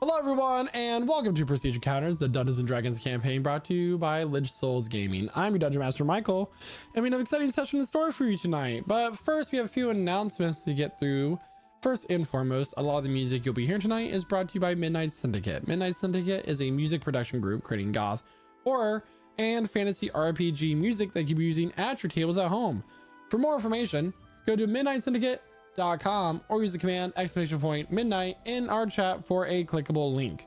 Hello everyone, and welcome to Prestige Encounters, the Dungeons & Dragons campaign brought to you by Lich Souls Gaming. I'm your Dungeon Master Michael, and we have an exciting session in store for you tonight. But first, we have a few announcements to get through. First and foremost, a lot of the music you'll be hearing tonight is brought to you by Midnight Syndicate. Midnight Syndicate is a music production group creating goth, horror, and fantasy RPG music that you'll be using at your tables at home. For more information, go to midnightsyndicate.com or use the command !midnight in our chat for a clickable link.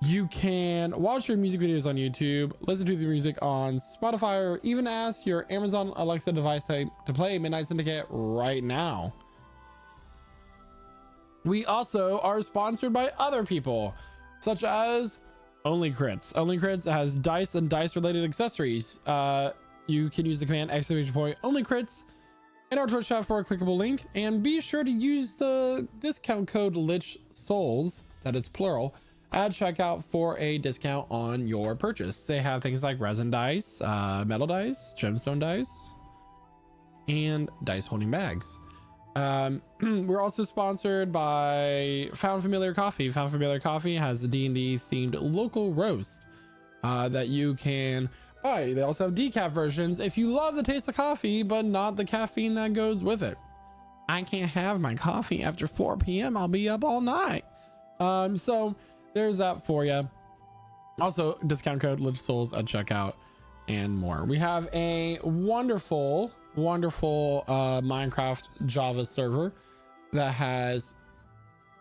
You can watch your music videos on YouTube, listen to the music on Spotify, or even ask your Amazon Alexa device to play Midnight Syndicate right now. We also are sponsored by other people, such as Only Crits. Only Crits has dice and dice related accessories. You can use the command !Only Crits in our Twitch chat for a clickable link, and be sure to use the discount code Lich Souls, that is plural, at checkout for a discount on your purchase. They have things like resin dice, metal dice, gemstone dice, and dice holding bags. We're also sponsored by Found Familiar Coffee. Found Familiar Coffee has the D&D themed local roast that you can buy. They also have decaf versions if you love the taste of coffee but not the caffeine that goes with it. I can't have my coffee after 4 p.m. I'll be up all night. So there's that for you. Also, discount code Lich Souls at checkout and more. We have a wonderful Minecraft Java server that has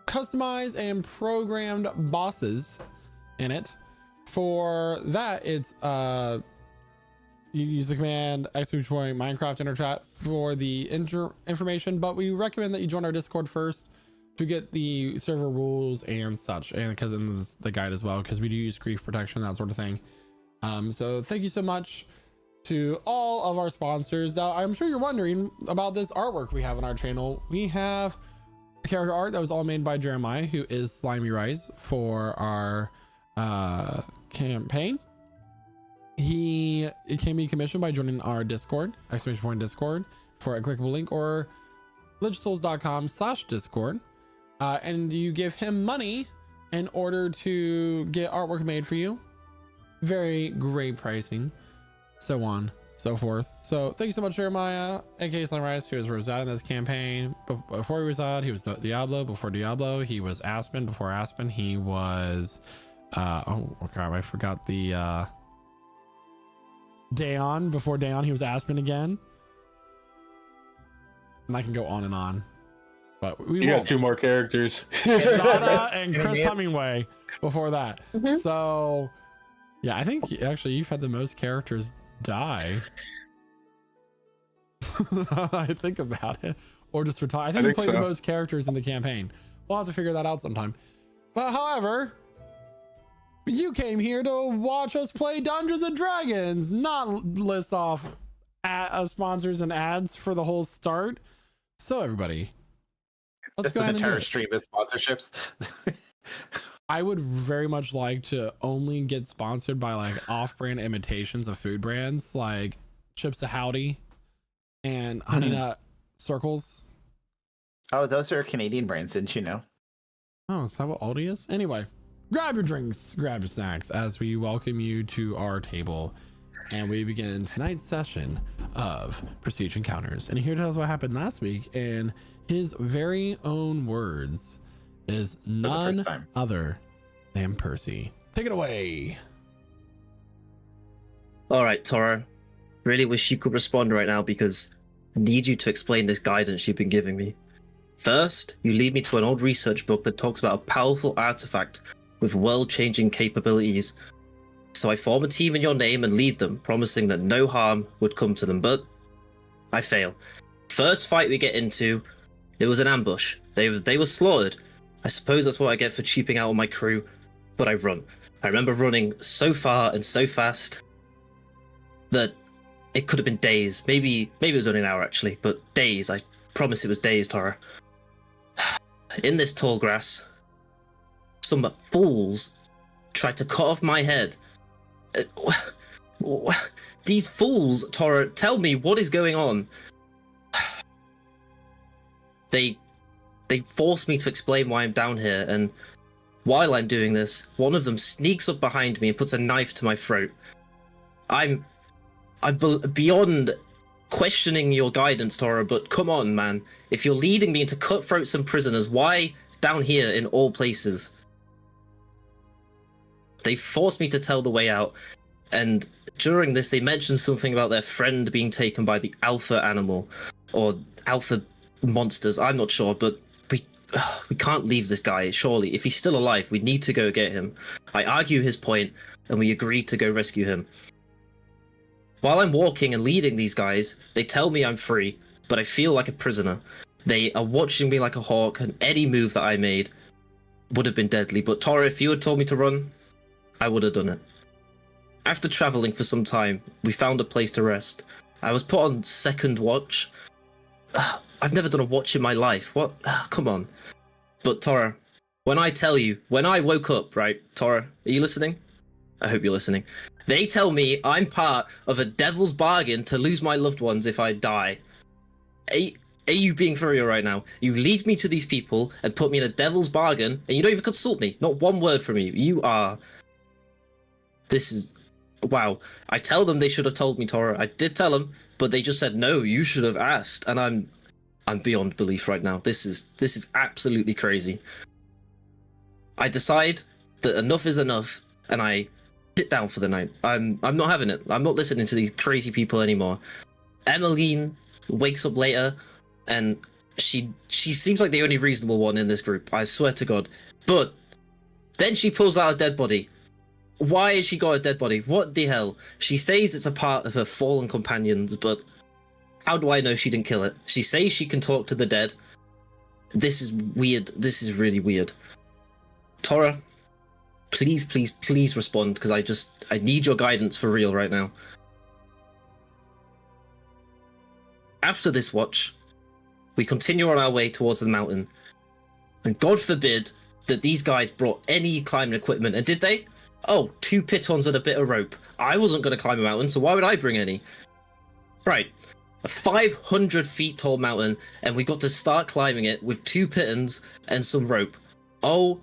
customized and programmed bosses in it. For that, it's you use the command !Minecraft enter chat for the information, but we recommend that you join our Discord first to get the server rules and such, and because in the guide as well, because we do use grief protection, that sort of thing. So thank you so much to all of our sponsors. Now, I'm sure you're wondering about this artwork we have on our channel. We have character art that was all made by Jeremiah, who is Slimy Rise, for our campaign. It can be commissioned by joining our Discord, !Discord, for a clickable link, or lichsouls.com/discord, and you give him money in order to get artwork made for you. Very great pricing, so on, so forth. So thank you so much, Jeremiah, aka Slime Rice, who was Rosada in this campaign. Before he was Rosada, he was Diablo. Before Diablo, he was Aspen. Before Aspen, he was oh god, I forgot the Daon. Before Daon, he was Aspen again. And I can go on and on, but we got 2 more characters. Zada and Chris Hemingway before that. So yeah, I think actually you've had the most characters die. I think about it, or just retire. I think we played the most characters in the campaign. We'll have to figure that out sometime. But however, you came here to watch us play Dungeons and Dragons, not list off sponsors and ads for the whole start. So everybody, let's go ahead and do it. Stream of sponsorships. I would very much like to only get sponsored by like off-brand imitations of food brands like Chips Ahowdy and Honey Nut Circles. Oh, those are Canadian brands, didn't you know? Oh, is that what Aldi is? Anyway, grab your drinks, grab your snacks as we welcome you to our table, and we begin tonight's session of Prestige Encounters. And here to tell us what happened last week in his very own words is none other than Percy. Take it away. All right, Toro. Really wish you could respond right now because I need you to explain this guidance you've been giving me. First, you lead me to an old research book that talks about a powerful artifact with world-changing capabilities. So I form a team in your name and lead them, promising that no harm would come to them, but I fail. First fight we get into, it was an ambush. They were slaughtered. I suppose that's what I get for cheaping out on my crew, but I run. I remember running so far and so fast that it could have been days. Maybe it was only an hour actually, but days. I promise it was days, Tara. In this tall grass, some fools tried to cut off my head. These fools, Tara, tell me what is going on. They forced me to explain why I'm down here, and While I'm doing this, one of them sneaks up behind me and puts a knife to my throat. I'm beyond questioning your guidance, Tora, but come on, man. If you're leading me into cutthroats and prisoners, why down here in all places? They forced me to tell the way out, and during this they mentioned something about their friend being taken by the alpha animal, or alpha monsters, I'm not sure, but we can't leave this guy, surely. If he's still alive, we need to go get him. I argue his point, and we agreed to go rescue him. While I'm walking and leading these guys, they tell me I'm free, but I feel like a prisoner. They are watching me like a hawk, and any move that I made would have been deadly. But Tora, if you had told me to run, I would have done it. After traveling for some time, we found a place to rest. I was put on second watch. I've never done a watch in my life. What? Come on. But Tora, when I tell you, when I woke up, right, Tora, are you listening? I hope you're listening. They tell me I'm part of a devil's bargain to lose my loved ones if I die. Are you being for real right now? You lead me to these people and put me in a devil's bargain, and you don't even consult me. Not one word from you. You are... This is... Wow. I tell them they should have told me, Tora. I did tell them, but they just said, no, you should have asked. And I'm beyond belief right now. This is absolutely crazy. I decide that enough is enough, and I sit down for the night. I'm not having it. I'm not listening to these crazy people anymore. Emmeline wakes up later, and she seems like the only reasonable one in this group. I swear to God. But then she pulls out a dead body. Why has she got a dead body? What the hell? She says it's a part of her fallen companions, but how do I know she didn't kill it? She says she can talk to the dead. This is weird. This is really weird. Tora, please, please, please respond, because I need your guidance for real right now. After this watch, we continue on our way towards the mountain. And God forbid that these guys brought any climbing equipment. And did they? Oh, 2 pitons and a bit of rope. I wasn't going to climb a mountain, so why would I bring any? Right. A 500 feet tall mountain, and we got to start climbing it with 2 pitons and some rope. Oh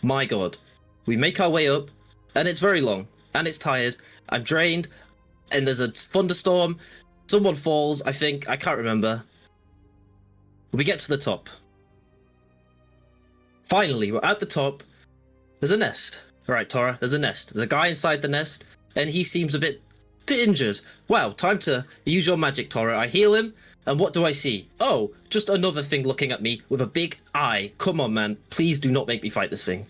my God. We make our way up, and it's very long, and it's tired. I'm drained, and there's a thunderstorm. Someone falls, I think. I can't remember. We get to the top. Finally, we're at the top. There's a nest. All right, Tora, there's a nest. There's a guy inside the nest, and he seems a bit injured. Wow, time to use your magic, Tora. I heal him, and what do I see? Oh, just another thing looking at me with a big eye. Come on, man. Please do not make me fight this thing.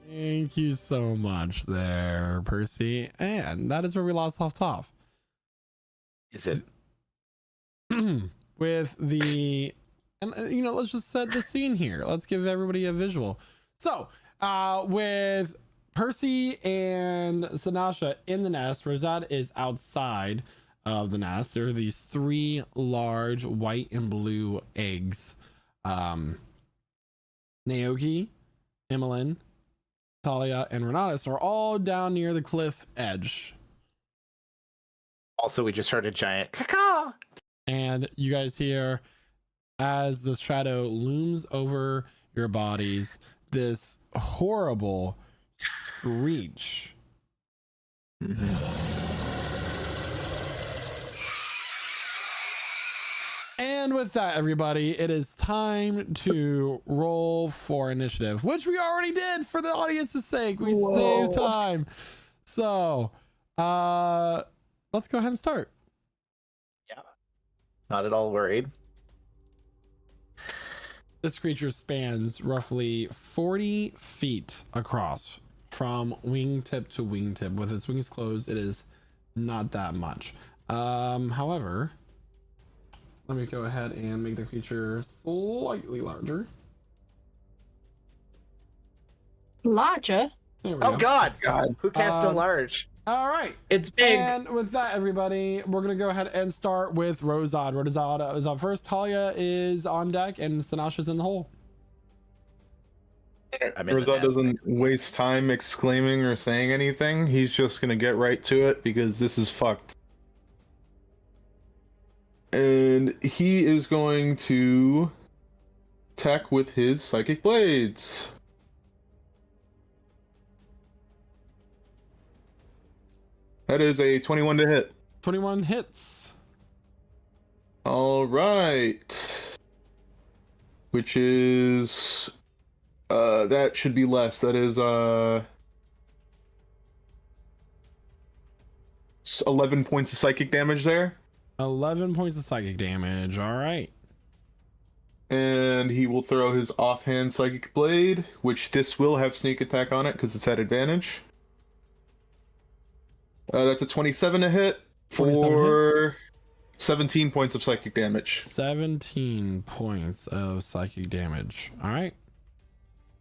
Thank you so much there, Percy. And that is where we lost off. Is it? With the... And, let's just set the scene here. Let's give everybody a visual. So, with Percy and Sanasha in the nest, Rosette is outside of the nest. There are these 3 large white and blue eggs. Naoki, Emmeline, Talia, and Renatus are all down near the cliff edge. Also, we just heard a giant caw. And you guys hear, as the shadow looms over your bodies, this horrible screech. And with that, everybody, it is time to roll for initiative, which we already did for the audience's sake. We saved time. So, let's go ahead and start. Yeah. Not at all worried. This creature spans roughly 40 feet across from wingtip to wingtip. With its wings closed, it is not that much. However, let me go ahead and make the creature slightly larger. Larger? There we Oh go. God! Who cast a large? All right. It's big. And with that, everybody, we're going to go ahead and start with Rosad. Rosad is up first. Talia is on deck, and Sanasha's in the hole. I'm in the Rosal nest. doesn't waste time exclaiming or saying anything. He's just gonna get right to it because this is fucked. And he is going to attack with his psychic blades. That is a 21 to hit. 21 hits. All right. Which is that should be less. That is 11 points of psychic damage there. 11 points of psychic damage. All right. And he will throw his offhand psychic blade, which this will have sneak attack on it because it's at advantage. That's a 27 to hit 27 for 17 points of psychic damage. 17 points of psychic damage. All right.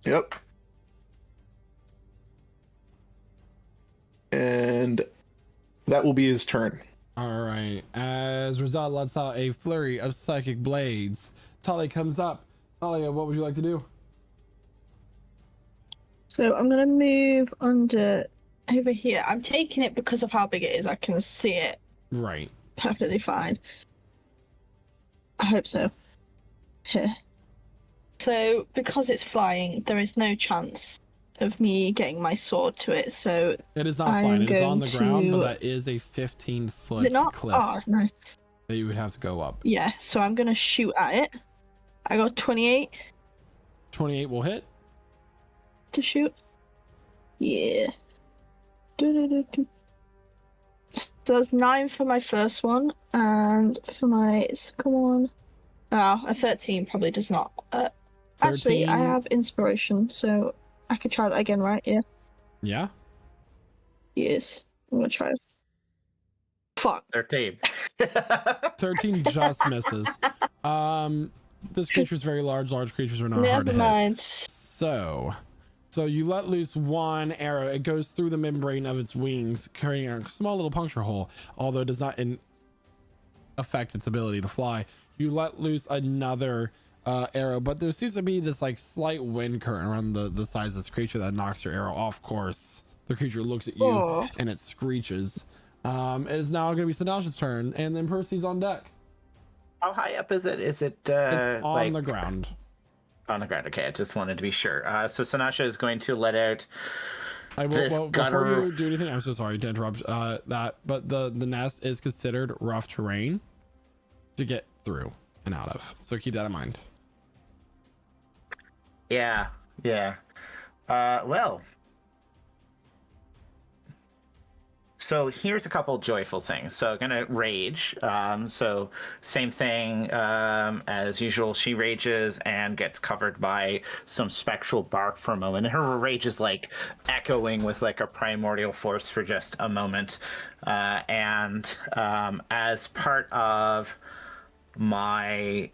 Yep. And that will be his turn. All right. As Rizal lets out a flurry of psychic blades, Talia comes up. Talia, what would you like to do? So I'm gonna move under over here. I'm taking it because of how big it is. I can see it Right. perfectly fine. I hope so. Here. So because it's flying, there is no chance of me getting my sword to it. So It is not I'm flying. It is on going the ground, but to- that is a 15-foot is it not? cliff Oh, nice. that you would have to go up. Yeah. So I'm gonna shoot at it. I got 28 28 will hit. to shoot. Yeah. Do-do-do-do. So that's 9 for my first one, and for my second one, oh, a 13 probably does not. Actually, I 13. have inspiration, so I can try that again, right? Yeah. Yeah. Yes. I'm gonna try. Fuck. 13. 13 just misses. This creature is very large. Large creatures are not hard to Never hit. mind. So you let loose one arrow. It goes through the membrane of its wings, creating a small little puncture hole, although it does not affect its ability to fly. You let loose another arrow, but there seems to be this like slight wind current around the size of this creature that knocks your arrow off course. The creature looks at you Oh. and it screeches. It is now going to be Sinasha's turn, and then Percy's on deck. How high up is it? Is it It's on like the ground. on the ground? Okay, I just wanted to be sure. So Sanasha is going to let out I will, this well, before gutter. you do anything, I'm so sorry to interrupt that, but the nest is considered rough terrain to get through and out of. So keep that in mind. Yeah. Well. So here's a couple joyful things. So I'm gonna rage. So same thing as usual. She rages and gets covered by some spectral bark for a moment. And her rage is like echoing with like a primordial force for just a moment. And as part of my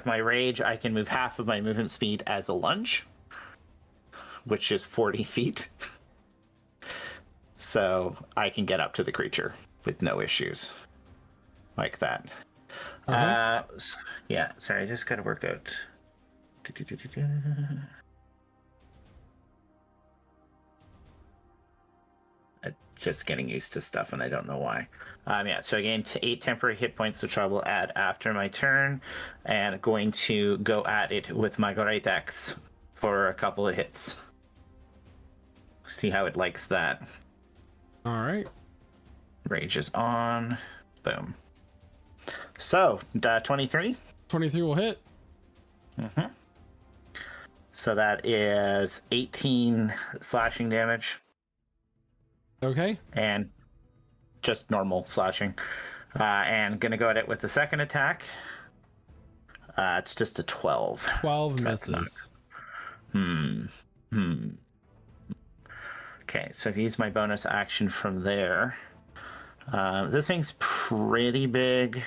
rage, I can move half of my movement speed as a lunge, which is 40 feet. So I can get up to the creature with no issues like that. Yeah, sorry, I just gotta work out. I'm just getting used to stuff and I don't know why. Yeah, so again, 8 temporary hit points, which I will add after my turn, and going to go at it with my great axe for a couple of hits. See how it likes that. All right. Rage is on. Boom. So, 23. 23 will hit. So that is 18 slashing damage Okay. and just normal slashing. And gonna go at it with the second attack. It's just a 12. 12 That's misses. Okay, so to use my bonus action from there. This thing's pretty big.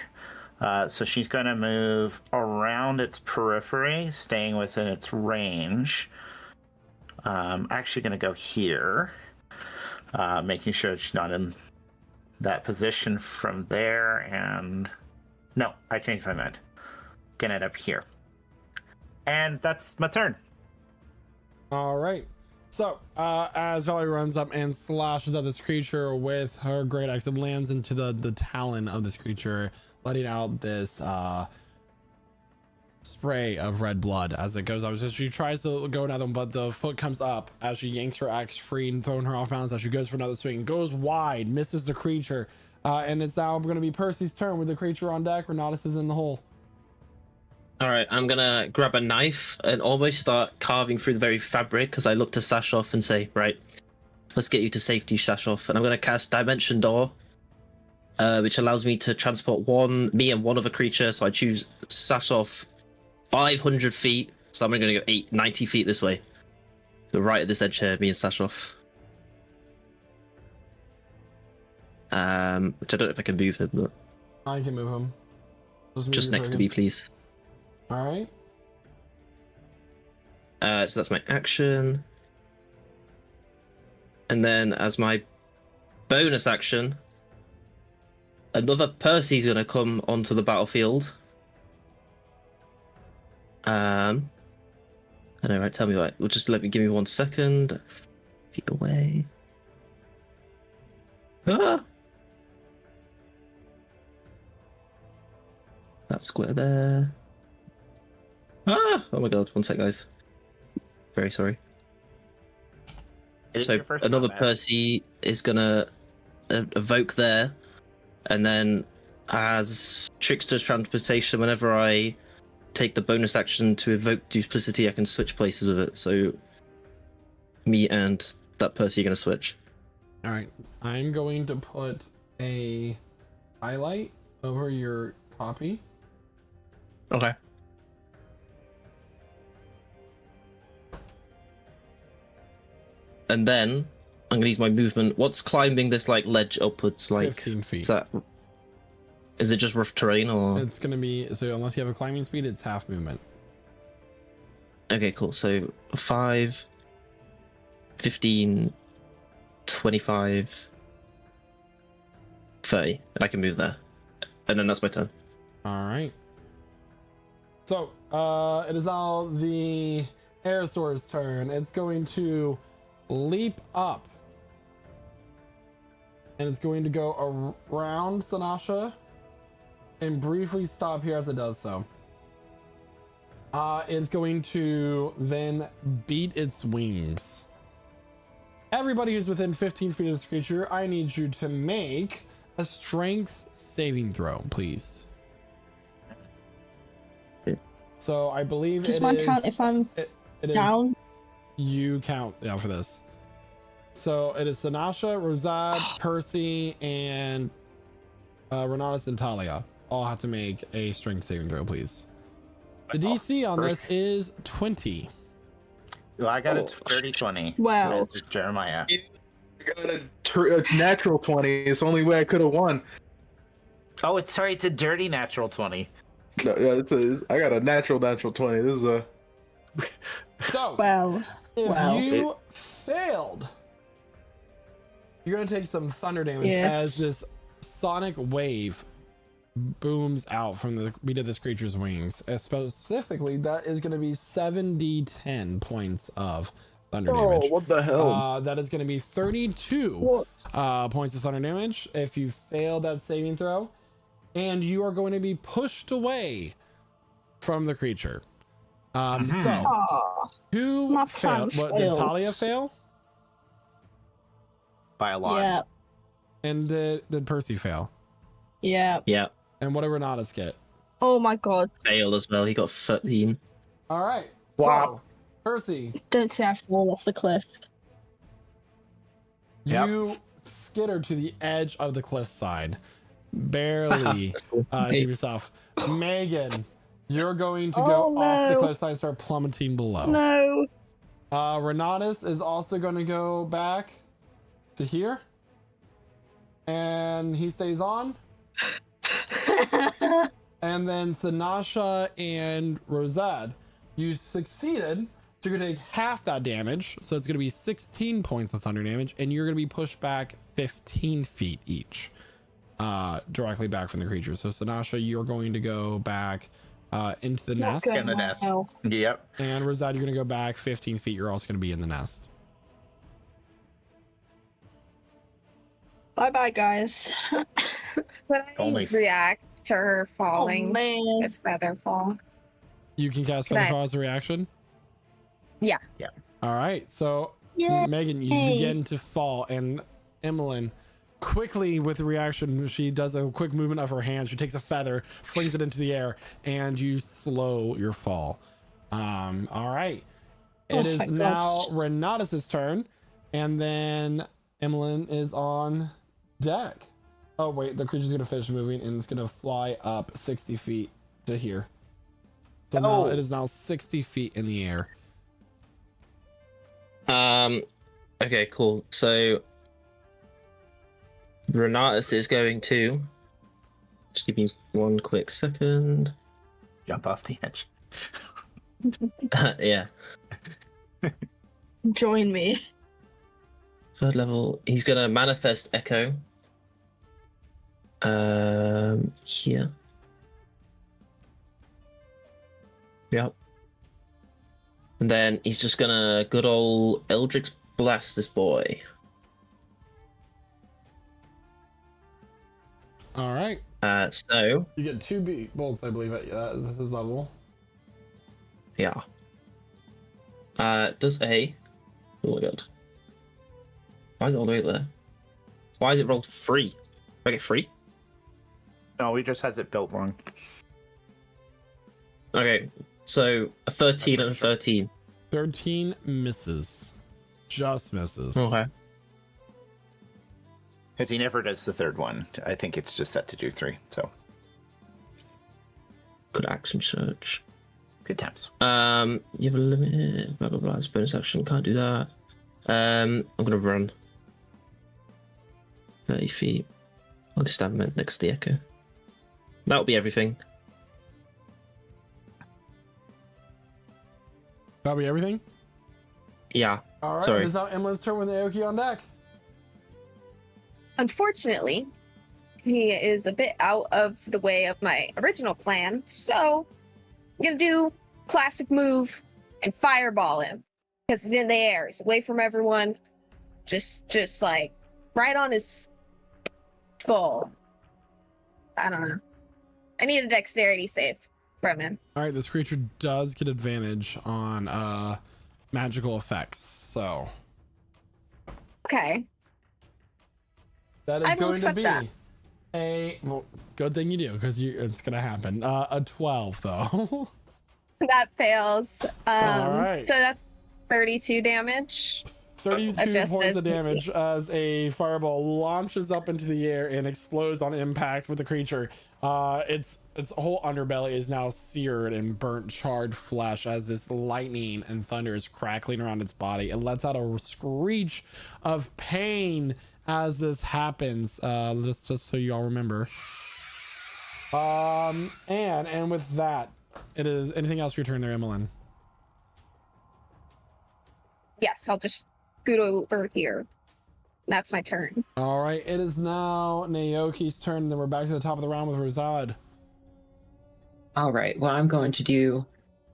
So she's going to move around its periphery, staying within its range. Actually going to go here, making sure she's not in that position from there. And no, I changed my mind. Gonna end up here. And that's my turn. All right. So, as Valerie runs up and slashes at this creature with her great axe, it lands into the talon of this creature, letting out this spray of red blood as it goes up. So she tries to go another one, but the foot comes up as she yanks her axe free and throwing her off balance as she goes for another swing. Goes wide, misses the creature, and it's now going to be Percy's turn with the creature on deck. Renatus is in the hole. All right, I'm gonna grab a knife and almost start carving through the very fabric because I look to Sashoff and say, right, let's get you to safety, Sashoff. And I'm gonna cast Dimension Door, which allows me to transport me and one other creature. So I choose Sashoff 500 feet. So I'm gonna go 90 feet this way. So right at this edge here, me and Sashoff. Which I don't know if I can move him, but I can move him. just next to me, please. All right. So that's my action. And then as my bonus action, another Percy's gonna come onto the battlefield. I know, right? Tell me what. Well, just give me 1 second. Feet away. Ah! That square there. Ah! Oh my god! 1 sec, guys. Very sorry. So another Percy is gonna evoke there, and then as Trickster's Transportation, whenever I take the bonus action to evoke Duplicity, I can switch places with it. So me and that Percy are gonna switch. All right. I'm going to put a highlight over your copy. Okay. And then I'm gonna use my movement. What's climbing this ledge upwards 15 feet. Is it just rough terrain or? It's gonna be so unless you have a climbing speed, it's half movement. Okay, cool. So 5, 15, 25, 30, and I can move there. And then that's my turn. All right. So it is now the Aerosaur's turn. It's going to leap up, and it's going to go around Sanasha and briefly stop here as it does so. It's going to then beat its wings. Everybody who's within 15 feet of this creature, I need you to make a strength saving throw, please. So I believe Does mine count if I'm down? You count for this. So it is Sanasha, Rosad, Percy, and Renatus and Talia all have to make a strength saving throw, please. The DC on this is 20. Well, I got a 30-20. Wow. Jeremiah. I got a natural 20. It's the only way I could have won. Oh, it's a dirty natural 20. No, yeah, I got a natural 20. This is a. So, Well, if you failed, you're going to take some thunder damage as this sonic wave booms out from the beat of this creature's wings. Specifically, that is going to be 7d10 points of thunder damage. What the hell? That is going to be 32 points of thunder damage if you fail that saving throw, and you are going to be pushed away from the creature. So who failed? What did Talia fail? By a lot. Yeah. And did Percy fail? Yeah. Yeah. And what did Renatus get? Oh my god. Fail as well. He got 13. All right. Wow. So Percy, Don't say I fall off the cliff. you skitter to the edge of the cliffside. Barely keep yourself. Megan, you're going to go off the cliffside and start plummeting below. No. Renatus is also going to go back to here. And he stays on. And then Sanasha and Rosad, you succeeded. So you're going to take half that damage. So it's going to be 16 points of thunder damage. And you're going to be pushed back 15 feet each. Directly back from the creature. So Sanasha, you're going to go back into the nest. In the nest. Yep. And Rosad, you're going to go back 15 feet. You're also going to be in the nest. Bye bye, guys. Would I Only- react to her Oh falling man. with Featherfall? You can cast Could I- Featherfall as a reaction? Yeah. Yeah. All right. So, Yeah. Megan, you begin to fall, and Emmeline, quickly with the reaction, she does a quick movement of her hand. She takes a feather, flings it into the air, and you slow your fall. All right. It Oh, is thank now God. Renatus's turn, and then Emmeline is on deck. Oh wait, the creature's gonna finish moving and it's gonna fly up 60 feet to here. So now it is now 60 feet in the air. Okay, cool. So Renatus is going to just give me one quick second. Jump off the edge. Yeah. Join me. Third level. He's gonna manifest echo. Here. Yep. And then he's just gonna good old Eldritch blast this boy. All right. So You get 2 bolts, I believe, at this level. yeah. Does a oh my god. Why is it all the way there? Why is it rolled free? Do I get free? No, he just has it built wrong. Okay, so a 13 and a 13. 13 misses. Just misses. Okay. Because he never does the third one. I think it's just set to do 3. So Good action search. good times. You have a limit, blah blah blah. It's bonus action, can't do that. I'm gonna run 30 feet. I'll just stand next to the echo. That'll be everything. That'll be everything? Yeah. All right. Sorry. It is now Emmeline's turn with Aoki on deck. Unfortunately, he is a bit out of the way of my original plan, so I'm gonna do classic move and fireball him because he's in the air. He's away from everyone. Just like right on his skull. I don't know. I need a dexterity save from him. All right. This creature does get advantage on magical effects. So Okay. that is I will going to accept be that. well, good thing you do because it's going to happen. A 12, though. That fails. All right. So that's 32 damage. 32 Adjusted. points of damage as a fireball launches up into the air and explodes on impact with the creature. Its whole underbelly is now seared and burnt charred flesh as this lightning and thunder is crackling around its body. It lets out a screech of pain as this happens. Just so you all remember. And with that, it is anything else for your turn there, Emmeline? Yes, I'll just scoot over here. That's my turn. All right, it is now Naoki's turn. Then we're back to the top of the round with Rosad. All right. Well, I'm going to do.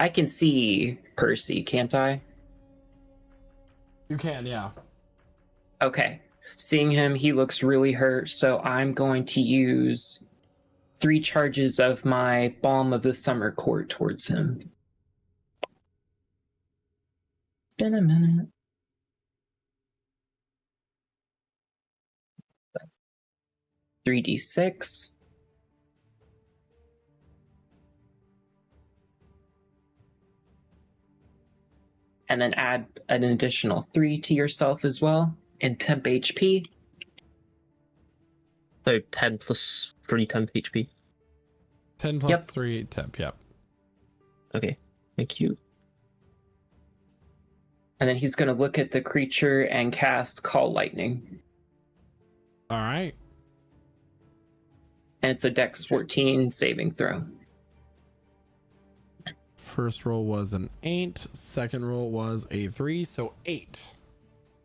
I can see Percy, can't I? You can, yeah. Okay. Seeing him, he looks really hurt, so I'm going to use 3 charges of my Balm of the Summer Court towards him. It's been a minute. That's 3d6. And then add an additional 3 to yourself as well in temp HP. So 10 plus 3 temp HP. 10 plus Yep. 3 temp, yep. Okay, thank you. And then he's going to look at the creature and cast Call Lightning. All right. And it's a Dex 14 saving throw. First roll was an 8. Second roll was a 3, so 8.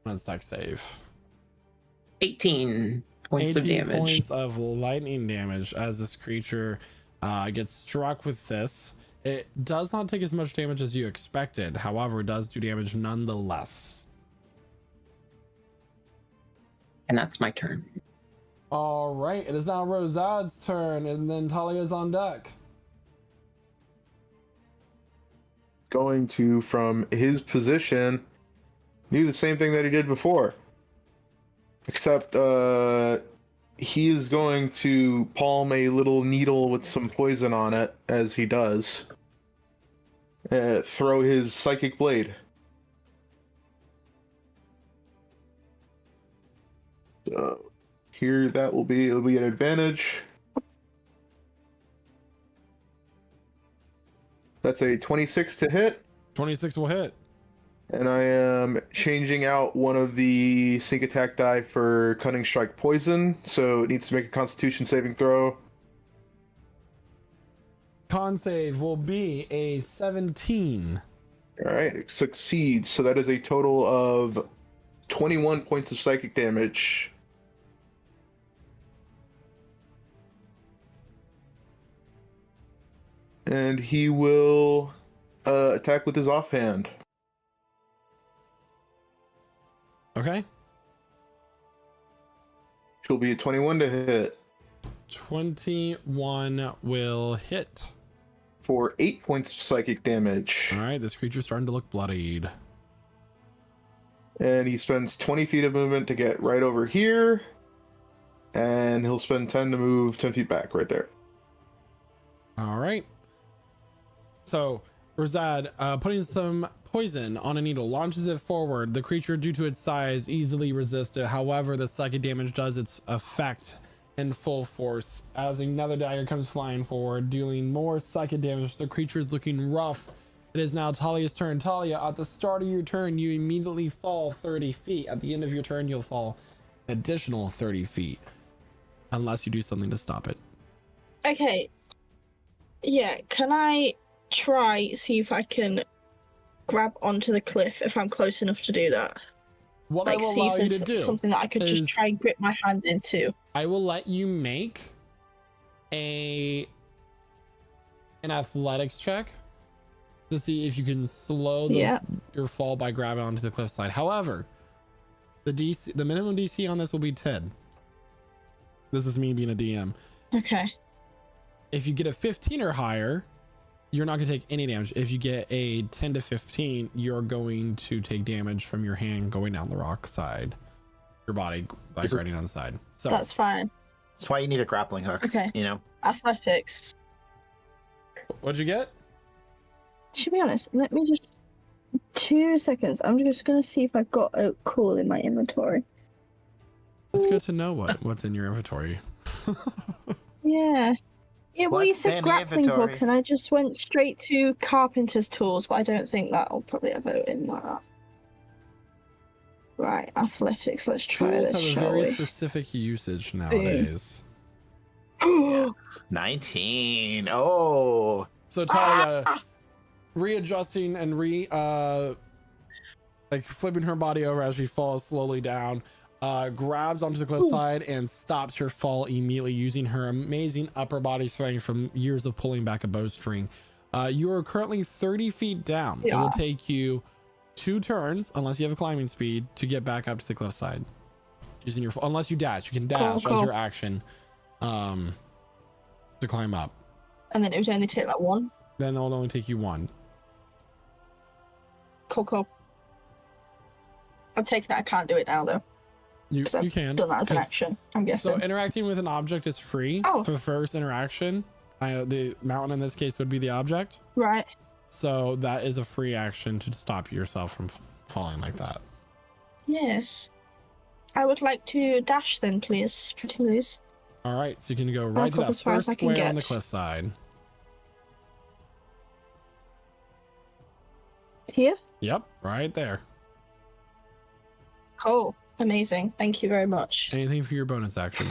Let's deck save. 18 points of 18 damage. points of lightning damage as this creature gets struck with this. It does not take as much damage as you expected. However, it does do damage nonetheless. And that's my turn. All right, it is now Rosad's turn, and then Talia's on deck. Going to, from his position, do the same thing that he did before. Except he is going to palm a little needle with some poison on it as he does. Throw his psychic blade. So here it'll be an advantage. That's a 26 to hit. 26 will hit. And I am changing out one of the sneak attack die for Cunning Strike Poison, so it needs to make a Constitution saving throw. Con save will be a 17. Alright, it succeeds, so that is a total of 21 points of psychic damage. And he will attack with his offhand. Okay. She'll be a 21 to hit. 21 will hit. For 8 points of psychic damage. All right, this creature's starting to look bloodied. And he spends 20 feet of movement to get right over here. And he'll spend 10 to move 10 feet back right there. All right. So, Rosad, putting some poison on a needle, launches it forward. The creature, due to its size, easily resists it. However, the psychic damage does its effect in full force as another dagger comes flying forward, dealing more psychic damage. The creature is looking rough. It is now Talia's turn. Talia, at the start of your turn, you immediately fall 30 feet. At the end of your turn, you'll fall an additional 30 feet. Unless you do something to stop it. Okay. Yeah, can I see if I can grab onto the cliff if I'm close enough to do that? What I Like, will see allow if you to there's do something that I could just is try and grip my hand into. I will let you make an athletics check to see if you can slow your fall by grabbing onto the cliffside. However, the minimum DC on this will be 10. This is me being a DM. Okay. If you get a 15 or higher, you're not going to take any damage. If you get a 10 to 15, you're going to take damage from your hand going down the rock side, your body like riding on the side. So that's fine. That's why you need a grappling hook. Okay. You know. Athletics. What'd you get? To be honest, let me just 2 seconds. I'm just gonna see if I've got a cool in my inventory. It's good to know what's in your inventory. Yeah. Yeah, well, you What's in said the grappling inventory? hook, and I just went straight to carpenter's tools, but I don't think that'll probably have it in like that. Right, athletics. Let's try Tools this, have a shall very we? specific usage nowadays. 19. Oh. So Talia, readjusting and like flipping her body over as she falls slowly down, grabs onto the cliffside and stops her fall immediately using her amazing upper body strength from years of pulling back a bowstring. You are currently 30 feet down. It will take you 2 turns, unless you have a climbing speed, to get back up to the cliffside. Using your, unless you dash, you can dash as your action to climb up. And then it would only take like 1. Then it'll only take you 1. Cool. I'm taking it. I can't do it now though. You I've can done that as an action, I'm guessing. So interacting with an object is free for the first interaction. The mountain in this case would be the object. Right. So that is a free action to stop yourself from falling like that. Yes. I would like to dash then, please. Pretty please. All right, so you can go right to that first square on the cliffside. Here? Yep, right there. Oh, amazing. Thank you very much. Anything for your bonus action?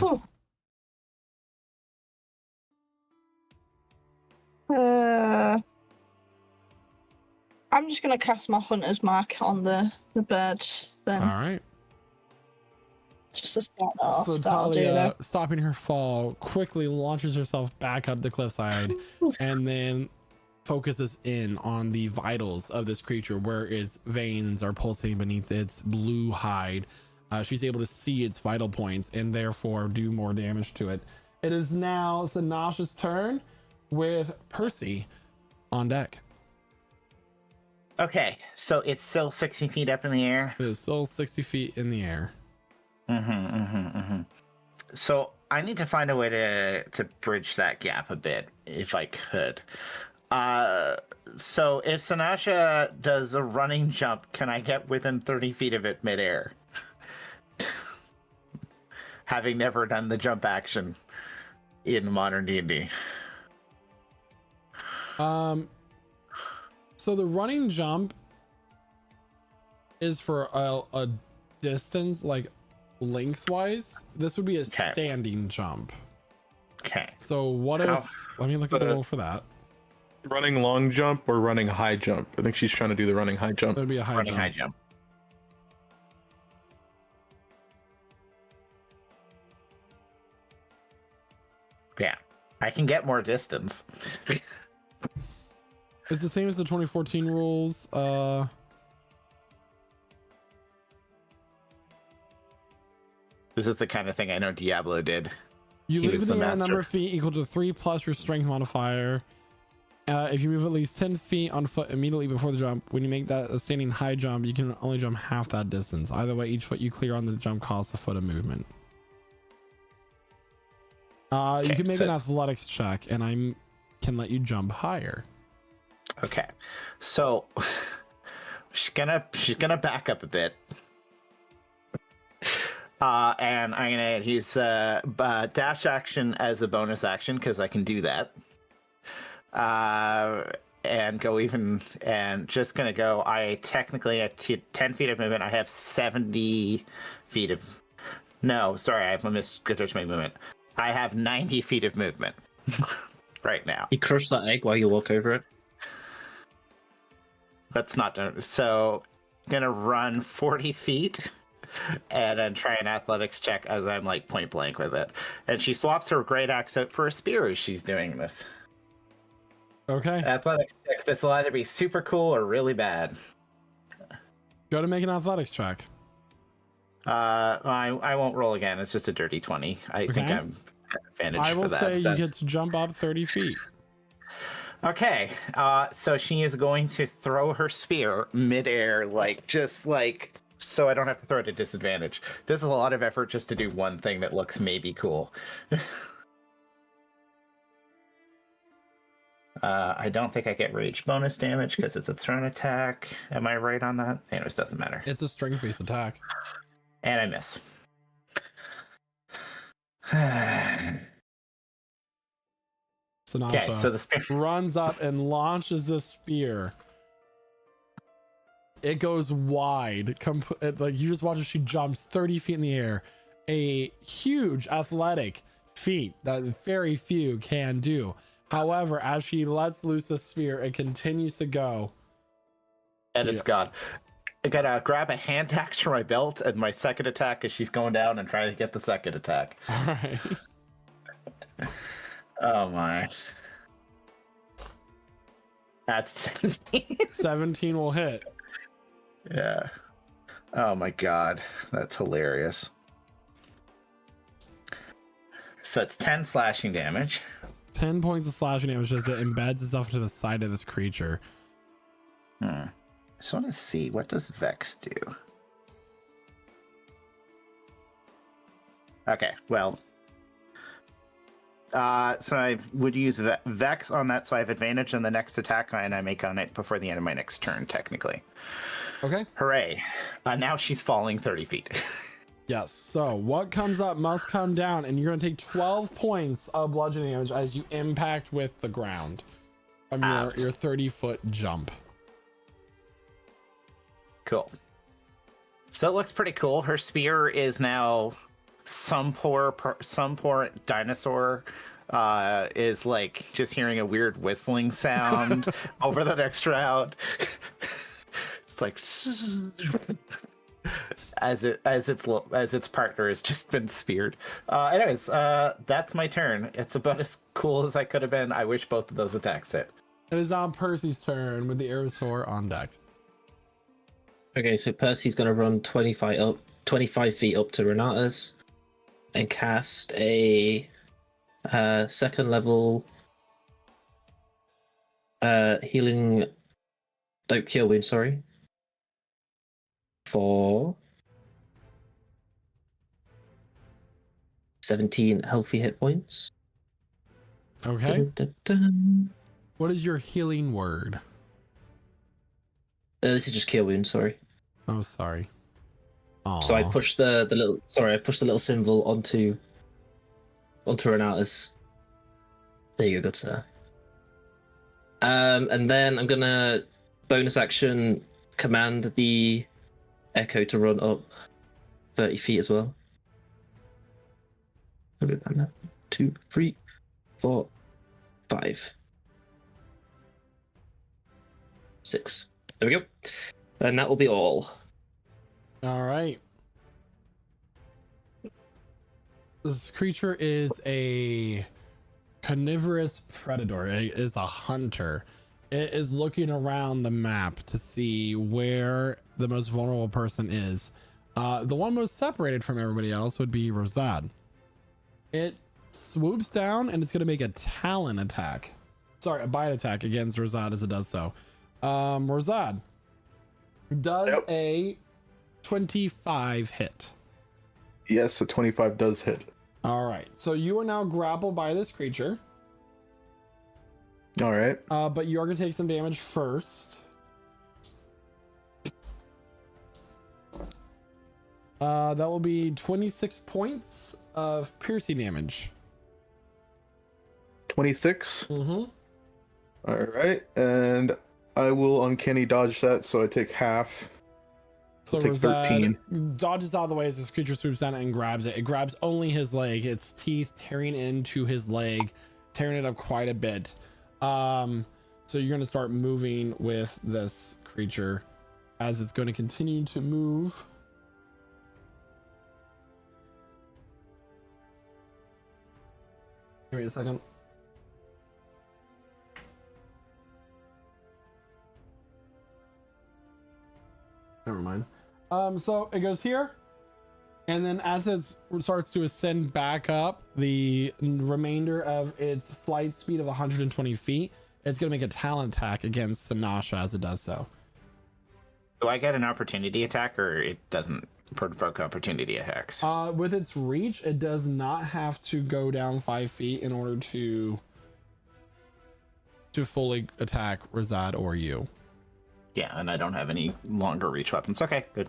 I'm just gonna cast my hunter's mark on the bird then. All right. Just to start that off. So Talia, stopping her fall, quickly launches herself back up the cliffside and then focuses in on the vitals of this creature where its veins are pulsating beneath its blue hide. she's able to see its vital points and therefore do more damage to it. It is now Sanasha's turn with Percy on deck. Okay, so it's still 60 feet up in the air. It is still 60 feet in the air. So I need to find a way to bridge that gap a bit, if I could. So if Sanasha does a running jump, can I get within 30 feet of it midair? Having never done the jump action in modern D&D. So the running jump is for a distance, like lengthwise. This would be a standing jump. Okay. So what is? Let me look at the roll for that. Running long jump or running high jump? I think she's trying to do the running high jump. It would be a high Running jump. high jump. Yeah, I can get more distance. It's the same as the 2014 rules. This is the kind of thing I know Diablo did. You He live was in the the air number master. of feet equal to 3 plus your strength modifier. If you move at least 10 feet on foot immediately before the jump, when you make that a standing high jump, you can only jump half that distance. Either way, each foot you clear on the jump costs a foot of movement. You can make an athletics check, and I can let you jump higher. Okay, so she's gonna back up a bit, and I'm gonna use dash action as a bonus action because I can do that. And go even, and just gonna go. I technically at 10 feet of movement. I have 70 feet of. No, sorry, I misjudged my movement. I have 90 feet of movement right now. You crush that egg while you walk over it. That's not done. So, gonna run 40 feet and then try an athletics check as I'm like point blank with it. And she swaps her great axe out for a spear as she's doing this. Okay. Athletics check. This will either be super cool or really bad. Go to make an athletics check. I won't roll again. It's just a dirty 20. I think I'm at advantage I will for that. say you So- get to jump up 30 feet. Okay, so she is going to throw her spear midair, so I don't have to throw it at disadvantage. This is a lot of effort just to do one thing that looks maybe cool. I don't think I get rage bonus damage because it's a thrown attack. Am I right on that? Anyways, doesn't matter. It's a strength-based attack. And I miss. Sanasha Okay, so the spear. runs up and launches a spear. It goes wide. Like you just watch as she jumps 30 feet in the air. A huge athletic feat that very few can do. However, as she lets loose the spear, it continues to go. And it's gone. I gotta grab a hand axe from my belt, and my second attack is she's going down and trying to get the second attack. All right. Oh my. That's 17. 17 will hit. Yeah. Oh my god. That's hilarious. So it's 10 slashing damage. 10 points of slashing damage as it embeds itself into the side of this creature. I just want to see, what does Vex do? Okay, well. So I would use Vex on that, so I have advantage on the next attack, and I make on it before the end of my next turn, technically. Okay. Hooray. Now she's falling 30 feet. Yes. So what comes up must come down, and you're going to take 12 points of bludgeoning damage as you impact with the ground from your 30-foot jump. Cool. So it looks pretty cool. Her spear is now some poor dinosaur is like just hearing a weird whistling sound over the next round. It's like as its partner has just been speared. Anyways, that's my turn. It's about as cool as I could have been. I wish both of those attacks hit. It is now Percy's turn with the Aerosaur on deck. Okay, so Percy's gonna run 25 up 25 feet up to Renatus and cast a second level healing, don't cure wound, sorry, for 17 healthy hit points. Okay. Dun, dun, dun. What is your healing word? This is just cure wound, sorry. Oh, sorry. So I Aw. pushed the little symbol onto Renatus. There you go, good sir. And then I'm gonna bonus action command the Echo to run up 30 feet as well. 2, 3, 4, 5, 6. There we go. And that will be all. All right. This creature is a carnivorous predator. It is a hunter. It is looking around the map to see where the most vulnerable person is. The one most separated from everybody else would be Rosad. It swoops down and it's going to make a talon attack. Sorry, a bite attack against Rosad as it does so. Rosad does a 25 hit. Yes, a 25 does hit. All right, so you are now grappled by this creature. All right. But you are going to take some damage first. That will be 26 points of piercing damage. 26. Mm-hmm. All right, and I will uncanny dodge that, so I take half. So Take Rosad 13. dodges out of the way as this creature swoops down and grabs it. It grabs only his leg, its teeth tearing into his leg, tearing it up quite a bit. So you're going to start moving with this creature as it's going to continue to move. Give me a second. Never mind. So it goes here, and then as it starts to ascend back up, the remainder of its flight speed of 120 feet, it's going to make a talon attack against Sanasha as it does so. Do I get an opportunity attack, or it doesn't provoke opportunity attacks? With its reach, it does not have to go down 5 feet in order to fully attack Rosad or you. Yeah, and I don't have any longer reach weapons. Okay, good.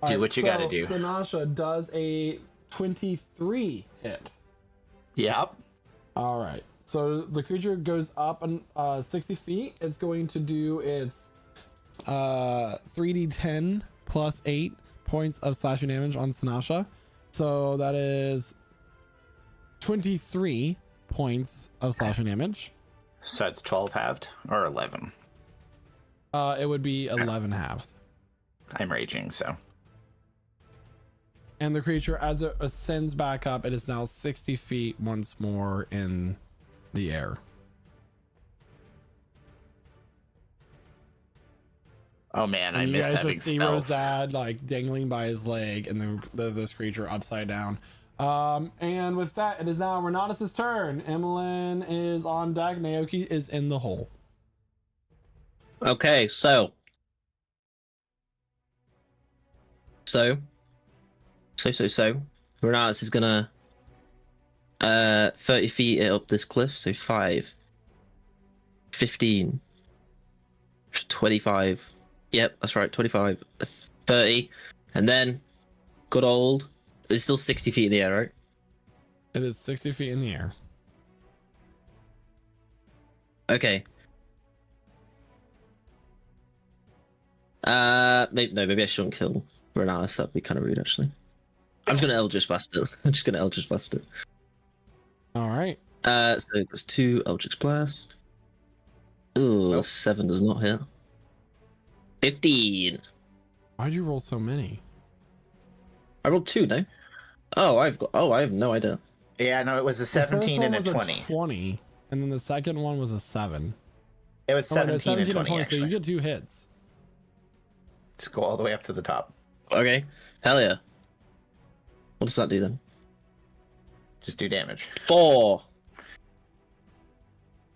Do what you gotta do. Sanasha does a 23 hit. Yep. All right. So the creature goes up 60 feet. It's going to do its 3d10 plus 8 points of slashing damage on Sanasha. So that is 23 points of slashing damage. So it's 12 halved or 11. It would be 11 halved. I'm raging, so. And the creature, as it ascends back up, it is now 60 feet once more in the air. Oh man, I And you missed guys having just see spells. Rosad like dangling by his leg, and then this creature upside down. And with that, it is now Renatus' turn. Emmeline is on deck. Naoki is in the hole. Okay, so Renatus is gonna 30 feet up this cliff, so 5, 15, 25. Yep, that's right, 25, 30, and then good old. It's still 60 feet in the air, right? It is 60 feet in the air. Okay. Maybe I shouldn't kill Renatus. That'd be kind of rude, actually. I'm just gonna Eldritch Blast it. All right. So there's 2 Eldritch Blast. Ooh, Nope. 7 does not hit. 15. Why'd you roll so many? I rolled 2, no? I have no idea. Yeah, no, it was a The first 17 one and a was 20. 20, and then the second one was a 7. It was Oh, no, 17 and 20, so you actually. get 2 hits. Just go all the way up to the top. Okay. Hell yeah. What does that do then? Just do damage. 4.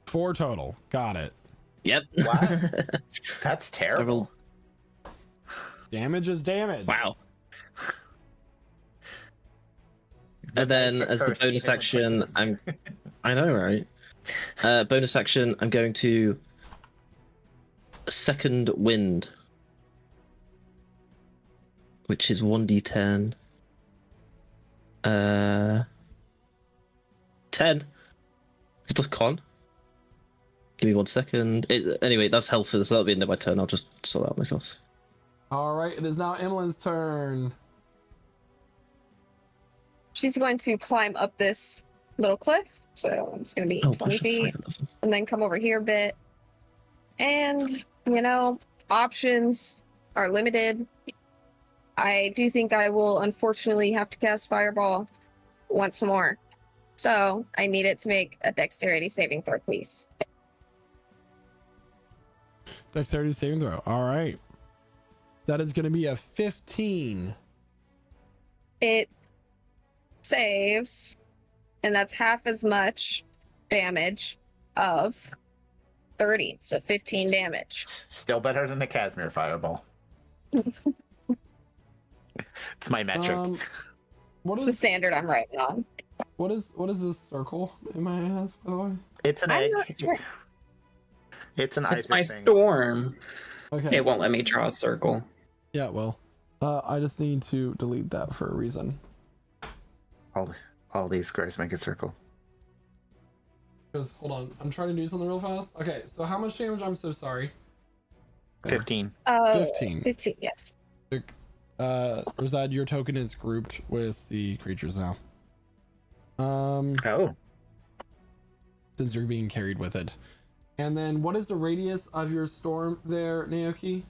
4 total. Got it. Yep. Wow. That's I terrible. rolled- Damage is damage. Wow. The And then dice are as the cursed bonus even action, places. I know, right? Bonus action, I'm going to second wind, which is 1d10. 10. It's plus con. Give me 1 second. Anyway, that's helpful, so that'll be the end of my turn. I'll just sort out myself. All right, it is now Emmeline's turn. She's going to climb up this little cliff. So it's going to be 20 feet. And then come over here a bit. And, options are limited. I do think I will unfortunately have to cast Fireball once more. So I need it to make a dexterity saving throw, please. Dexterity saving throw. All right. That is going to be a 15. It saves, and that's half as much damage of 30. So 15 damage. Still better than the Casimir Fireball. It's my metric. What It's the is standard I'm writing on. what is this circle in my ass, by the way? It's an I'm egg. not sure. It's an It's Isaac my thing. storm. Okay. It won't let me draw a circle. Yeah, well, I just need to delete that for a reason. All these squares make a circle. Because hold on, I'm trying to do something real fast. Okay, so how much damage? I'm so sorry. 15. 15. 15, yes. Rosad, your token is grouped with the creatures now. Oh. Since you're being carried with it. And then what is the radius of your storm there, Naoki?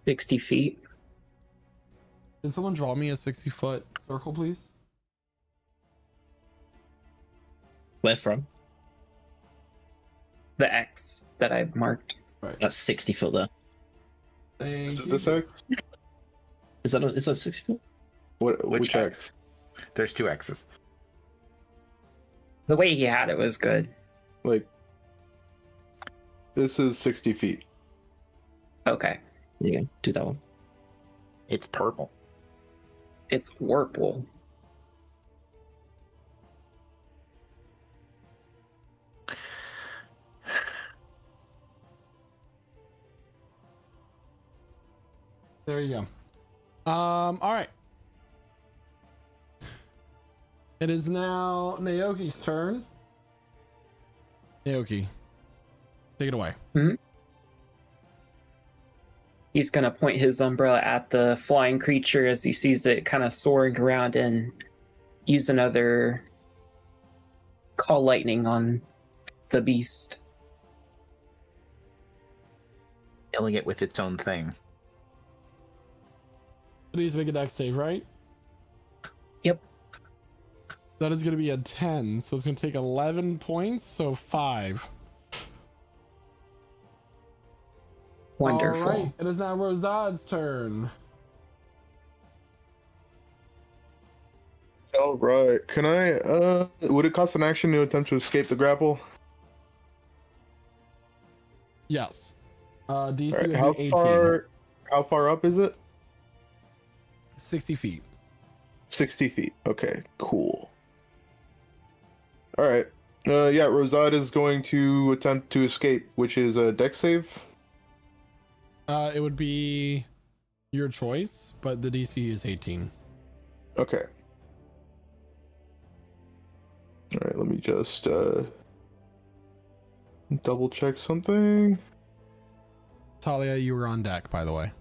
60 feet. Can someone draw me a 60-foot circle, please? Where from? The X that I've marked. Right. That's 60 foot there. Thank Is it you. this X? Is that 60 foot? Which X? There's 2 X's. The way he had it was good. Like, this is 60 feet. Okay. There you go. Do that one. It's purple. It's Warple. There you go. All right. It is now Naoki's turn. Naoki, take it away. He's gonna point his umbrella at the flying creature as he sees it kind of soaring around and use another call lightning on the beast. Killing it with its own thing. It needs to make a dex save, right? Yep. That is going to be a 10, so it's going to take 11 points, so 5. Wonderful. All right, it is now Rosad's turn. All right. Can I? Would it cost an action to attempt to escape the grapple? Yes. DC All right, would how be 18. How far up is it? 60 feet. 60 feet. Okay, cool. All right. Yeah, Rosad is going to attempt to escape, which is a dex save. It would be your choice, but the DC is 18. Okay. All right, let me just double check something. Talia, you were on deck, by the way.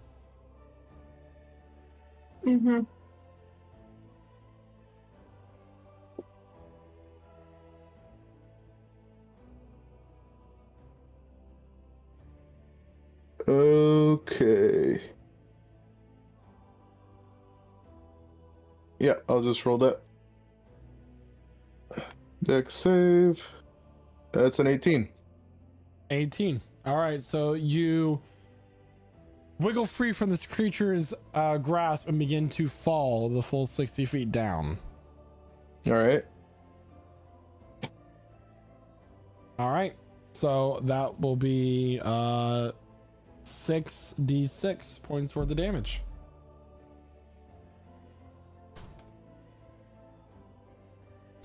Mm-hmm. Okay. Yeah, I'll just roll that. Dex save. That's an 18. 18. All right, so you wiggle free from this creature's grasp and begin to fall the full 60 feet down. All right. All right. So that will be 6d6 points worth of damage.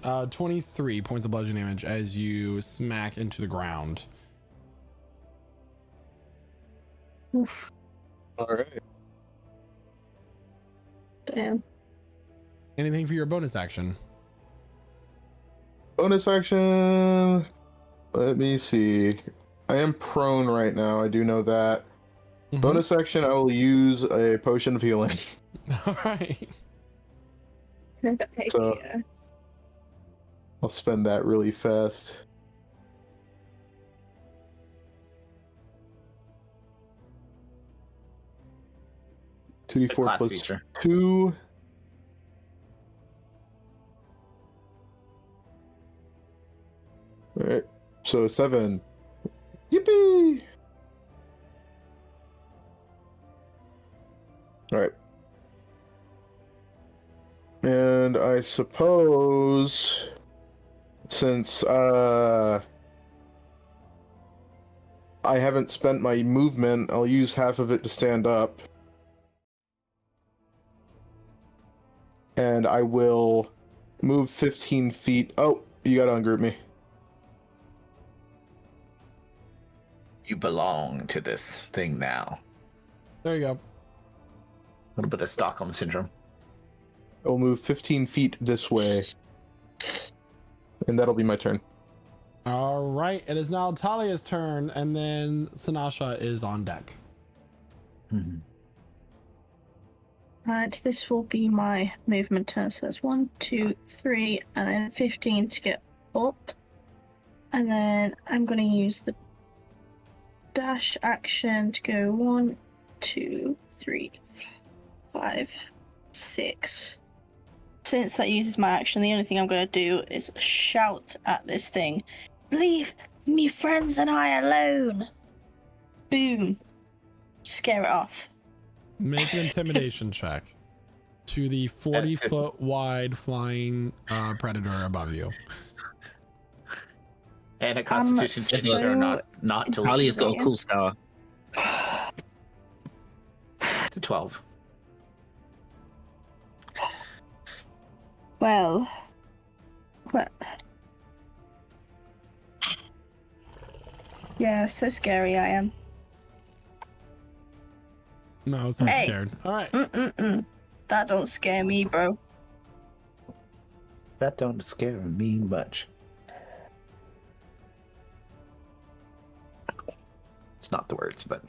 Uh, 23 points of bludgeoning damage as you smack into the ground. Oof. All right. Damn. Anything for your bonus action? Bonus action. Let me see. I am prone right now. I do know that. Mhm. Bonus action. I will use a potion of healing. All right. So- Yeah. I'll spend that really fast. Two Good d4 class plus feature. 2. All right. So 7. Yippee! All right. And I suppose since I haven't spent my movement, I'll use half of it to stand up. And I will move 15 feet. Oh, you gotta ungroup me. You belong to this thing now. There you go. A little bit of Stockholm syndrome. I'll move 15 feet this way. And that'll be my turn. All right. It is now Talia's turn, and then Sinasha is on deck. Right, this will be my movement turn. So that's 1, 2, 3, and then 15 to get up. And then I'm going to use the dash action to go 1, 2, 3, 5, 6. Since that uses my action, the only thing I'm going to do is shout at this thing. Leave me friends and I alone! Boom. Scare it off. Make an intimidation check to the 40-foot wide flying predator above you. And a Constitution so saving throw not to Ali's got a Yeah. cool scar. to 12. Well. Yeah, so scary I am. No, it's not Hey. scared. All right. That don't scare me, bro. That don't scare me much. It's not the words, but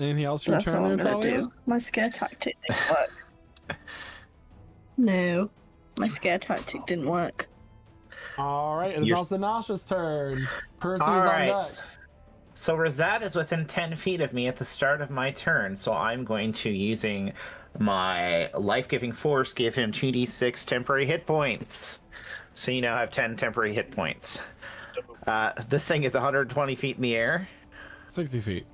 Anything else your That's turn what there, I'm gonna Talia? do. My scare tactic didn't work. No, my scare tactic didn't work. All right. It is You're- now Sinasha's turn. Percy is all on right. deck. So Razat is within 10 feet of me at the start of my turn, so I'm going to, using my life-giving force, give him 2d6 temporary hit points. So you now have 10 temporary hit points. This thing is 120 feet in the air. 60 feet.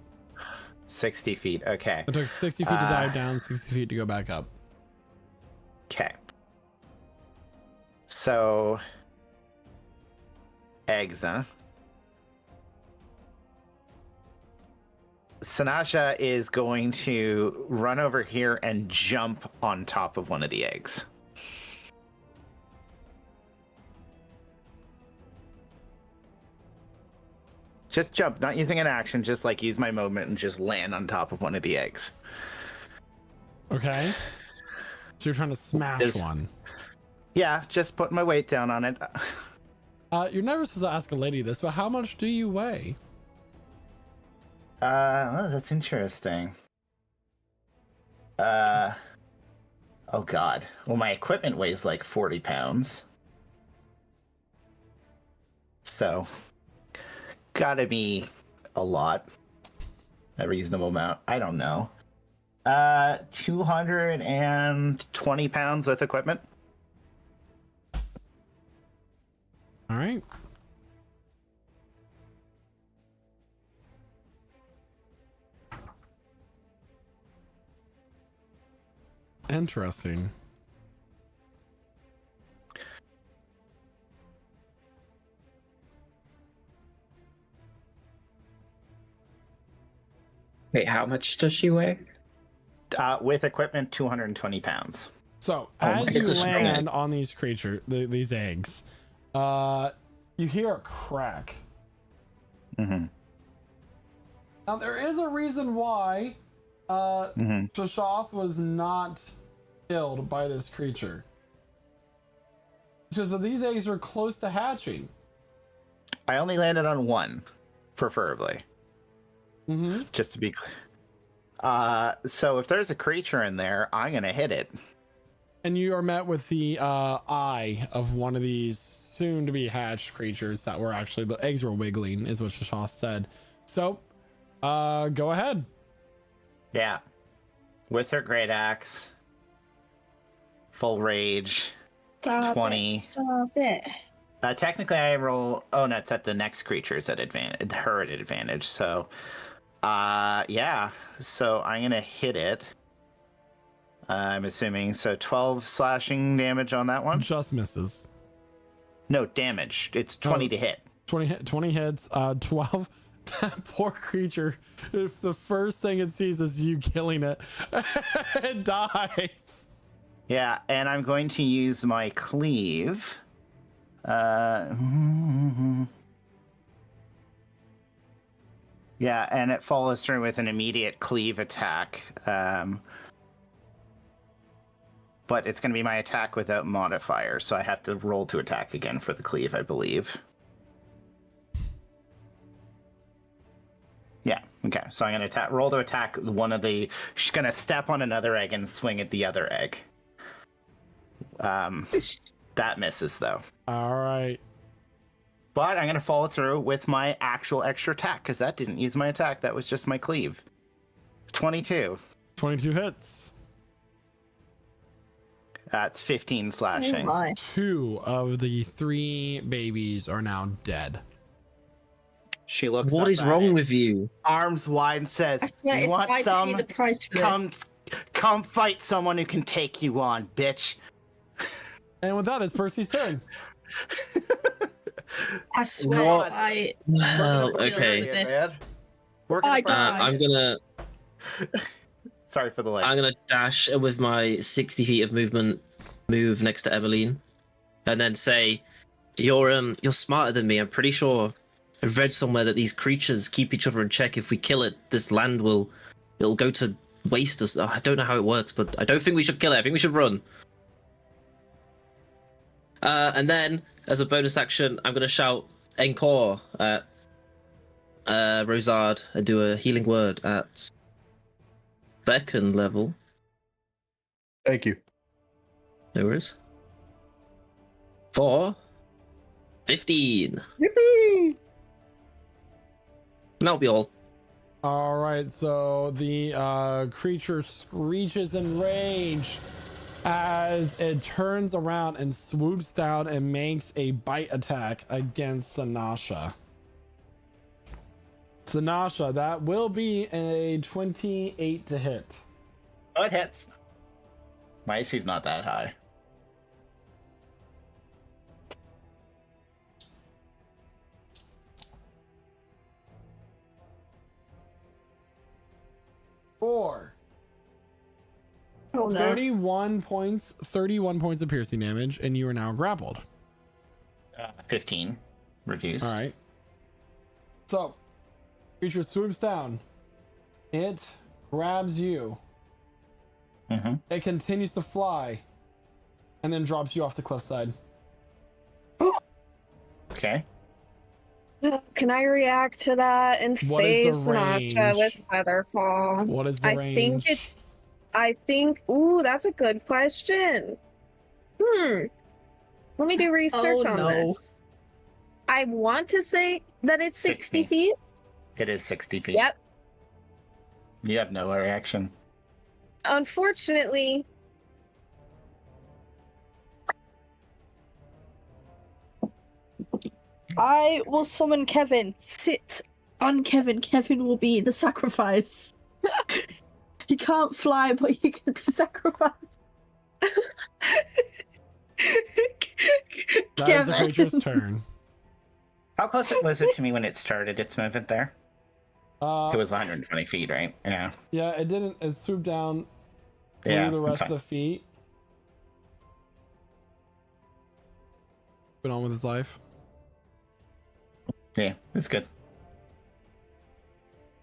60 feet, okay. It took 60 feet to dive down, 60 feet to go back up. Okay. So, eggs, huh? Sinasha is going to run over here and jump on top of one of the eggs. Just jump, not using an action, just like use my movement and just land on top of one of the eggs. Okay. So you're trying to smash Does- one. Yeah, just put my weight down on it. You're never supposed to ask a lady this, but how much do you weigh? Well, that's interesting. Oh god. Well, my equipment weighs like 40 pounds. So, gotta be a lot. A reasonable amount. I don't know. 220 pounds with equipment. All right. Interesting. Wait, how much does she weigh? With equipment, 220 pounds. So Oh as my you It's a strong land on these these eggs, you hear a crack. Mm-hmm. Now there is a reason why Shashoth was not killed by this creature. Because these eggs are close to hatching. I only landed on one, preferably. Mm-hmm. Just to be clear. So if there's a creature in there, I'm gonna hit it. And you are met with the eye of one of these soon-to-be hatched creatures that were actually, the eggs were wiggling, is what Shashoth said. So, go ahead. Yeah. With her great axe. Full rage. Stop 20. It, stop it. Technically, I roll. Oh, no, it's at the next creature's at advantage. Her at advantage. So, yeah. So I'm gonna hit it. I'm assuming so. 12 slashing damage on that one. Just misses. No damage. It's 20 to hit. 20 hits. 12. That poor creature. If the first thing it sees is you killing it, it dies. Yeah, and I'm going to use my cleave. Yeah, and it follows through with an immediate cleave attack. But it's going to be my attack without modifier, so I have to roll to attack again for the cleave, I believe. Yeah, okay, so I'm going to roll to attack one of the... She's going to step on another egg and swing at the other egg. That misses, though. All right. But I'm going to follow through with my actual extra attack, because that didn't use my attack. That was just my cleave. 22. 22 hits. That's 15 Oh slashing. my. 2 of the 3 babies are now dead. She looks What up is at wrong it, with you? arms wide, and says, I swear, you if want I some? pay the price for Come, this, come fight someone who can take you on, bitch. And with that, it's Percy's turn. I swear, What? I. Well, We're gonna okay. do this. Man. We're gonna I burn- died. Sorry for the lag. I'm gonna dash with my 60 feet of movement, move next to Eveline, and then say, "You're smarter than me. I'm pretty sure I've read somewhere that these creatures keep each other in check. If we kill it, this land it'll go to waste us. I don't know how it works, but I don't think we should kill it. I think we should run." And then, as a bonus action, I'm gonna shout "Encore" at Rosard and do a healing word at second level. Thank you. No worries. For 15. Yippee! And that'll be all. All right, so the creature screeches in rage as it turns around and swoops down and makes a bite attack against Sanasha. Sanasha, that will be a 28 to hit. Oh, it hits. My AC's not that high. Four. Oh no. 31 points of piercing damage, and you are now grappled. 15 reduced. All right. So, creature swoops down. It grabs you. Mm-hmm. It continues to fly, and then drops you off the cliffside. Okay. Can I react to that and What save is the Sinatra range? with Featherfall? What is the range? Ooh, that's a good question. Let me do research Oh, on no. this. I want to say that it's 60 60. feet. It is 60 feet. Yep. You have no reaction. Unfortunately, I will summon Kevin. Sit on Kevin. Kevin will be the sacrifice. He can't fly, but he can be sacrificed. That is the creature's turn. How close was it to me when it started its movement there? Uh, It was 120 feet, right? Yeah. yeah, it didn't. It swooped down through Yeah. the rest that's of the feet. Been on with his life. fine. Yeah, it's good.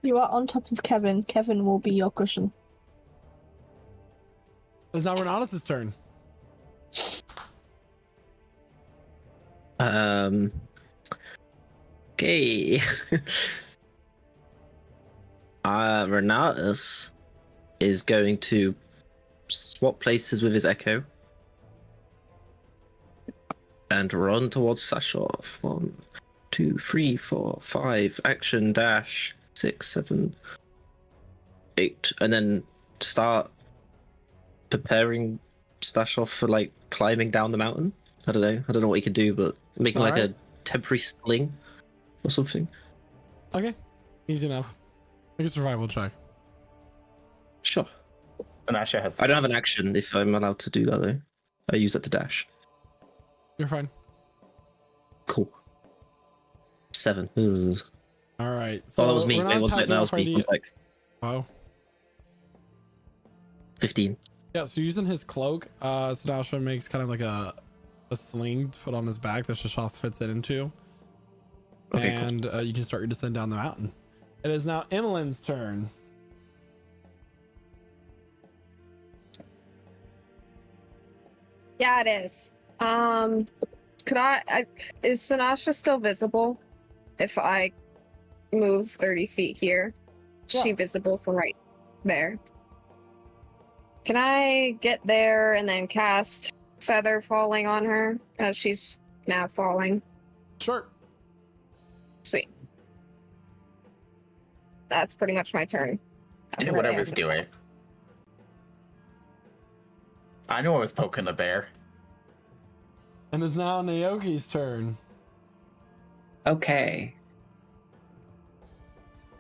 You are on top of Kevin. Kevin will be your cushion. It's now Renatus' turn. Okay. Renatus is going to swap places with his Echo and run towards Sashov. 1, 2, 3, 4, 5. Action dash 6, 7, 8, and then start preparing Stashoff for like climbing down the mountain. I don't know what he could do, but making like Alright. a temporary sling or something. Okay, easy enough. Make a survival check. Sure. Anasha has. I don't have an action if I'm allowed to do that though. I use that to dash. You're fine. Cool. 7. Ugh. All right. So Oh, that was me. Wait, Renatus one has sec. That was enough me. One idea- sec. Oh. 15. Yeah, so using his cloak, Sinasha makes kind of like a sling to put on his back that Shashoth fits it into. Okay, And you can start your descent down the mountain. It is now Emmeline's turn. Yeah, it is. Could is Sinasha still visible if I move 30 feet here? Is she visible from right there? Can I get there and then cast Feather Falling on her as she's now falling? Sure. Sweet. That's pretty much my turn. I knew what I was doing. I knew I was poking the bear. And it's now Naoki's turn. Okay.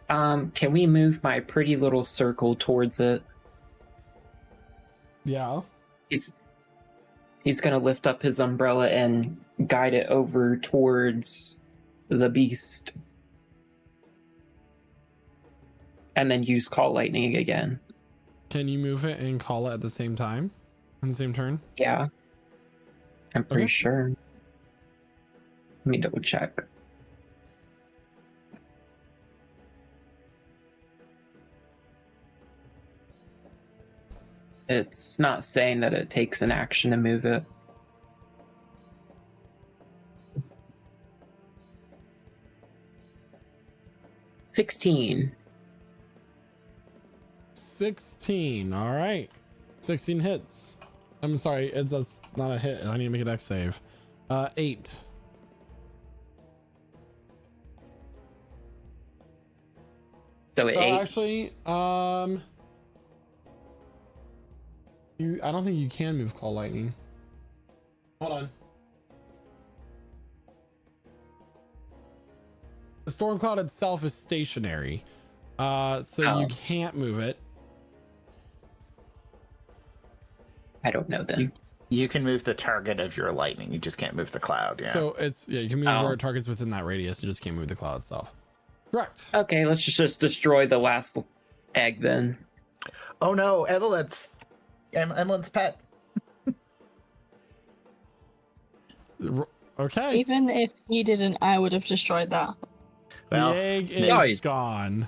Can we move my pretty little circle towards it? Yeah. He's gonna lift up his umbrella and guide it over towards the beast. And then use Call Lightning again. Can you move it and call it at the same time? On the same turn? Yeah. I'm pretty Okay. sure. Let me double check. It's not saying that it takes an action to move it. $16. 16. All right. 16 hits. I'm sorry, that's not a hit. I need to make a dex save. 8. So 8. Actually, I don't think you can move Call Lightning. Hold on. The storm cloud itself is stationary, so you can't move it. I don't know then. You can move the target of your lightning. You just can't move the cloud. Yeah. So it's you can move Oh. where targets within that radius. You just can't move the cloud itself. Correct. Okay, let's just destroy the last egg then. Oh no, Emmeline's pet. Okay. Even if he didn't, I would have destroyed that. Well, the egg is Guys. gone.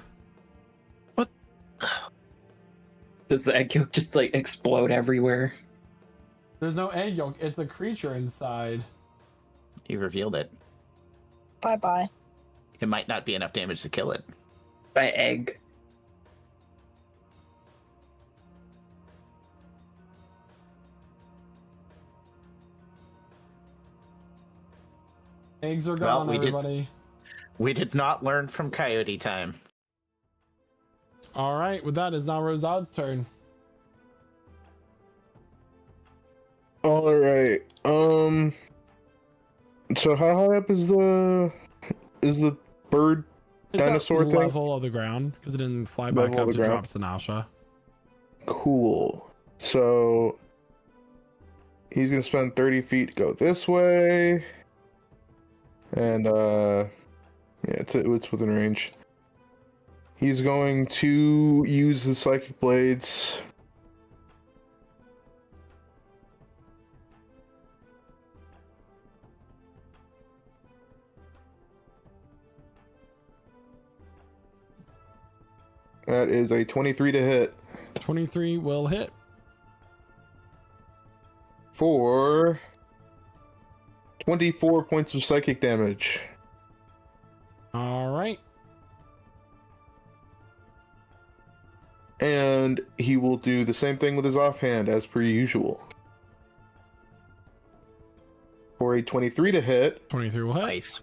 Does the egg yolk just like explode everywhere? There's no egg yolk. It's a creature inside. you revealed it. Bye bye. It might not be enough damage to kill it. By egg. Eggs are Well, gone, we did- everybody. We did not learn from Coyote time. All right. With that, it's now Rosad's turn. All right. So how high up is the bird? It's Dinosaur at thing? level of the ground because it didn't fly back Level up of to the drop ground. Sinasha. Cool. So he's gonna spend 30 feet to go this way. And yeah, it's within range. He's going to use the psychic blades. That is a 23 to hit 23 will hit. for 24 points of psychic damage. All right. And he will do the same thing with his offhand as per usual. For a 23 to hit, 23 will hit. Nice.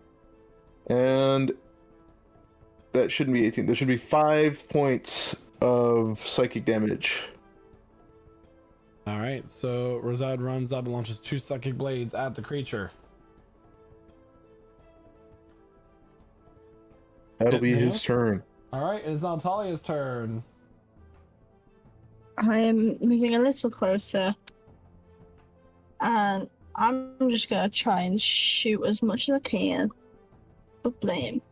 and that shouldn't be 18. There should be 5 points of psychic damage. All right. So Rosad runs up and launches 2 psychic blades at the creature. That'll be Anything his else? turn. All right. It is now Talia's turn. I am moving a little closer. And I'm just gonna try and shoot as much as I can. But blame.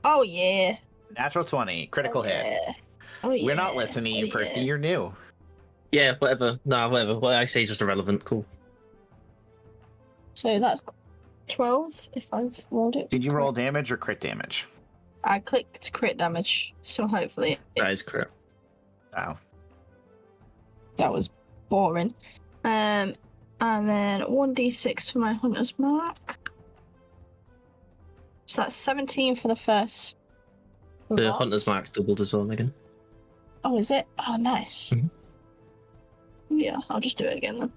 Oh yeah. Natural 20, critical Oh, hit. yeah. Oh, yeah. We're not listening to you, Oh, Percy. yeah. You're new. Yeah, whatever. Nah, whatever. What I say is just irrelevant. Cool. So that's 12 if I've rolled it. Did you roll correct. damage or crit damage? I clicked crit damage, so hopefully That is correct. Oh. that was boring. And then 1d6 for my hunter's mark. So that's 17 for the first. The lot. hunter's mark's doubled as well, Megan. Oh, is it? Oh, nice. Mhm. Yeah, I'll just do it again then.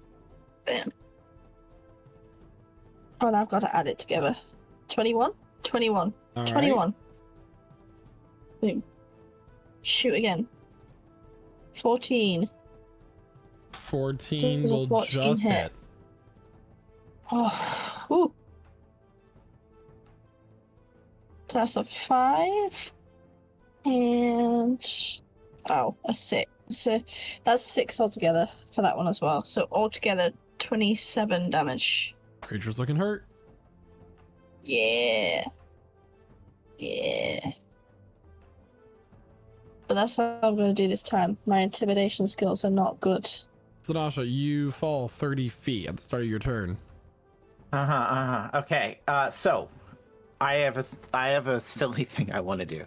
Bam. Oh, now I've got to add it together. 21? 21. All right. 21. Boom. Shoot again. 14. 14 Does a will 14 just hit? hit. Oh, ooh. So that's a 5. And a 6. So that's 6 altogether for that one as well. So altogether 27 damage. Creature's looking hurt. Yeah. Yeah. But that's how I'm going to do this time. My intimidation skills are not good. Sanasha, you fall 30 feet at the start of your turn. Okay. So, I have a silly thing I want to do.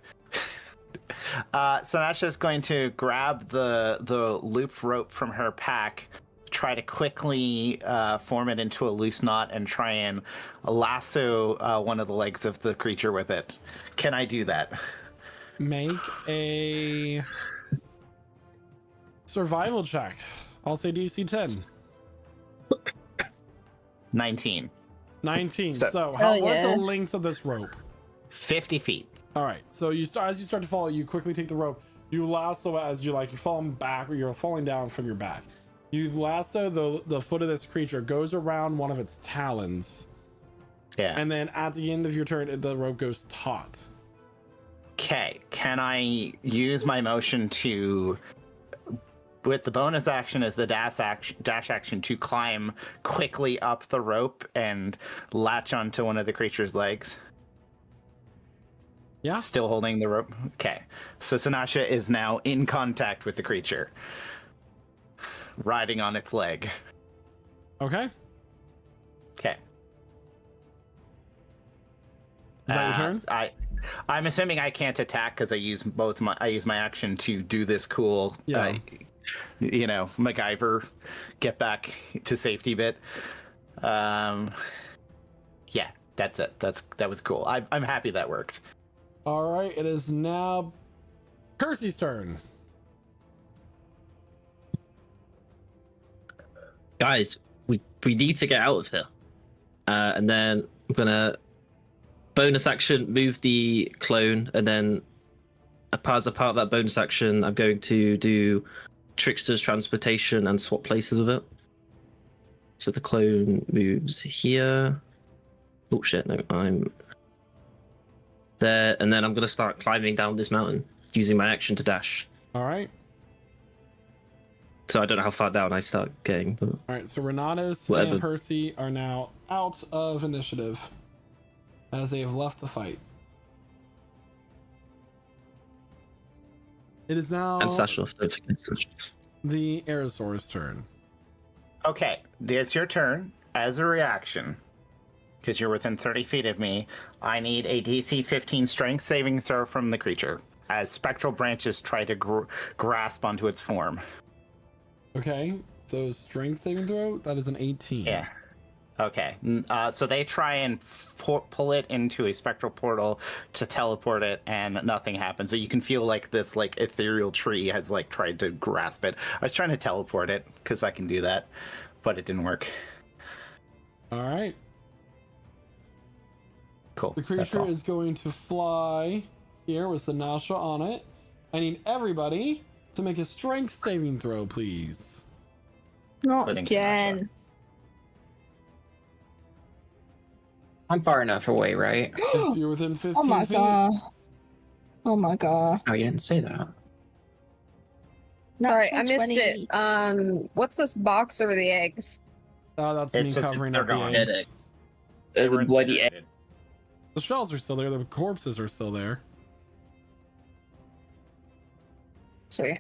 Sanasha is going to grab the loop rope from her pack, try to quickly form it into a loose knot, and try and lasso one of the legs of the creature with it. Can I do that? Make a survival check. I'll say DC 10. 19. 19. So- So, Oh, what's yeah. the length of this rope? 50 feet. All right. So as you start to fall, you quickly take the rope. You lasso it as you're falling back, or you're falling down from your back. You lasso the foot of this creature, goes around one of its talons, Yeah. and then at the end of your turn, the rope goes taut. Okay, can I use my motion to, with the bonus action as the dash action, to climb quickly up the rope and latch onto one of the creature's legs? Yeah. Still holding the rope? Okay. So Sanasha is now in contact with the creature, riding on its leg. Okay. Okay. Is that your turn? I'm assuming I can't attack because I use my action to do this cool, Yeah. MacGyver get back to safety bit. Yeah, that's it. That was cool. I'm happy that worked. All right. It is now Percy's turn. Guys, we need to get out of here. And then I'm gonna bonus action move the clone, and then as a part of that bonus action, I'm going to do Trickster's transportation and swap places with it. So the clone moves here. Oh shit, no, I'm there, and then I'm gonna start climbing down this mountain using my action to dash. All right. So I don't know how far down I start getting, but All right. So Renatus Whatever. and Percy are now out of initiative. as they have left the fight. It is now And Sasha off the the Aerosaur's turn. Okay, it's your turn. As a reaction, because you're within 30 feet of me, I need a DC 15 strength saving throw from the creature as spectral branches try to grasp onto its form. Okay, so strength saving throw, that is an 18. Yeah. Okay. So they try and pull it into a spectral portal to teleport it, and nothing happens. But you can feel like this like ethereal tree has like tried to grasp it. I was trying to teleport it because I can do that, but it didn't work. All right. Cool. The That's creature all. is going to fly here with Sanasha on it. I need everybody to make a strength saving throw, please. Not Including again. I'm far enough away, right? If you're within 15 Oh my feet. god. Oh my god. Oh, you didn't say that. All right, I Natural missed 20. it. What's this box over the eggs? That's It's me just- covering they're up the gone. eggs. They The were bloody egg. incinerated. The shells are still there. The corpses are still there. Sweet.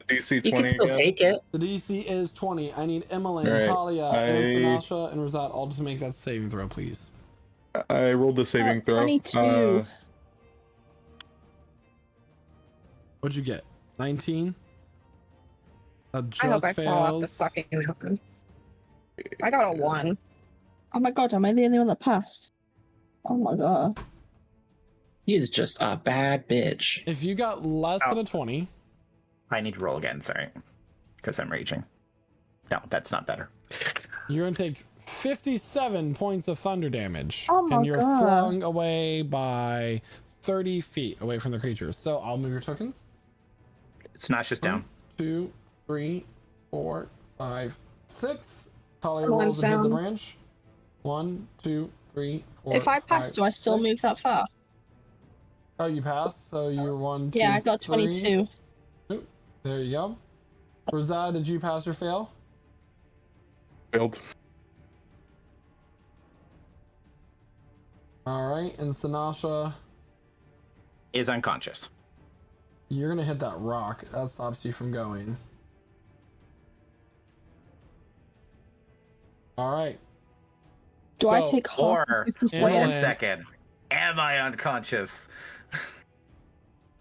DC You 20 can still again? take it. The DC is 20. I need Emily, All right, Talia, I- Sanasha, and Razat all to make that saving throw, please. I rolled the saving throw. 22. What'd you get? 19? That just I hope I fall off the fails. fucking mountain. I got a 1. Oh my god, am I the only one that passed? Oh my god. He is just a bad bitch. If you got less Oh. than a 20, I need to roll again, sorry. Because I'm raging. No, that's not better. you're going to take 57 points of thunder damage. Oh my and you're God. flung away by 30 feet away from the creature. So I'll move your tokens. It's not just down. 2, 3, 4, 5, 6. Talia One's rolls and hits a down. branch. 1, 2, 3, 4. If I pass, 5, do I still 6. move that far? Oh, you passed. So you're 1, 2, Yeah, I got 3. 22. There you go. Razad, did you pass or fail? Failed. All right, and Sanasha, Is unconscious. you're gonna hit that rock. That stops you from going. All right. Do I So, take half or- of 57? Wait a Emily. second. Am I unconscious?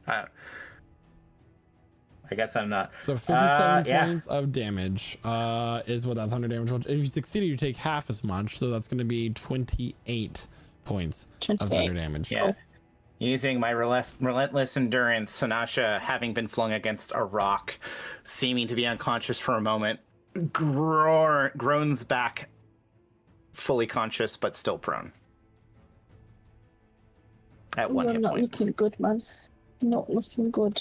I guess I'm not. So 57 yeah. points of damage is what that thunder damage will. If you succeed, you take half as much. So that's going to be 28 points of 28. thunder damage. Yeah. Using my relentless endurance, Sanasha, having been flung against a rock, seeming to be unconscious for a moment, groans back, fully conscious but still prone. At one You're hit not point. looking good, man. Not looking good.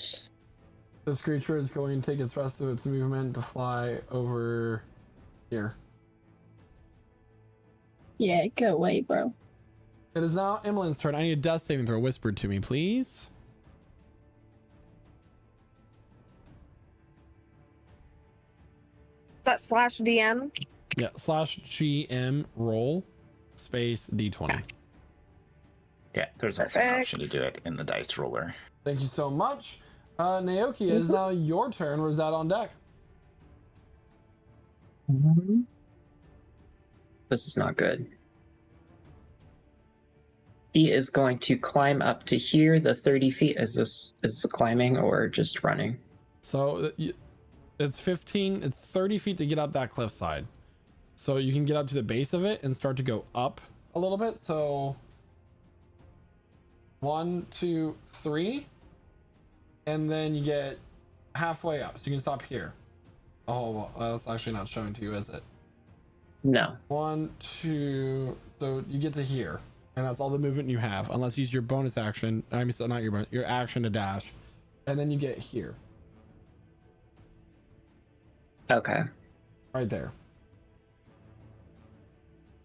This creature is going to take its rest of its movement to fly over here. Yeah, go away, bro. It is now Emmeline's turn. I need a death saving throw whispered to me, please. That slash DM. Yeah, /GM roll space D20. Yeah, there's also an Perfect. option to do it in the dice roller. Thank you so much. Naoki, it is now your turn. Where's that on deck? This is not good. He is going to climb up to here, the 30 feet. Is this climbing or just running? So it's 15, it's 30 feet to get up that cliffside. So you can get up to the base of it and start to go up a little bit. So 1, 2, 3. And then you get halfway up. So you can stop here. Oh, well, that's actually not showing to you, is it? No. 1, 2. So you get to here. And that's all the movement you have. Unless you use your bonus action. I mean, so not your bonus, your action to dash. And then you get here. Okay. Right there.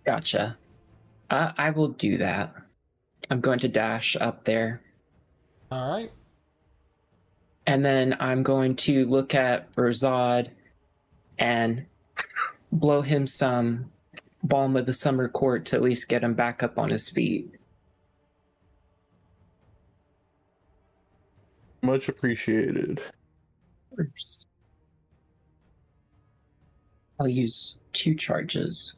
Gotcha. I will do that. I'm going to dash up there. All right. And then I'm going to look at Berzad and blow him some balm of the summer court to at least get him back up on his feet. Much appreciated. First. I'll use 2 charges.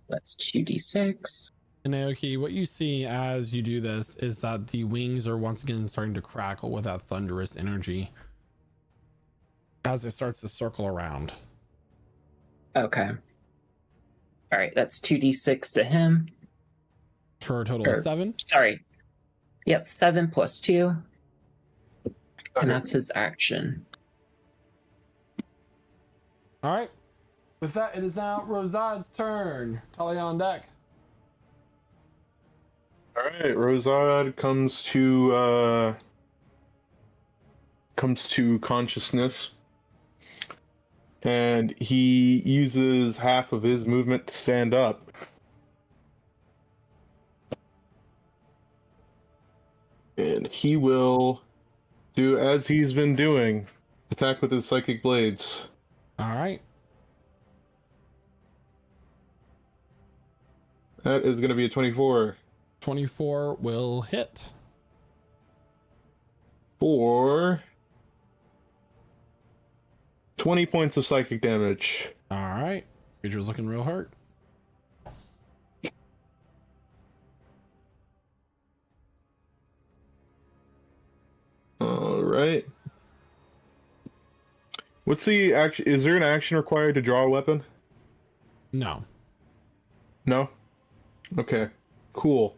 That's 2d6. And Naoki, what you see as you do this is that the wings are once again starting to crackle with that thunderous energy as it starts to circle around. Okay. All right, that's 2d6 to him. For a total of 7. Sorry. Yep, 7 plus 2. Okay. And that's his action. All right. With that, it is now Rosad's turn. Talia on deck. All right, Rosad comes to consciousness, and he uses half of his movement to stand up. And he will do as he's been doing, attack with his psychic blades. All right. That is going to be a 24. 24 will hit. For 20 points of psychic damage. All right. Creature's looking real hurt. All right. What's the action? Is there an action required to draw a weapon? No. No? Okay. Cool.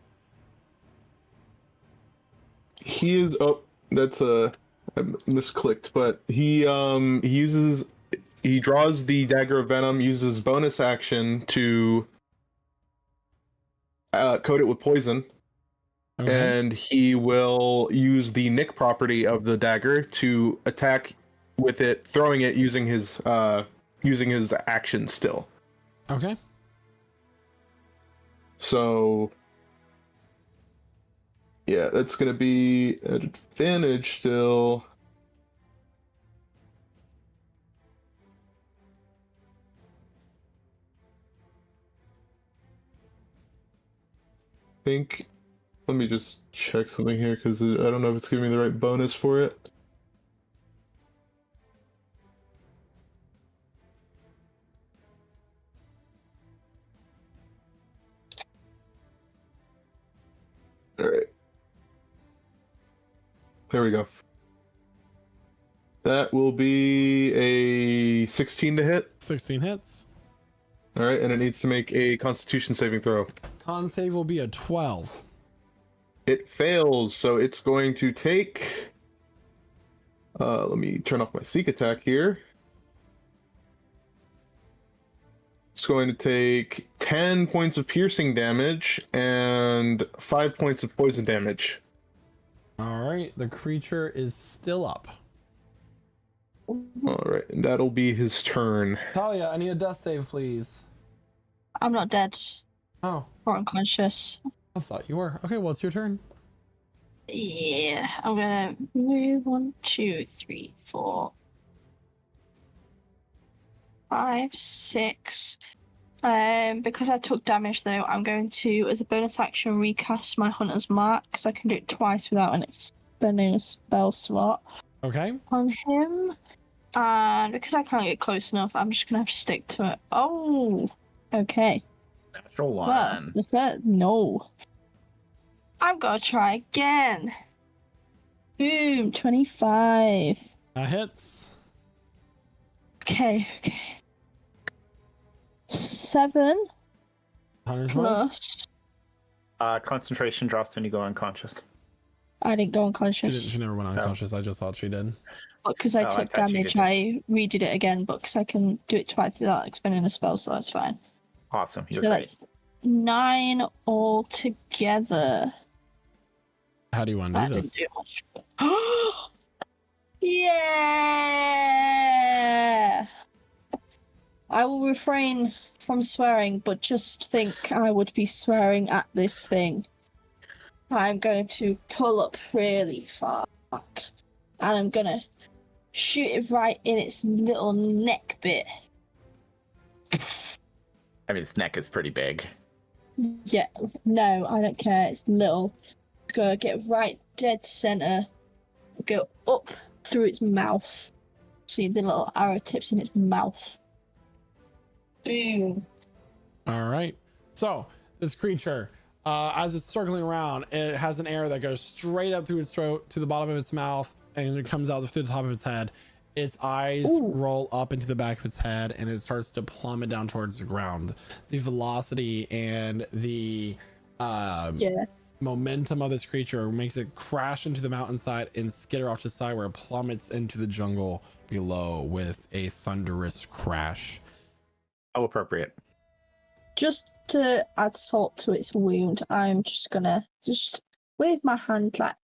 He is that's I misclicked, but he draws the dagger of venom, uses bonus action to coat it with poison. Okay. And he will use the nick property of the dagger to attack with it, throwing it using his action still. Okay. So yeah, that's gonna be an advantage still. Let me just check something here because I don't know if it's giving me the right bonus for it. All right. There we go. That will be a 16 to hit. 16 hits. All right, and it needs to make a Constitution saving throw. Con save will be a 12. It fails, so it's going to take... let me turn off my Seek attack here. It's going to take 10 points of piercing damage and 5 points of poison damage. All right. The creature is still up. All right, and that'll be his turn. Talia, I need a death save, please. I'm not dead Oh, or unconscious. I thought you were. Okay, well, it's your turn. Yeah, I'm gonna move 1, 2, 3, 4, 5, 6. Because I took damage though, I'm going to, as a bonus action, recast my Hunter's Mark because I can do it twice without spending a spell slot Okay. on him. And because I can't get close enough, I'm just gonna have to stick to it. Oh, okay. Natural Well, one. no. I'm gonna try again. Boom, 25. That hits. Okay. 7 Hunter's Mark. plus. Concentration drops when you go unconscious. I didn't go She unconscious. never went unconscious. I just thought she did. But because I Oh, I took thought you damage, did. I redid it again. But because I can do it twice without expending a spell, so that's fine. Awesome. You're So great. that's 9 altogether. How do you want to That do didn't this? do much. Yeah! I will refrain from swearing, but just think I would be swearing at this thing. I'm going to pull up really far back, and I'm gonna shoot it right in its little neck bit. I mean, its neck is pretty big. Yeah, no, I don't care. It's little. It's gonna get right dead center, go up through its mouth. See the little arrow tips in its mouth. Boom. All right. So this creature, as it's circling around, it has an arrow that goes straight up through its throat to the bottom of its mouth, and it comes out through the top of its head. Its eyes roll up into the back of its head, and it starts to plummet down towards the ground. The velocity and the momentum of this creature makes it crash into the mountainside and skitter off to the side, where it plummets into the jungle below with a thunderous crash. How appropriate. Just to add salt to its wound, I'm just gonna wave my hand like,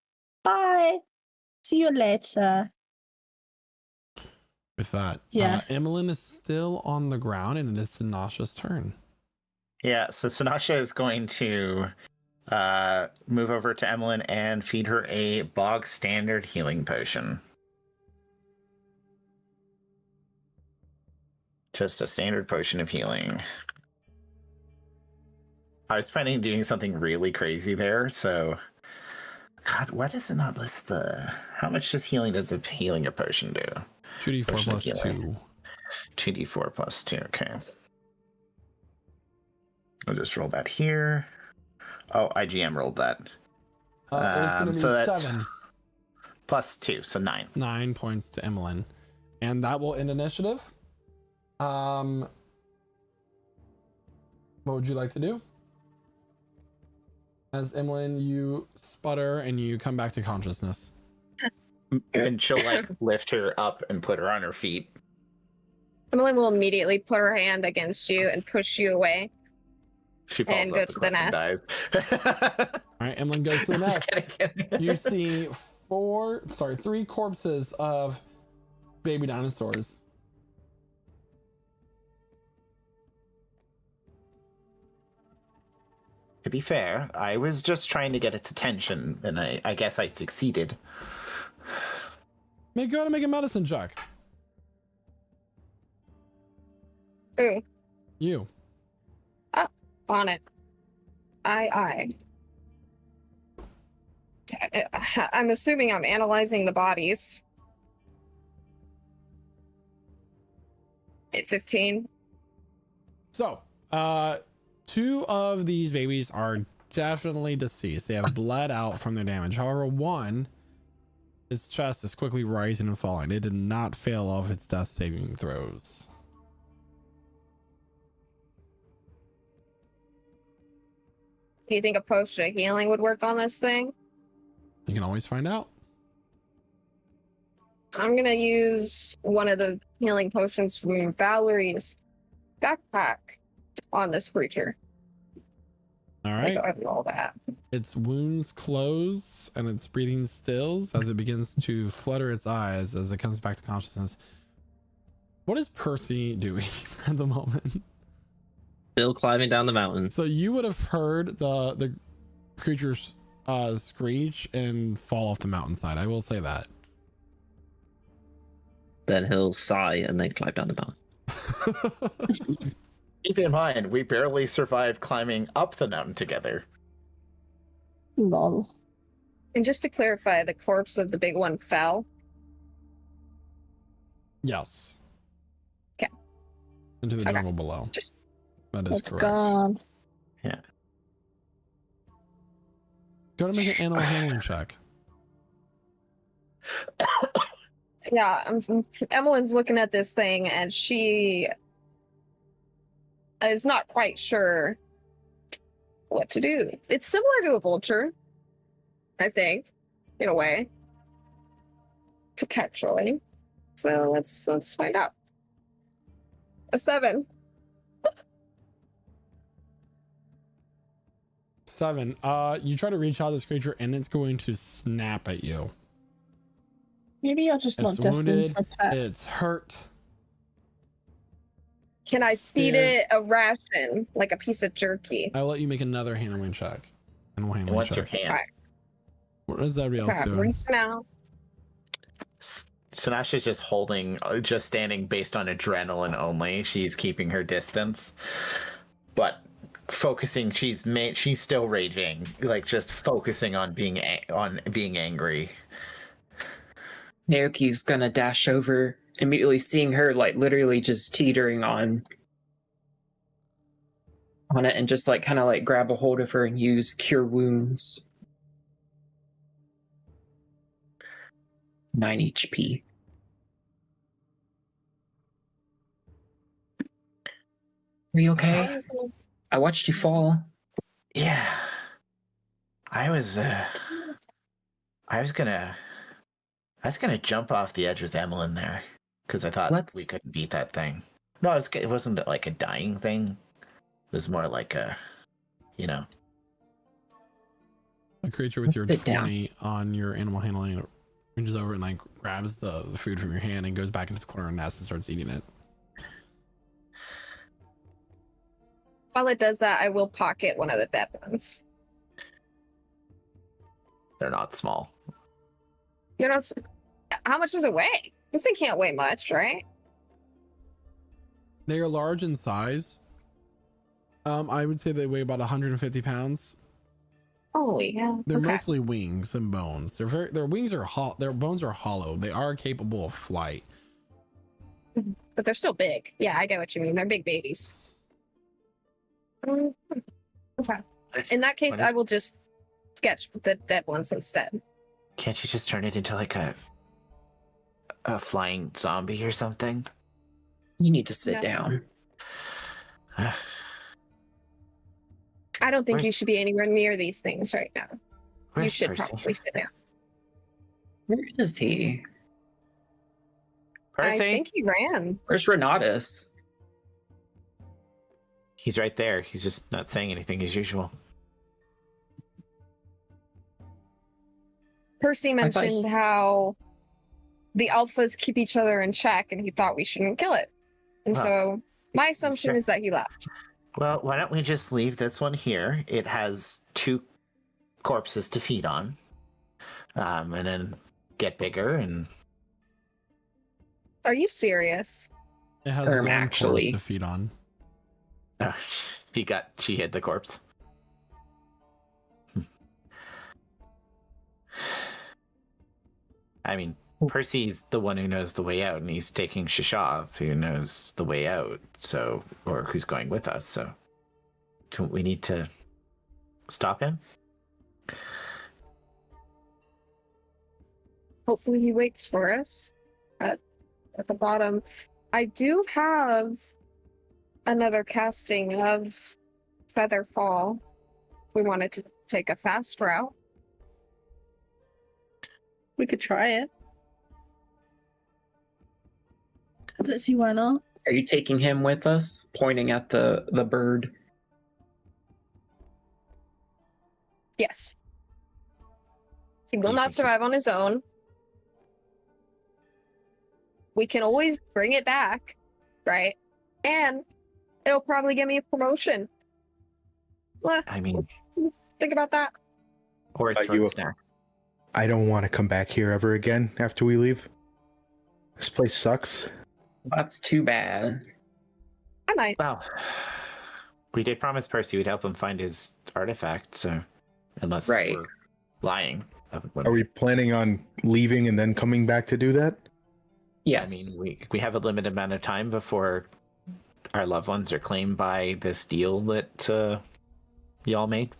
bye, see you later. With that, Yeah. Emmeline is still on the ground, and it is Sinasha's turn. Yeah, so Sinasha is going to move over to Emmeline and feed her a bog standard healing potion. Just a standard potion of healing. I was planning on doing something really crazy there, so... God, why does it not list the... How much does healing does a healing a potion do? 2d4 Potion of plus healing. 2. 2d4 plus 2, okay. I'll just roll that here. Oh, IGM rolled that. It's gonna be so that's 7. Plus 2, so 9. 9 points to Emmeline. And that will end initiative. What would you like to do? As Emmeline, you sputter and you come back to consciousness. And she'll like lift her up and put her on her feet. Emmeline will immediately put her hand against you and push you away. She falls And off go to the cliff and nest. dies. All right, Emmeline goes to the I'm just nest. kidding. You see 3 corpses of baby dinosaurs. To be fair, I was just trying to get its attention, and I guess I succeeded. Go ahead and make a medicine check. Ooh, You. on it. I'm assuming I'm analyzing the bodies. At 15. So, 2 of these babies are definitely deceased. They have bled out from their damage. However, one, its chest is quickly rising and falling. It did not fail off its death saving throws. Do you think a potion of healing would work on this thing? You can always find out. I'm gonna use one of the healing potions from Valerie's backpack on this creature. All Go right. ahead and roll that. Its wounds close and its breathing stills as it begins to flutter its eyes as it comes back to consciousness. What is Percy doing at the moment? Still climbing down the mountain. So you would have heard the creature's screech and fall off the mountainside. I will say that. Then he'll sigh and then climb down the mountain. Keep in mind, we barely survived climbing up the mountain together. Lol. And just to clarify, the corpse of the big one fell. Yes. 'Kay. Into the Okay. jungle below. Just- That is It's correct. gone. Go to make an animal handling check. Yeah, Emmeline's looking at this thing and she is not quite sure what to do. It's similar to a vulture, I think, in a way. Potentially. So let's find out. A 7. 7. You try to reach out this creature and it's going to snap at you. Maybe you're just not It's destined wounded. for a pet. It's hurt. Can I feed Scared. it a ration, like a piece of jerky? I'll let you make another handling check. Animal And handling what's your check. hand? Alright. What is everybody else Okay, doing? reaching out. Sinasha's just just standing based on adrenaline only. She's keeping her distance. But focusing. She's still raging, like just focusing on being angry. Naoki's gonna dash over, immediately seeing her like literally just teetering on it, and just like kind of like grab a hold of her and use Cure Wounds. 9 HP. Are you okay? I watched you fall. Yeah, I was gonna jump off the edge with Emmeline there because I thought we couldn't beat that thing. No, it wasn't like a dying thing. It was more like a, a creature with your 20 on your animal handling reaches over and like grabs the food from your hand and goes back into the corner and nests and starts eating it. While it does that, I will pocket one of the dead ones. They're not small. How much does it weigh? This thing can't weigh much, right? They are large in size. I would say they weigh about 150 pounds. Holy hell. They're mostly wings and bones. Their wings are their bones are hollow. They are capable of flight. But they're still big. Yeah, I get what you mean. They're big babies. Okay. In that case, I will just sketch the dead ones instead. Can't you just turn it into like a flying zombie or something? You need to sit down. I don't think you should be anywhere near these things right now. You should probably sit down. Where is he? Percy? I think he ran. Where's Renatus? He's right there. He's just not saying anything as usual. Percy mentioned how the alphas keep each other in check and he thought we shouldn't kill it. And so my assumption is that he left. Well, why don't we just leave this one here? It has 2 corpses to feed on. And then get bigger and... Are you serious? It has one corpse to feed on. She hid the corpse. I mean, Percy's the one who knows the way out, and he's taking Shishath, who knows the way out, or who's going with us, so don't we need to stop him? Hopefully he waits for us at the bottom. I do have another casting of Featherfall if we wanted to take a fast route. We could try it. I don't see why not. Are you taking him with us? Pointing at the bird. Yes. He will not survive on his own. We can always bring it back, right? And it'll probably give me a promotion. I mean... Think about that. Or it's road snack. I don't want to come back here ever again after we leave. This place sucks. That's too bad. I might. Well, we did promise Percy we'd help him find his artifact, so unless we're lying. Are we planning on leaving and then coming back to do that? Yes. I mean, we have a limited amount of time before our loved ones are claimed by this deal that y'all made.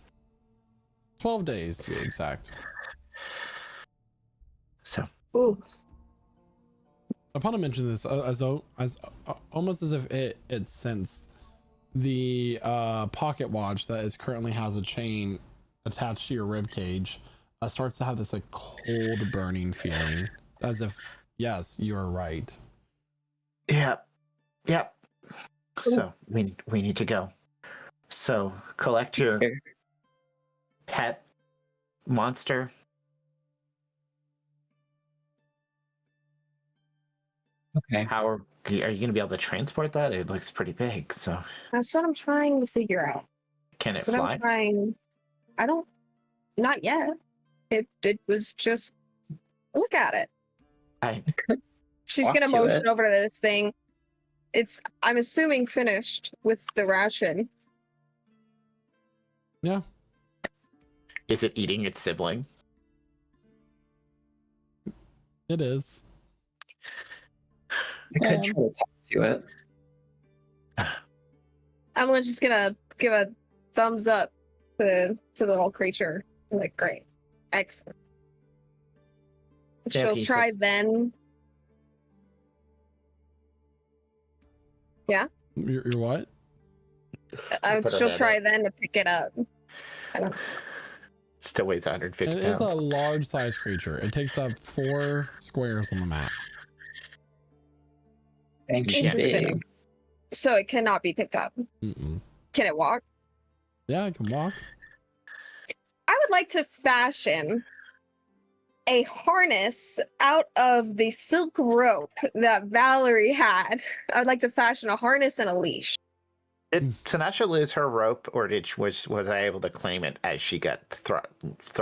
12 days to be exact. So. Ooh. Upon mention this, as almost as if it sensed the pocket watch that currently has a chain attached to your rib cage, starts to have this like cold burning feeling, as if yes, you are right. Yep. So we need to go. So collect your pet monster. Okay. How are you going to be able to transport that? It looks pretty big, so. That's what I'm trying to figure out. Can it That's fly? what I'm trying. Not yet. It was just, look at it. She's Walk gonna to motion it. over to this thing. I'm assuming finished with the ration. Yeah. Is it eating its sibling? It is. I could try to talk to it. I'm just gonna give a thumbs up to the little creature. Like, great. Excellent. Yeah, She'll he try said- then. Yeah? You're what? Put her She'll hand try up. then to pick it up. Still weighs 150 It is pounds. a large size creature. It takes up 4 squares on the map. And she's Interesting. big. So it cannot be picked up. Mm-mm. Can it walk? Yeah, I can walk. I would like to fashion a harness out of the silk rope that Valerie had. I would like to fashion a harness and a leash. Did Sinatra lose her rope, or was I able to claim it as she got thrust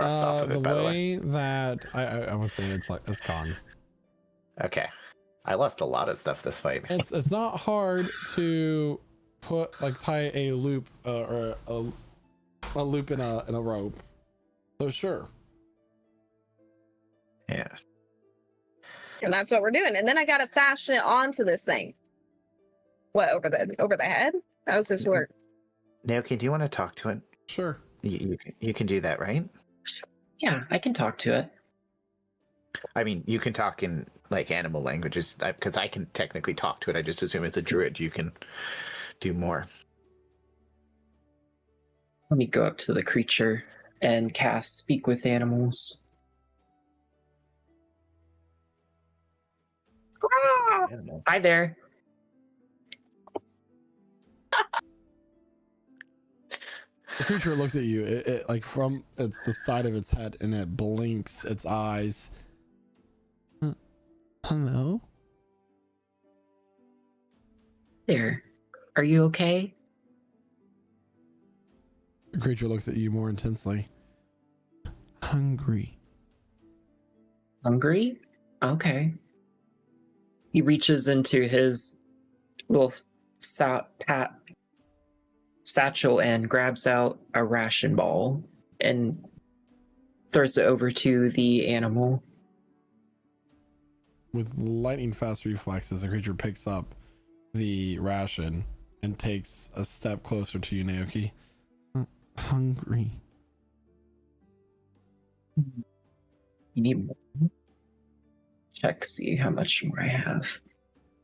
off of it? The By the way, way that I would say it's gone. okay, I lost a lot of stuff this fight. It's not hard to put tie a loop or a loop in a rope. So sure. Yeah. And that's what we're doing. And then I gotta fashion it onto this thing. What, over the head? How does this work? Naoki, do you want to talk to it? Sure. You can do that, right? Yeah, I can talk to it. I mean, you can talk in animal languages because I can technically talk to it. I just assume it's a druid. You can do more. Let me go up to the creature and cast Speak with Animals. Animal. Hi there. The creature looks at you. It from it's the side of its head, and it blinks its eyes. Hello? There. Are you okay? The creature looks at you more intensely. Hungry. Hungry? Okay. He reaches into his little satchel and grabs out a ration ball and throws it over to the animal. With lightning fast reflexes, the creature picks up the ration and takes a step closer to you, Naoki. Hungry. You need more? Check, see how much more I have.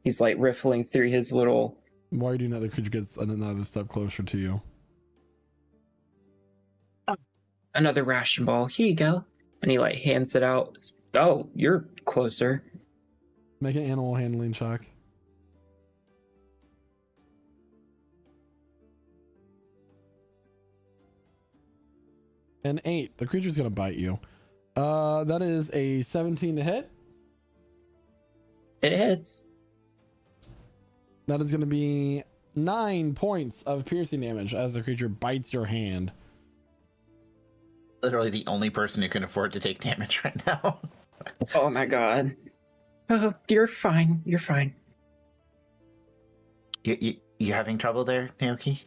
He's riffling through his little. Why are you doing that? The creature gets another step closer to you. Another ration ball. Here you go. And he hands it out. Oh, you're closer. Make an animal handling check. An 8. The creature's gonna bite you. That is a 17 to hit. It hits. That is gonna be 9 points of piercing damage as the creature bites your hand. Literally the only person who can afford to take damage right now. Oh my god. Oh, you're fine. You're fine. You having trouble there, Naoki?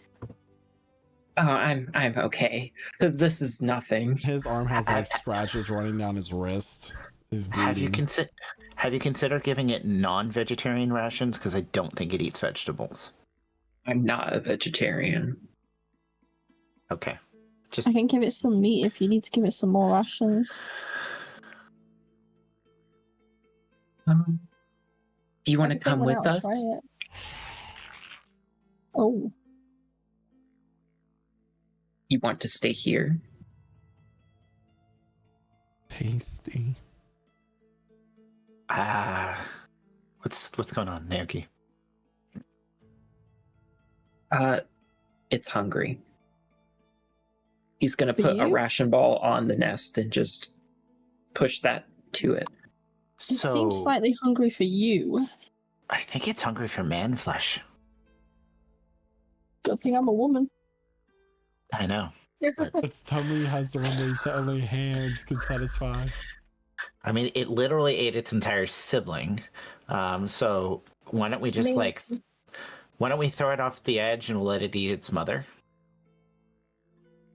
Oh, I'm okay. This is nothing. His arm has scratches running down his wrist. He's bleeding. Have you considered giving it non-vegetarian rations? Because I don't think it eats vegetables. I'm not a vegetarian. Okay. Just I can give it some meat if you need to give it some more rations. Do you want to I can take come one with out and us? try it. Oh, You want to stay here? Tasty. What's going on, Naoki? It's hungry. He's gonna For put a you? ration ball on the nest and just push that to it. it So seems slightly hungry for you. I think it's hungry for man flesh. Good thing I'm a woman. I know. Its tummy has the release that only hands can satisfy. I mean, it literally ate its entire sibling. So why don't we just why don't we throw it off the edge and let it eat its mother?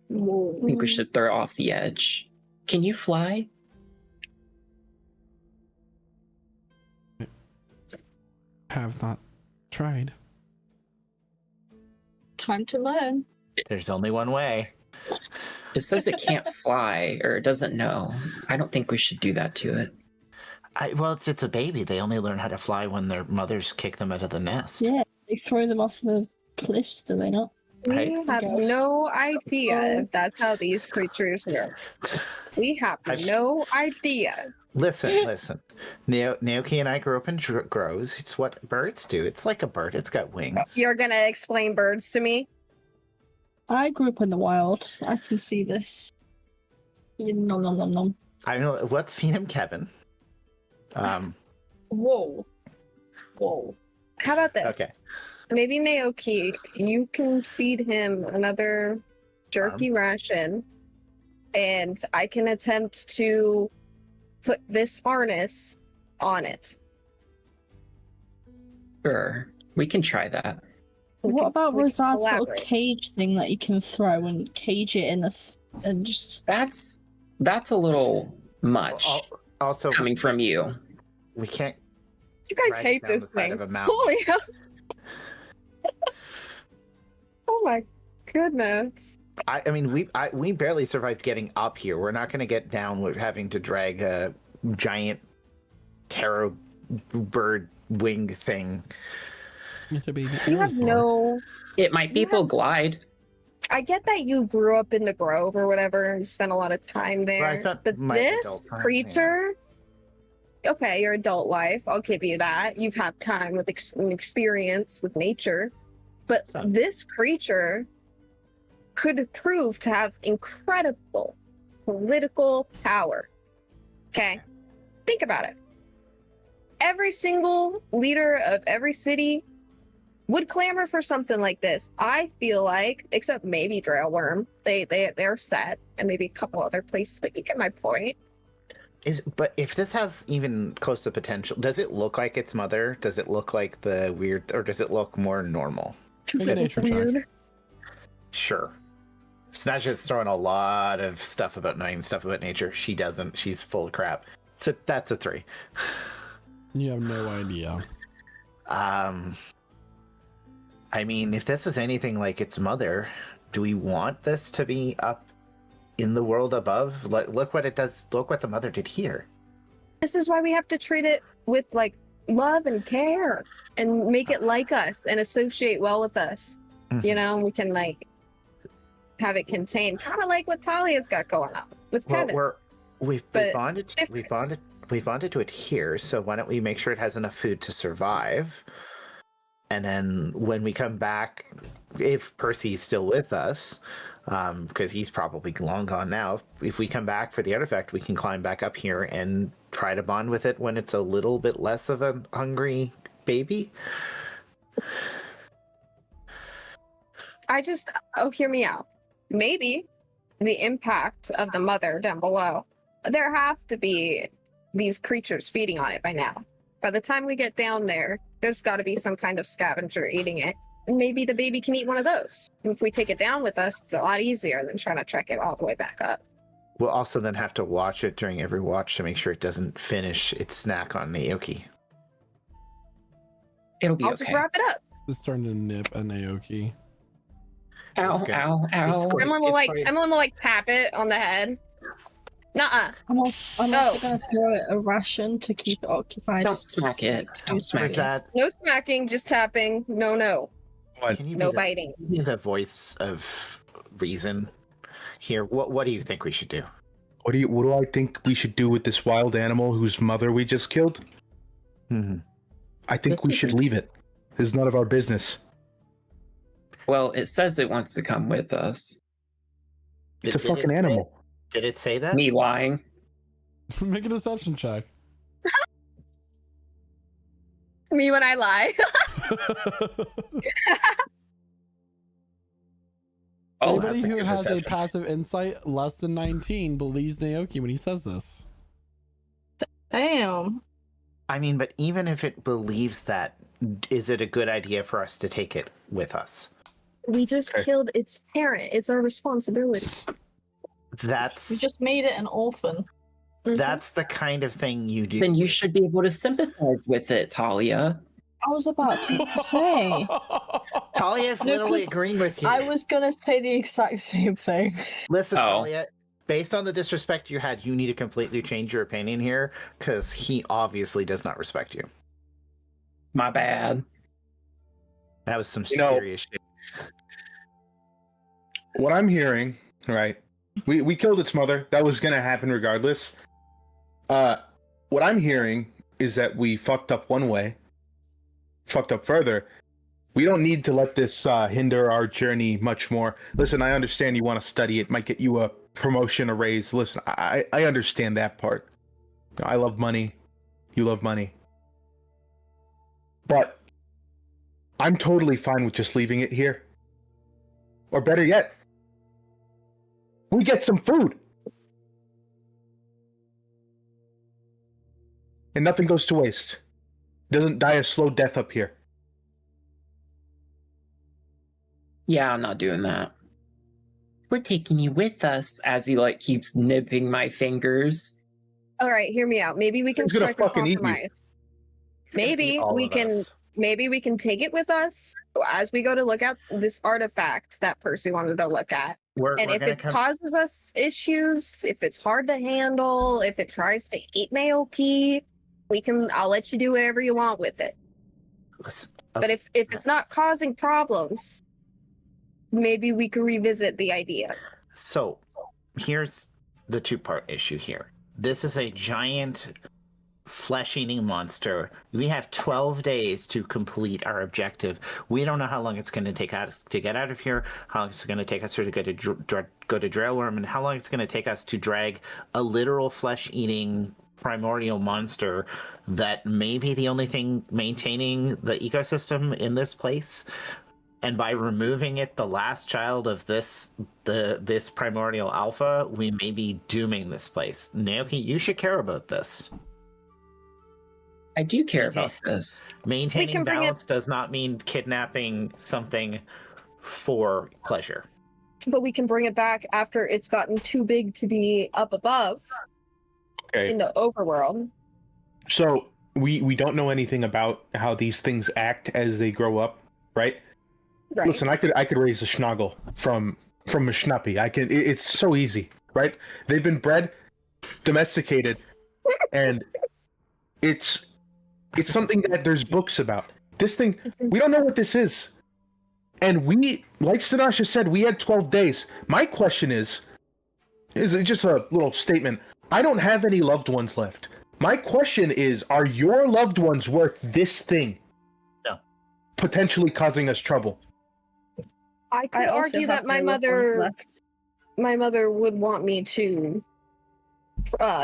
Whoa. I think we should throw off the edge. Can you fly? Have not tried. Time to learn. There's only one way. It says it can't fly, or it doesn't know. I don't think we should do that to it. Well, it's a baby. They only learn how to fly when their mothers kick them out of the nest. Yeah, they throw them off the cliffs, do they not? We Right. have Guess. no idea if that's how these creatures work. We have no idea. Listen. Naoki and I grew up in groves. It's what birds do. It's like a bird. It's got wings. You're gonna explain birds to me? I grew up in the wild. I can see this. Nom nom nom nom. I know. Let's feed him Kevin. Whoa. Whoa. How about this? Okay. Maybe Naoki, you can feed him another jerky ration, and I can attempt to put this harness on it. Sure, we can try that. What about we can Rosad's little collaborate. cage thing that you can throw and cage it in the and just That's a little much Also, coming from you. we can't. You guys drag it hate down this the side thing. of a mountain. Holy hell. Oh my goodness. I mean, we barely survived getting up here. We're not going to get down with having to drag a giant tarot bird wing thing. It's a baby You have aerosaur. no. It might people glide. I get that you grew up in the Grove or whatever and spent a lot of time there. I spent but my adult this time, creature. Okay, your adult life, I'll give you that. You've had time with experience with nature. But So- this creature could prove to have incredible political power. Okay? Think about it. Every single leader of every city would clamor for something like this. I feel like, except maybe Drailworm. They're set, and maybe a couple other places, but you get my point. But if this has even close to potential, does it look like its mother? Does it look like the weird, or does it look more normal? Make a nature check. Sure. Snatch throwing a lot of stuff about knowing stuff about nature. She doesn't. She's full of crap. So that's a 3. You have no idea. I mean, if this is anything like its mother, do we want this to be up in the world above? Look what it does. Look what the mother did here. This is why we have to treat it with like love and care and make it like us and associate well with us. You know, we can like have it contained, kind of like what Talia's got going on with Well, Kevin. we've But bonded. different. We've bonded to it here. So why don't we make sure it has enough food to survive? And then when we come back, if Percy's still with us, because he's probably long gone now, if we come back for the artifact, we can climb back up here and try to bond with it when it's a little bit less of a hungry baby. Hear me out. Maybe the impact of the mother down below, there have to be these creatures feeding on it by now. By the time we get down there, there's got to be some kind of scavenger eating it. And maybe the baby can eat one of those. And if we take it down with us, it's a lot easier than trying to trek it all the way back up. We'll also then have to watch it during every watch to make sure it doesn't finish its snack on Naoki. It'll be I'll okay. just wrap it up. It's starting to nip a Naoki. Ow, It's good. ow, ow. It's good. Emily will like tap it on the head. Nuh-uh. I'm also gonna throw it a ration to keep it occupied. Don't smack it. Don't smack Where's it. that? No smacking, just tapping. No. Can you No be biting. the voice of reason here? What do you think we should do? What do I think we should do with this wild animal whose mother we just killed? Mm-hmm. I think This we should isn't- leave it. It's none of our business. Well, it says it wants to come with us. It's a fucking animal. Did it say that? Me lying. Make a deception check. Me when I lie. Oh, Anybody that's a who good has a deception. passive insight less than 19 believes Naoki when he says this. Damn. I mean, but even if it believes that, is it a good idea for us to take it with us? We just Okay. killed its parent. It's our responsibility. You That's just made it an orphan. that's the kind of thing you do. Then you should be able to sympathize with it, Talia. I was about to say. Talia's No, literally 'cause agreeing with you. I was gonna say the exact same thing. Listen, Oh. Talia, based on the disrespect you had, you need to completely change your opinion here, because he obviously does not respect you. My bad. That was some You know- serious shit. What I'm hearing, right? We killed its mother. That was gonna happen regardless. What I'm hearing is that we fucked up one way, fucked up further. We don't need to let this hinder our journey much more. Listen, I understand you want to study. It might get you a promotion, a raise. Listen, I understand that part. I love money. You love money. But I'm totally fine with just leaving it here. Or better yet, we get some food. And nothing goes to waste. Doesn't die a slow death up here. Yeah, I'm not doing that. We're taking you with us, as he like keeps nipping my fingers. All right, hear me out. Maybe we can Who's gonna strike a fucking eat you? compromise. It's gonna be Maybe all we of can. us. Maybe we can take it with us as we go to look at this artifact that Percy wanted to look at. And We're if gonna it causes us issues, if it's hard to handle, if it tries to eat my OP, I'll let you do whatever you want with it. Listen, But if it's not causing problems, maybe we could revisit the idea. So, here's the two-part issue here. This is a giant flesh-eating monster. We have 12 days to complete our objective. We don't know how long it's going to take us to get out of here, how long it's going to take us to go to Drailworm, and how long it's going to take us to drag a literal flesh-eating primordial monster that may be the only thing maintaining the ecosystem in this place. And by removing it, the last child of this primordial alpha, we may be dooming this place. Naoki, you should care about this. I do care about this. Maintaining can bring it- balance does not mean kidnapping something for pleasure. But we can bring it back after it's gotten too big to be up above Okay. in the overworld. So we don't know anything about how these things act as they grow up, right? Right. Listen, I could raise a schnoggle from a schnuppy. It's so easy, right? They've been bred, domesticated, and it's something that there's books about. This thing, we don't know what this is. And we, like Sinasha said, we had 12 days. My question is it just a little statement. I don't have any loved ones left. My question is, are your loved ones worth this thing? No. Potentially causing us trouble. I could also argue have that my no loved ones mother left. would want me to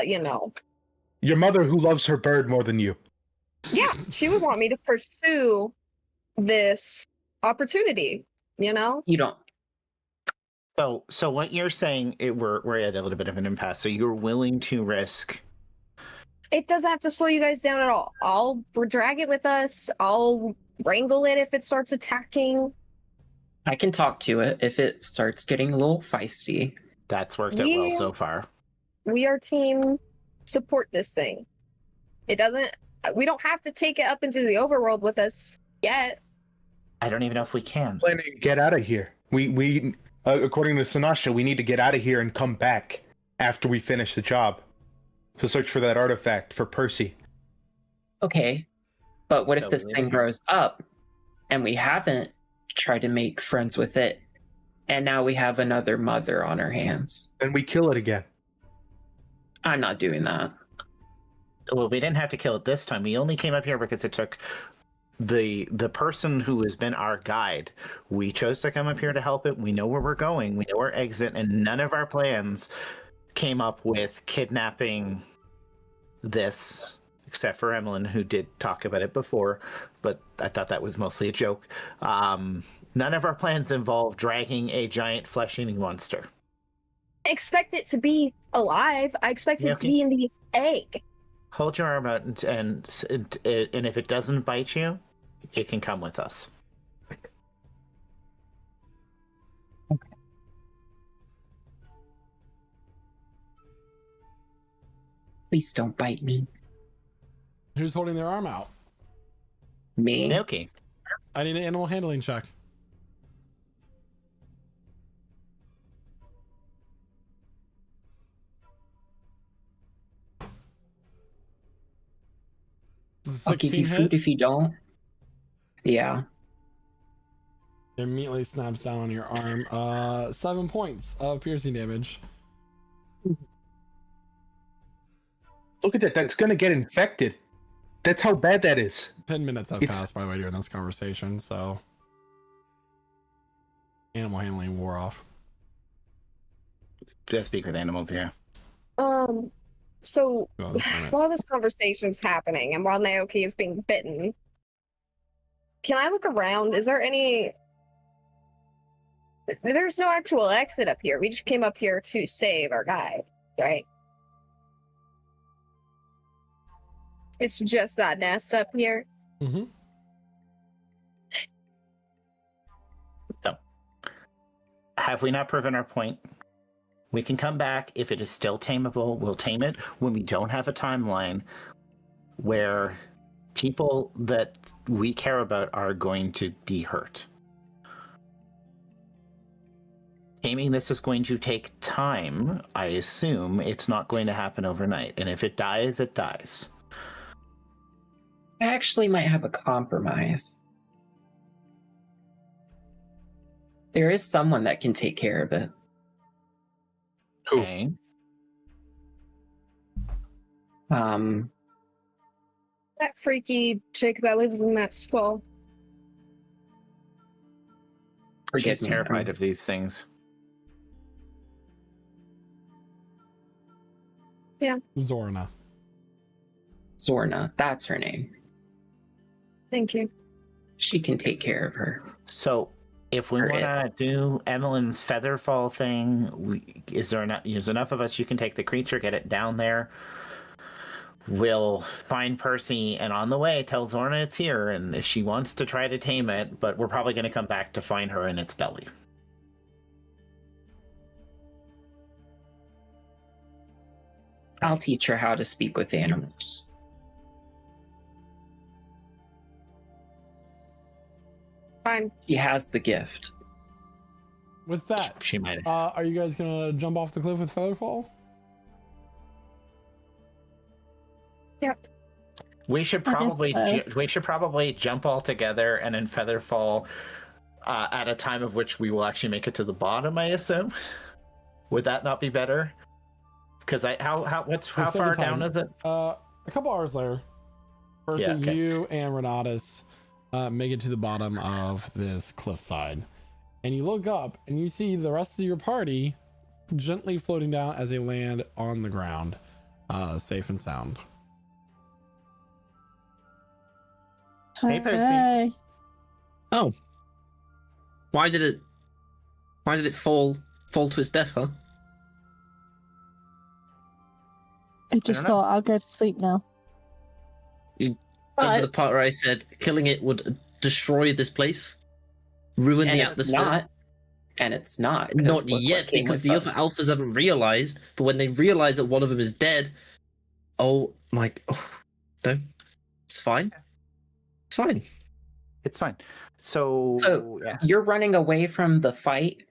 you know. Your mother who loves her bird more than you. Yeah, she would want me to pursue this opportunity, you know? You don't. So what you're saying, we're at a little bit of an impasse. So you're willing to risk. It doesn't have to slow you guys down at all. I'll drag it with us. I'll wrangle it if it starts attacking. I can talk to it if it starts getting a little feisty. That's worked out well Yeah. so far. We are team support this thing. We don't have to take it up into the overworld with us yet. I don't even know if we can. Planning to get out of here. We according to Sinasha, we need to get out of here and come back after we finish the job to search for that artifact for Percy. Okay. But what So if this we thing need- grows up and we haven't tried to make friends with it, and now we have another mother on our hands? Then we kill it again. I'm not doing that. Well, we didn't have to kill it this time. We only came up here because it took the person who has been our guide. We chose to come up here to help it. We know where we're going. We know our exit, and none of our plans came up with kidnapping this, except for Emmeline, who did talk about it before, but I thought that was mostly a joke. None of our plans involved dragging a giant flesh-eating monster. I expect it to be alive. I expect Yeah, it to okay. be in the egg. Hold your arm out, and if it doesn't bite you, it can come with us. Please don't bite me. Who's holding their arm out? Me? Naoki. I need an animal handling check. I'll give 16 you hit. food if you don't. Yeah. It immediately snaps down on your arm. 7 points of piercing damage. Look at that. That's gonna get infected. That's how bad that is. 10 minutes have It's- passed, by the way, during this conversation, so animal handling wore off. Just speak with animals, yeah. So Oh, that's fine. while this conversation's happening and while Naoki is being bitten, can I look around? Is there any... There's no actual exit up here. We just came up here to save our guy, right? It's just that nest up here. Mm-hmm. So, have we not proven our point? We can come back. If it is still tameable, we'll tame it. When we don't have a timeline where people that we care about are going to be hurt. Taming this is going to take time. I assume it's not going to happen overnight. And if it dies, it dies. I actually might have a compromise. There is someone that can take care of it. Who? Okay. That freaky chick that lives in that skull. Forgive She's me. terrified of these things. Zorna. Zorna, that's her name. Thank you. She can take care of her. So, if we Or want to do Emmeline's Featherfall thing, is there enough of us? You can take the creature, get it down there. We'll find Percy, and on the way, tell Zorna it's here, and if she wants to try to tame it, but we're probably going to come back to find her in its belly. I'll teach her how to speak with animals. Fine. She has the gift. With that, She might. are you guys gonna jump off the cliff with Featherfall? We should I guess probably so. we should probably jump all together and then Featherfall at a time of which we will actually make it to the bottom. I assume. Would that not be better? Because how Pacific far time. down is it? A couple hours later, Percy, Yeah, okay. you and Renatus make it to the bottom of this cliffside, and you look up and you see the rest of your party gently floating down as they land on the ground, safe and sound. Hey, Percy. Hey. Oh. Why did it fall to its death, huh? I just know. thought I'll go to sleep now. Remember But the part where I said killing it would destroy this place? Ruin And the it's atmosphere? not. And it's not. 'cause Not look what yet, came because with the us. other alphas haven't realized, but when they realize that one of them is dead, oh my... Oh, no. It's fine. It's fine. It's fine. So yeah. You're running away from the fight?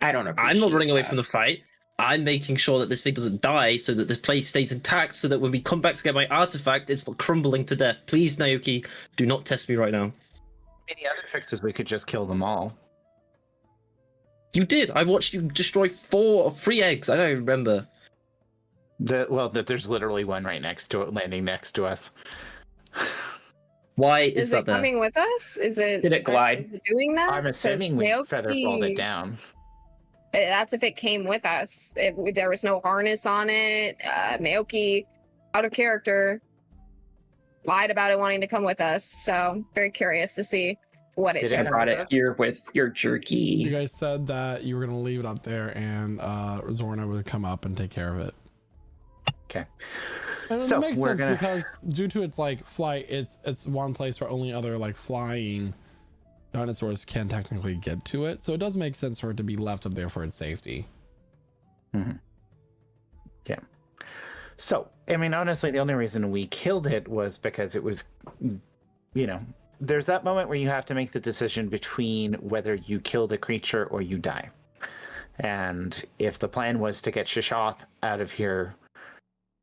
I don't appreciate I'm not running away that. from the fight. I'm making sure that this thing doesn't die so that this place stays intact so that when we come back to get my artifact, it's not crumbling to death. Please, Naoki, do not test me right now. Any other fixes? We could just kill them all. You did. I watched you destroy 4 or 3 eggs. I don't remember. There's literally one right next to it, landing next to us. Why Is is that it there? coming with us? Is it? Did it glide? Is it doing that? I'm assuming we Naoki- featherfalled it down. That's if it came with us. There was no harness on it. Naoki, out of character, lied about it wanting to come with us. So very curious to see what it Did it I turns brought into. it here with your You jerky. guys said that you were gonna leave it up there, and Zorna would come up and take care of it. Okay. And So, it makes we're sense gonna- because due to its like flight, it's one place where only other like flying dinosaurs can technically get to it. So it does make sense for it to be left up there for its safety. Mm-hmm. Yeah. So, I mean, honestly, the only reason we killed it was because it was, there's that moment where you have to make the decision between whether you kill the creature or you die. And if the plan was to get Shishoth out of here,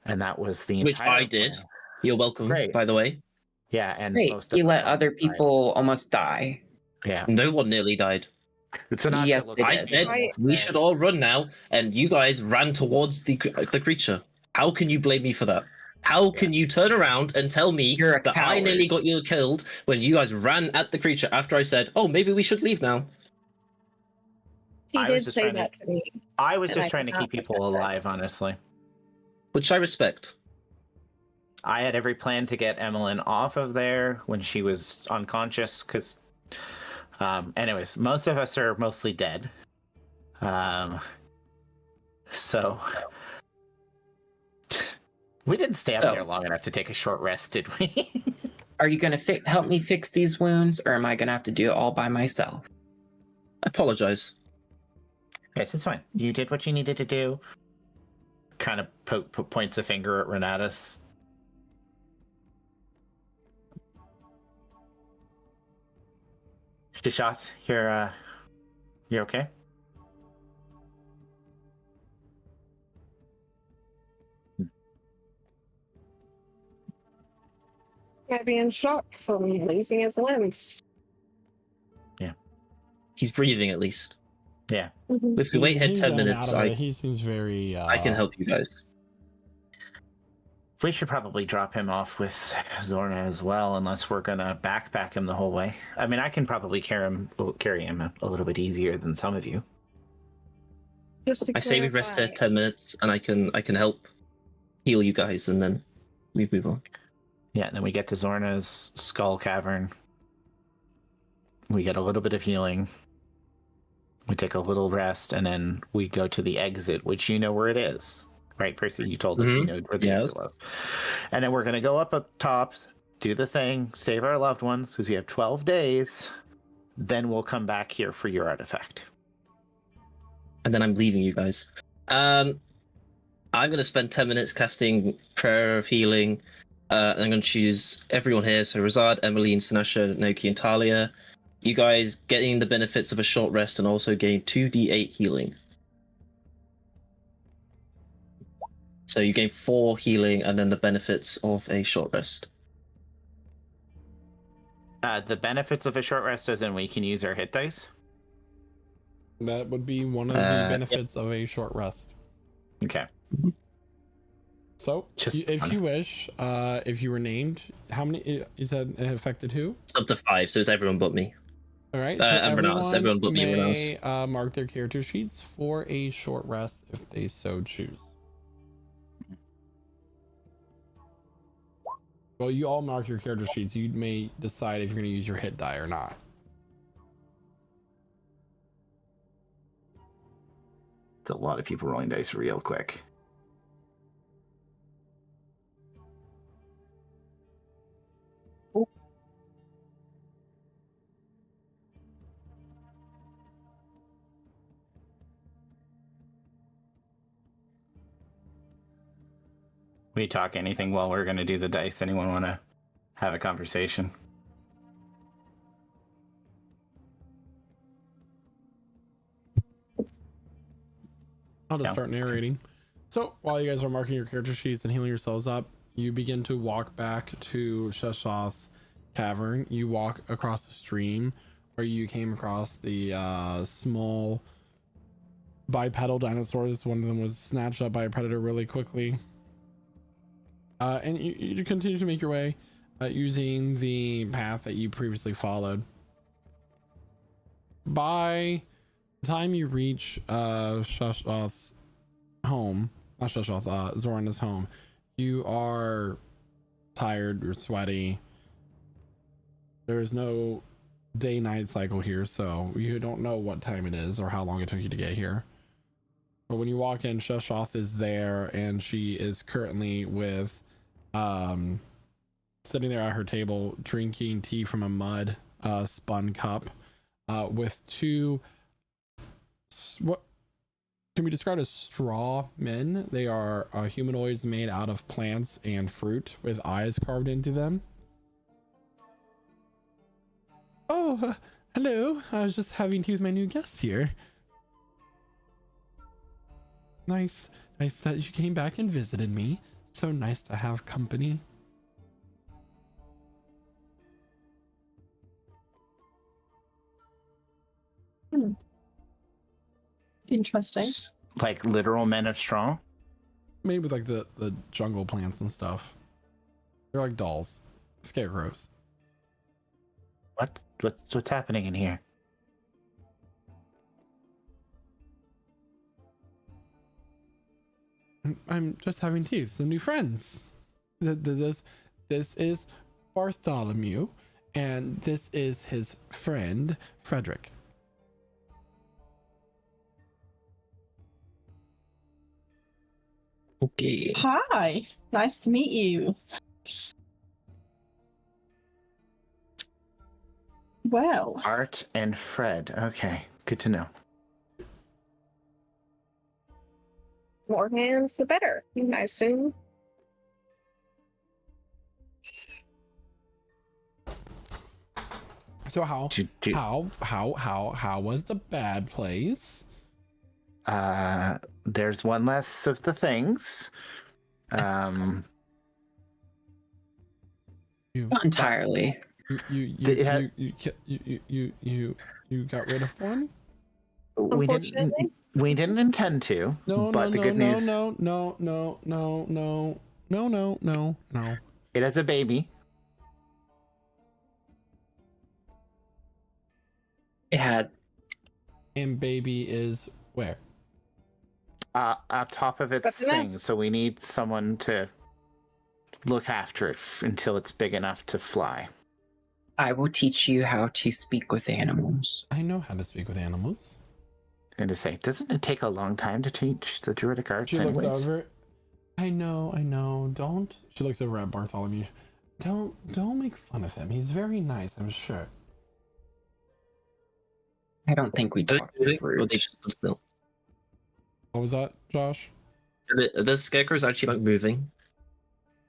and that was the Which entire I did. plan. You're welcome, Great. by the way. Yeah, and Great. most of You us let other almost died. people almost die. Yeah, No one nearly died. it's an option. Yes, Look, they I did. said Right. we should all run now, and you guys ran towards the creature. How can you blame me for that? How can you turn around and tell me You're a that I coward. nearly got you killed when you guys ran at the creature after I said, "Oh, maybe we should leave now"? He I was did just say trying to- that to me. I was And just I trying to did keep not people accept that. alive, honestly. Which I respect. I had every plan to get Emmeline off of there when she was unconscious, because, anyways, most of us are mostly dead. So we didn't stay up So- there long enough to take a short rest, did we? Are you going to help me fix these wounds, or am I going to have to do it all by myself? I apologize. Yes, it's fine. You did what you needed to do. Kind of points a finger at Renatus. Shishoth, you're okay? Might be in shock from losing his limbs. He's breathing at least. Yeah. If we wait here He's 10 in and minutes, out of it. I He seems very. can help you guys. We should probably drop him off with Zorna as well, unless we're gonna backpack him the whole way. I mean, I can probably carry him a little bit easier than some of you. Just to I say we rest here clarify, 10 minutes, and I can help heal you guys, and then we move on. Yeah, and then we get to Zorna's skull cavern. We get a little bit of healing. We take a little rest, and then we go to the exit, which you know where it is. Right, Percy? You told us you know where the exit was. And then we're going to go up top, do the thing, save our loved ones, because we have 12 days. Then we'll come back here for your artifact. And then I'm leaving you guys. I'm going to spend 10 minutes casting Prayer of Healing. And I'm going to choose everyone here. So Razad, Emmeline, Sinasha, Naoki, and Talia. You guys getting the benefits of a short rest and also gain 2d8 healing. So you gain 4 healing and then the benefits of a short rest. The benefits of a short rest as in we can use our hit dice. That would be one of the benefits of a short rest. Okay. So, Just if fun. you wish, if you were named, how many? You said it affected who? It's up to 5, so it's everyone but me. All right. and Renatus, everyone but me and may mark their character sheets for a short rest if they so choose. Well, you all mark your character sheets. You may decide if you're going to use your hit die or not. It's a lot of people rolling dice real quick. We talk anything while we're going to do the dice? Anyone want to have a conversation? I'll just Yeah. start narrating. So while you guys are marking your character sheets and healing yourselves up, you begin to walk back to Sheshoth's cavern. You walk across the stream where you came across the small bipedal dinosaurs. One of them was snatched up by a predator really quickly. And you continue to make your way using the path that you previously followed. By the time you reach Sheshoth's home, not Sheshoth, Zorana's home, you are tired, you're sweaty. There's no day-night cycle here, so you don't know what time it is or how long it took you to get here. But when you walk in, Sheshoth is there, and she is currently with sitting there at her table drinking tea from a mud spun cup with two can be described as straw men. They are humanoids made out of plants and fruit with eyes carved into them. Oh, hello. I was just having tea with my new guest here. Nice that you came back and visited me. So nice to have company. Interesting. Like literal men of straw. Made with like the jungle plants and stuff. They're like dolls, scarecrows. What's happening in here? I'm just having tea with some new friends. This is Bartholomew, and this is his friend Frederick. Okay. Hi, nice to meet you. Well, Art and Fred. Okay, good to know. More hands, the better, I assume. So how was the bad place? There's one less of the things. Not entirely. You got rid of one? Unfortunately. We didn't intend to. No. It has a baby. It had. And baby is where? On top of its That's thing. next. So we need someone to look after it until it's big enough to fly. I will teach you how to speak with animals. I know how to speak with animals. And to say, doesn't it take a long time to teach the druidic arts? She looks anyways? over. I know. Don't. She looks over at Bartholomew. Don't make fun of him. He's very nice, I'm sure. I don't think we Are they talked moving, or fruit. are they just stood still? What was that, Josh? Are the scarecrows actually like moving?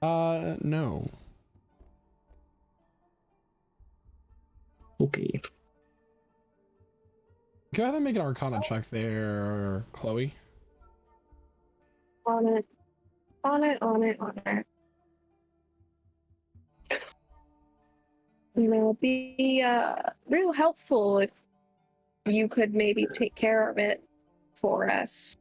No. Okay. Go ahead and make an Arcana check there, Chloe. On it. It'd be real helpful if you could maybe take care of it for us.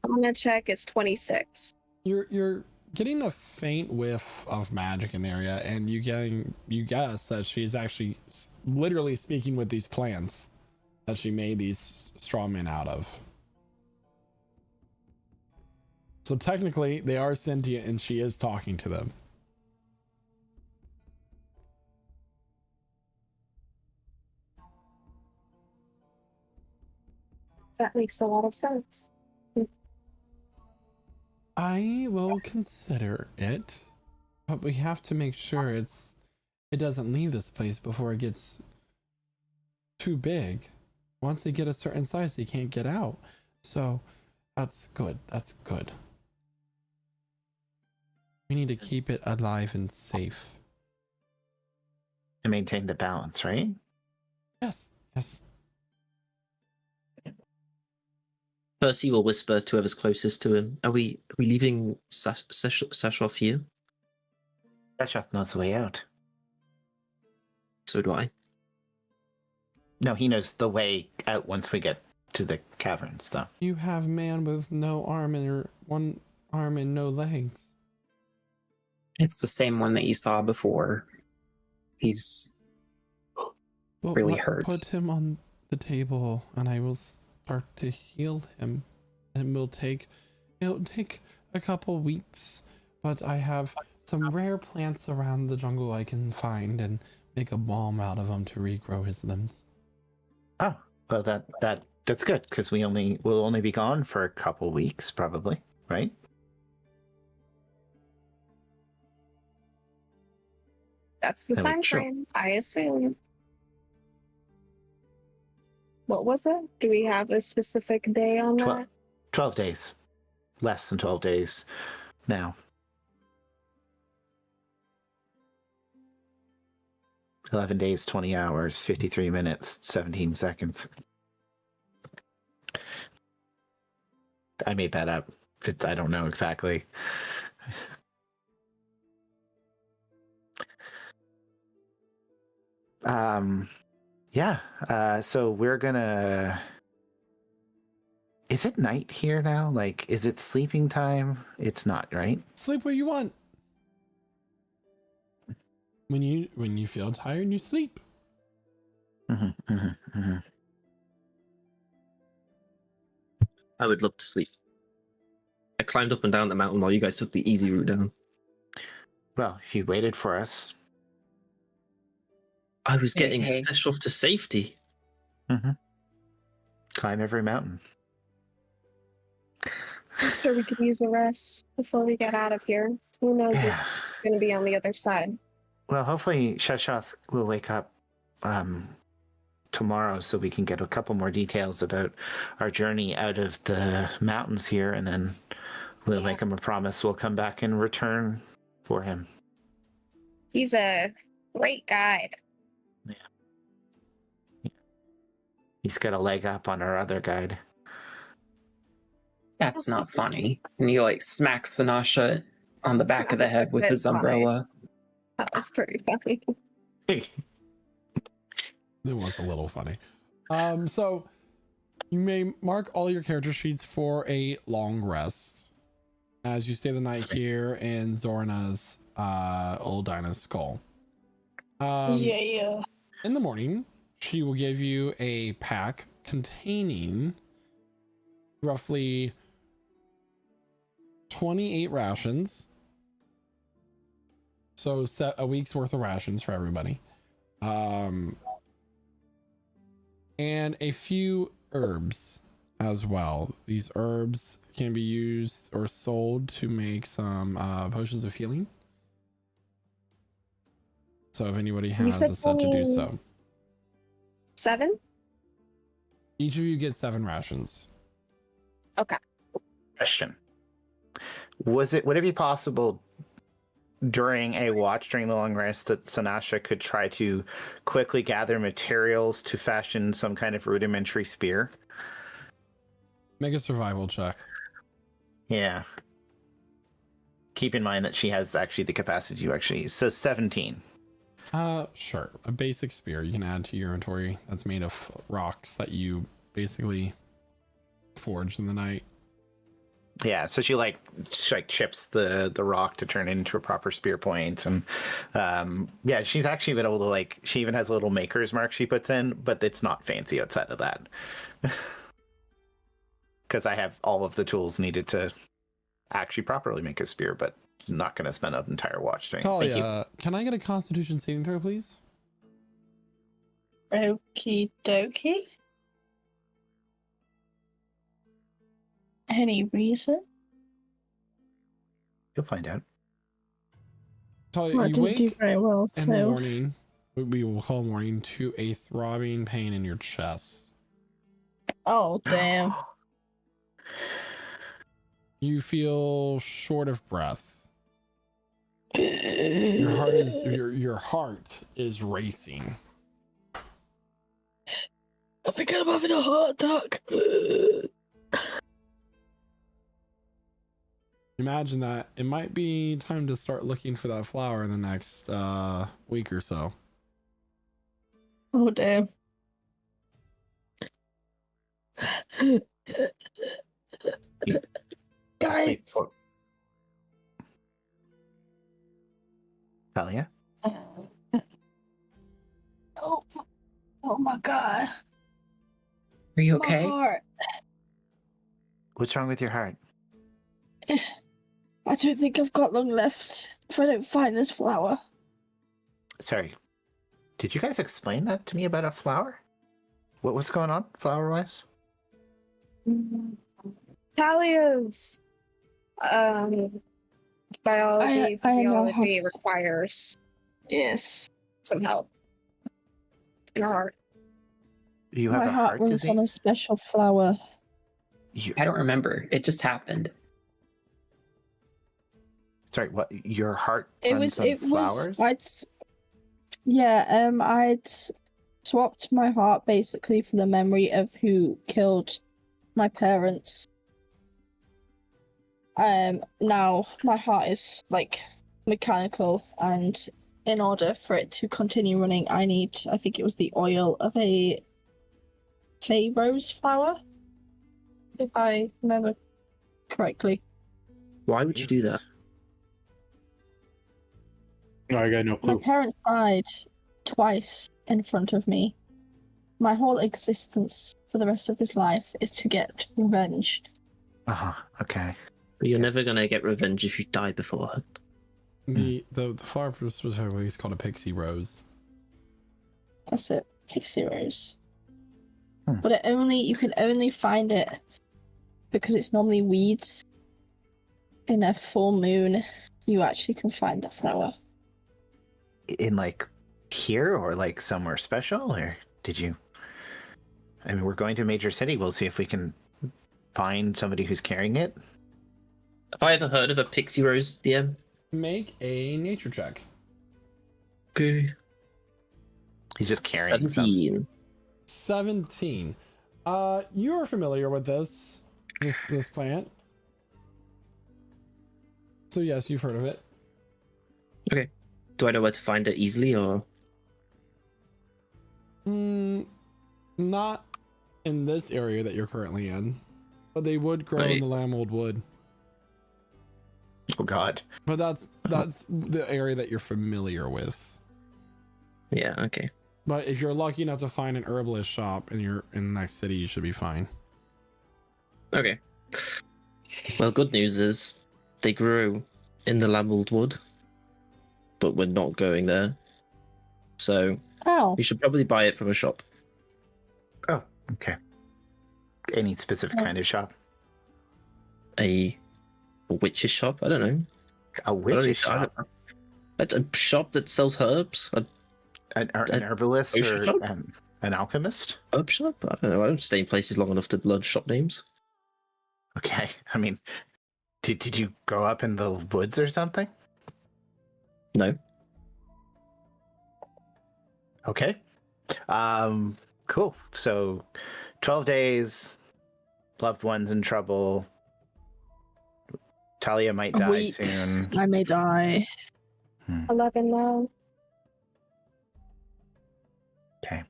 On a check is 26. You're getting a faint whiff of magic in the area, and you guess that she's actually literally speaking with these plants that she made these straw men out of. So technically they are sentient and she is talking to them. That makes a lot of sense. I will consider it, but we have to make sure it doesn't leave this place before it gets too big. Once they get a certain size, they can't get out. So that's good. We need to keep it alive and safe. To maintain the balance, right? Yes. Percy will whisper to whoever's closest to him. Are we leaving Sashoff here? Sashoff knows the way out. So do I. No, he knows the way out once we get to the caverns, though. You have man with no arm or one arm and no legs. It's the same one that you saw before. He's Well, really hurt. Put him on the table and I will start to heal him. And it'll take a couple weeks, but I have some rare plants around the jungle I can find and make a balm out of them to regrow his limbs. Oh, well, that's good because we'll only be gone for a couple weeks, probably, right? That's the Then we- time sure. frame, I assume. What was it? Do we have a specific day on that? 12 days. Less than 12 days now. 11 days, 20 hours, 53 minutes, 17 seconds. I made that up. I don't know exactly. Yeah. So we're gonna. Is it night here now? Like, is it sleeping time? It's not, right? Sleep where you want. When you feel tired, you sleep. I would love to sleep. I climbed up and down the mountain while you guys took the easy route down. Well, if you waited for us. I was getting Hey. stashed off to safety. Climb every mountain. I'm sure we could use a rest before we get out of here. Who knows what's going to be on the other side. Well, hopefully Shashoth will wake up tomorrow so we can get a couple more details about our journey out of the mountains here, and then we'll make him a promise we'll come back and return for him. He's a great guide. He's got a leg up on our other guide. That's not funny. And he like smacks Sanasha on the back of the head with his That's funny. umbrella. That was pretty funny. It was a little funny. So you may mark all your character sheets for a long rest as you stay the night here in Zorna's old Dinah's skull. Yeah. In the morning, she will give you a pack containing roughly 28 rations. So set a week's worth of rations for everybody. And a few herbs as well. These herbs can be used or sold to make some potions of healing. So if anybody has a set to do so. 7? Each of you get 7 rations. Okay. Question. Would it be possible during a watch, during the long rest, that Sanasha could try to quickly gather materials to fashion some kind of rudimentary spear? Make a survival check. Yeah. Keep in mind that she has actually the capacity to actually. So 17. Sure. A basic spear you can add to your inventory that's made of rocks that you basically forged in the night. Yeah, so she chips the rock to turn it into a proper spear point, and yeah, she's actually been able to she even has a little maker's mark she puts in, but it's not fancy outside of that. Because I have all of the tools needed to actually properly make a spear, but not going to spend an entire watch doing. Thank you. Can I get a Constitution saving throw, please? Okie dokie. Any reason? You'll find out. Well, I didn't do very well, in the so morning, we will call morning, to a throbbing pain in your chest. oh damn. You feel short of breath. Your heart is racing. I think I'm having a heart attack. Imagine that. It might be time to start looking for that flower in the next week or so. Oh damn. Guys. Talia? Oh my god. Are you My okay? heart. What's wrong with your heart? I don't think I've got long left if I don't find this flower. Sorry. Did you guys explain that to me about a flower? What's going on, flower-wise? Talia's biology, I know physiology requires Yes. some help in her heart. You have My a heart heart runs on a disease? special flower. I don't remember. It just happened. Sorry, what? Your heart It runs was. on It flowers? was. I'd swapped my heart basically for the memory of who killed my parents. Now my heart is like mechanical, and in order for it to continue running, I think it was the oil of a fey rose flower, if I remember correctly. Why would you do that? I got no My clue. parents died twice in front of me. My whole existence for the rest of this life is to get revenge. Okay. But you're never gonna get revenge if you die before. The flower specifically is called a pixie rose. That's it. Pixie rose. Hmm. But you can only find it because it's normally weeds. In a full moon, you actually can find the flower. In like here or like somewhere special, or did you? I mean, we're going to a major city. We'll see if we can find somebody who's carrying it. Have I ever heard of a pixie rose, DM? Make a nature check. Okay. He's just carrying some. 17. 17. You are familiar with this plant. So yes, you've heard of it. Okay. Do I know where to find it easily, or? Not in this area that you're currently in, but they would grow in Right. the Lamold Wood. Oh God. But that's the area that you're familiar with. Yeah, okay. But if you're lucky enough to find an herbalist shop in the next city, you should be fine. Okay. Well, good news is they grow in the Lamold Wood, but we're not going there. So Oh, we should probably buy it from a shop. Oh, okay. Any specific kind of shop? A witch's shop? I don't know. A I don't witch's need to- I shop? don't know. A shop that sells herbs? An herbalist potion or shop? an alchemist? Herb shop? I don't know. I don't stay in places long enough to learn shop names. Okay. I mean, did you grow up in the woods or something? No. Okay. Cool. So 12 days, loved ones in trouble. Talia might A die week. soon. I may die. 11 now. Okay.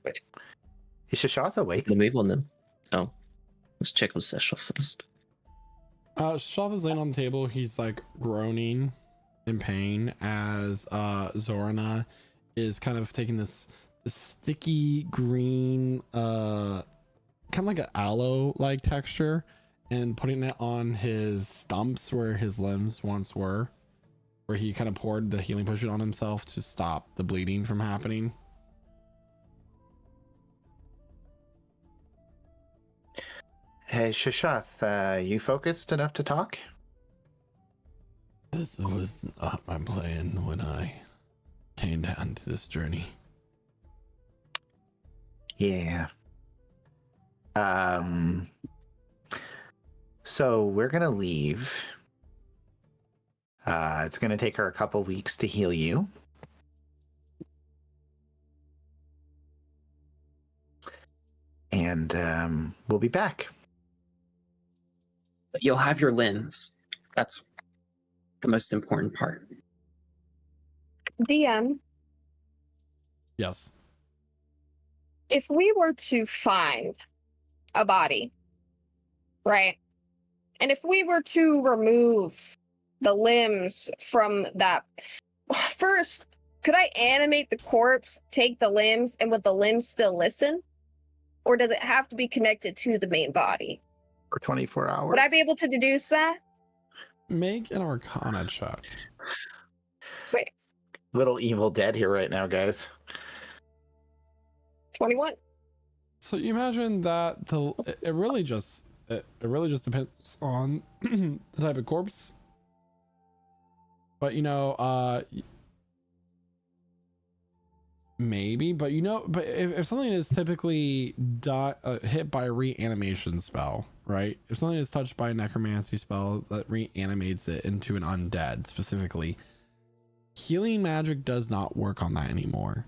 Is Shashatha awake? We'll move on then. Oh. Let's check on Seshoff first. Shav is laying on the table. He's like groaning in pain as Zorana is kind of taking this sticky green kind of like an aloe like texture and putting it on his stumps where his limbs once were, where he kind of poured the healing potion on himself to stop the bleeding from happening. Hey, Shashath, you focused enough to talk? This was not my plan when I came down to this journey. Yeah. So we're gonna leave. It's gonna take her a couple weeks to heal you. And we'll be back. But you'll have your limbs. That's the most important part. DM, Yes. if we were to find a body, right? And if we were to remove the limbs from that, first, could I animate the corpse, take the limbs, and would the limbs still listen? Or does it have to be connected to the main body? For 24 hours. Would I be able to deduce that? Make an Arcana check. Sweet. Little Evil Dead here right now, guys. 21. So you imagine that it really just depends on the type of corpse. But maybe, but you know, but if something is typically hit by a reanimation spell, right? If something is touched by a necromancy spell that reanimates it into an undead specifically, healing magic does not work on that anymore.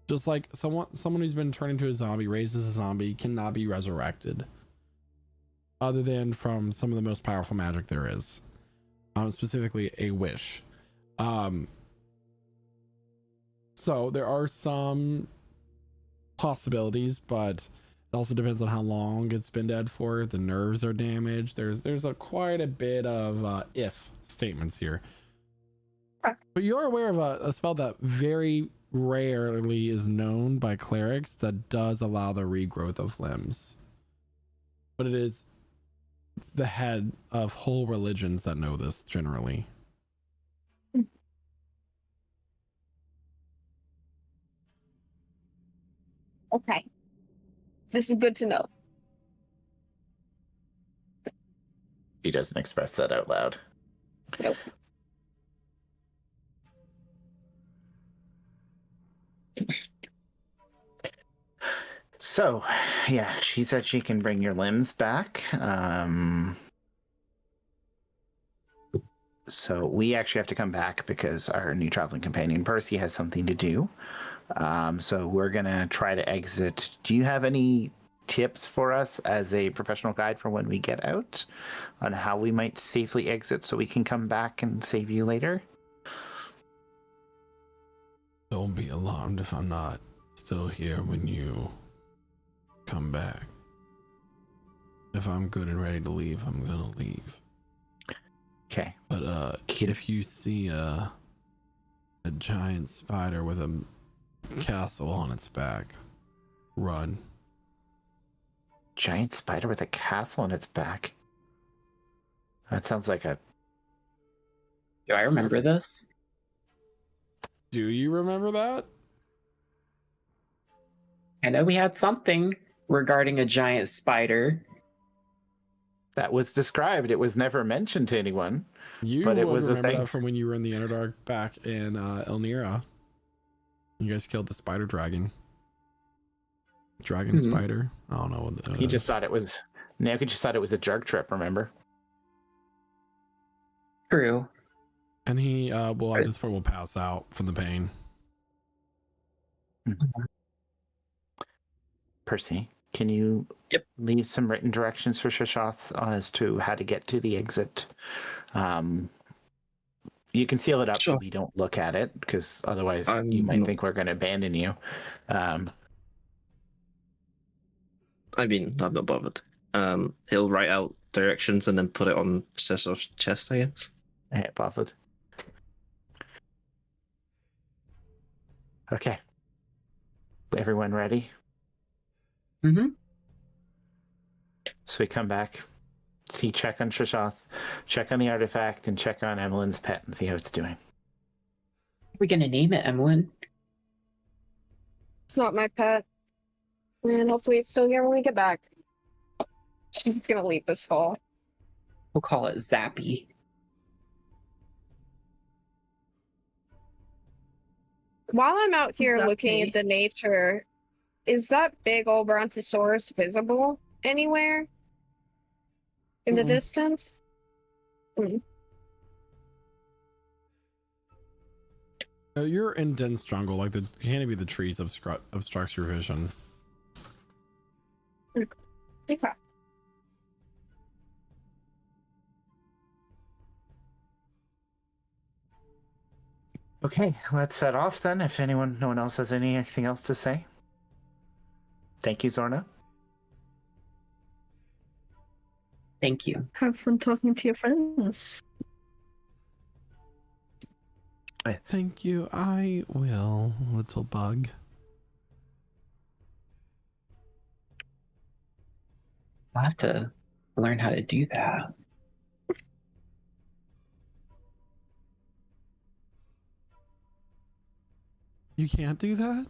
Just like someone who's been turned into a zombie, raised as a zombie, cannot be resurrected other than from some of the most powerful magic there is, specifically a wish. So there are some possibilities, but it also depends on how long it's been dead for. The nerves are damaged. There's quite a bit of if statements here. But you're aware of a spell that very rarely is known by clerics that does allow the regrowth of limbs. But it is the head of whole religions that know this generally. Okay. This is good to know. She doesn't express that out loud. Nope. So, yeah, she said she can bring your limbs back. So we actually have to come back because our new traveling companion, Percy, has something to do. So we're going to try to exit. Do you have any tips for us as a professional guide for when we get out on how we might safely exit so we can come back and save you later? Don't be alarmed if I'm not still here when you come back. If I'm good and ready to leave, I'm gonna leave. Okay. But if you see a giant spider with a castle on its back, run. Giant spider with a castle on its back? That sounds like a... Do I remember this? Do you remember that? I know we had something regarding a giant spider. That was described. It was never mentioned to anyone. You but it would was a remember thing. that from when you were in the Underdark back in Elnira. You guys killed the spider dragon. Dragon spider? I don't know what that He is. just thought it was... Naoki just thought it was a jerk trip, remember? True. And he will at this point will pass out from the pain. Percy, can you leave some written directions for Shashoth as to how to get to the exit? You can seal it up so we don't look at it, because otherwise you might think we're going to abandon you. I mean, I'm not bothered. He'll write out directions and then put it on Shashoth's chest, I guess. Hey, bothered. Okay. Everyone ready? Mm-hmm. So we come back, check on Shashoth, check on the artifact, and check on Emmeline's pet and see how it's doing. We're gonna name it Emmeline. It's not my pet. And hopefully it's still here when we get back. She's gonna leave this hall. We'll call it Zappy. While I'm out here Zappy. looking at the nature, is that big old Brontosaurus visible anywhere in the distance? You're in dense jungle, like the canopy of the trees obstructs your vision. Okay. Okay, let's set off then. If no one else has anything else to say. Thank you, Zorna. Thank you. Have fun talking to your friends. Thank you. I will, little bug. I'll have to learn how to do that. You can't do that?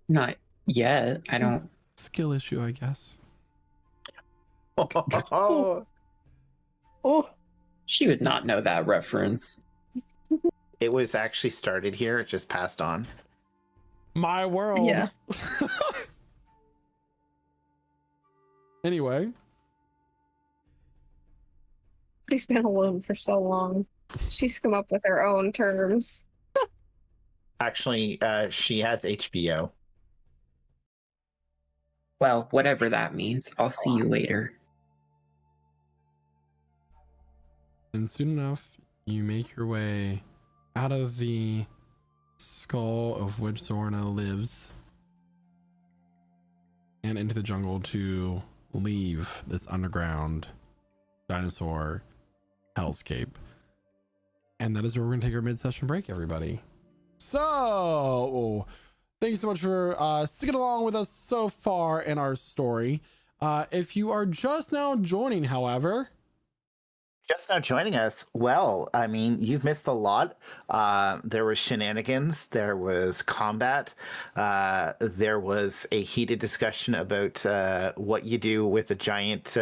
Not yet. I don't. Skill issue, I guess. Oh, Oh, She would not know that reference. It was actually started here. It just passed on. My world. Yeah. Anyway, She's been alone for so long. She's come up with her own terms. Actually, she has HBO. Well, whatever that means. I'll see you later. and soon enough, you make your way out of the skull of which Zorna lives and into the jungle to leave this underground dinosaur hellscape. And that is where we're going to take our mid-session break, everybody. So, thank you so much for sticking along with us so far in our story. If you are just now joining, however, Just now joining us. Well, I mean, you've missed a lot. There was shenanigans. There was combat. There was a heated discussion about what you do with a giant,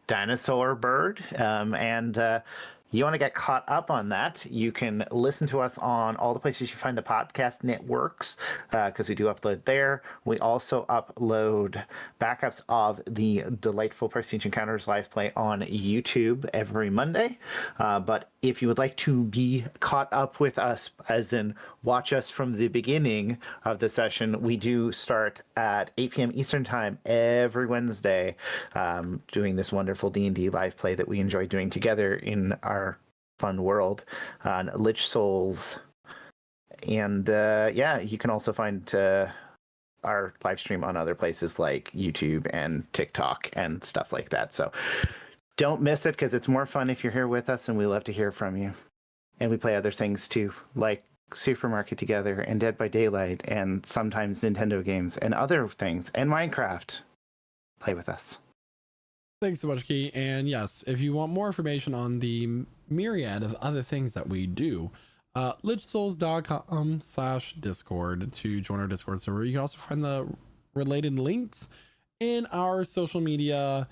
dinosaur bird. And you want to get caught up on that, you can listen to us on all the places you find the podcast networks, because we do upload there. We also upload backups of the delightful Prestige Encounters live play on YouTube every Monday. But if you would like to be caught up with us, as in watch us from the beginning of the session, we do start at 8 p.m. Eastern Time every Wednesday, doing this wonderful D&D live play that we enjoy doing together in our fun world on Lich Souls. And you can also find our live stream on other places like YouTube and TikTok and stuff like that. So don't miss it, because it's more fun if you're here with us, and we love to hear from you. And we play other things too, like Supermarket together and Dead by Daylight and sometimes Nintendo games and other things and Minecraft. Play with us. thanks so much, Key. And yes, if you want more information on the myriad of other things that we do, lichsouls.com/discord to join our Discord server. You can also find the related links in our social media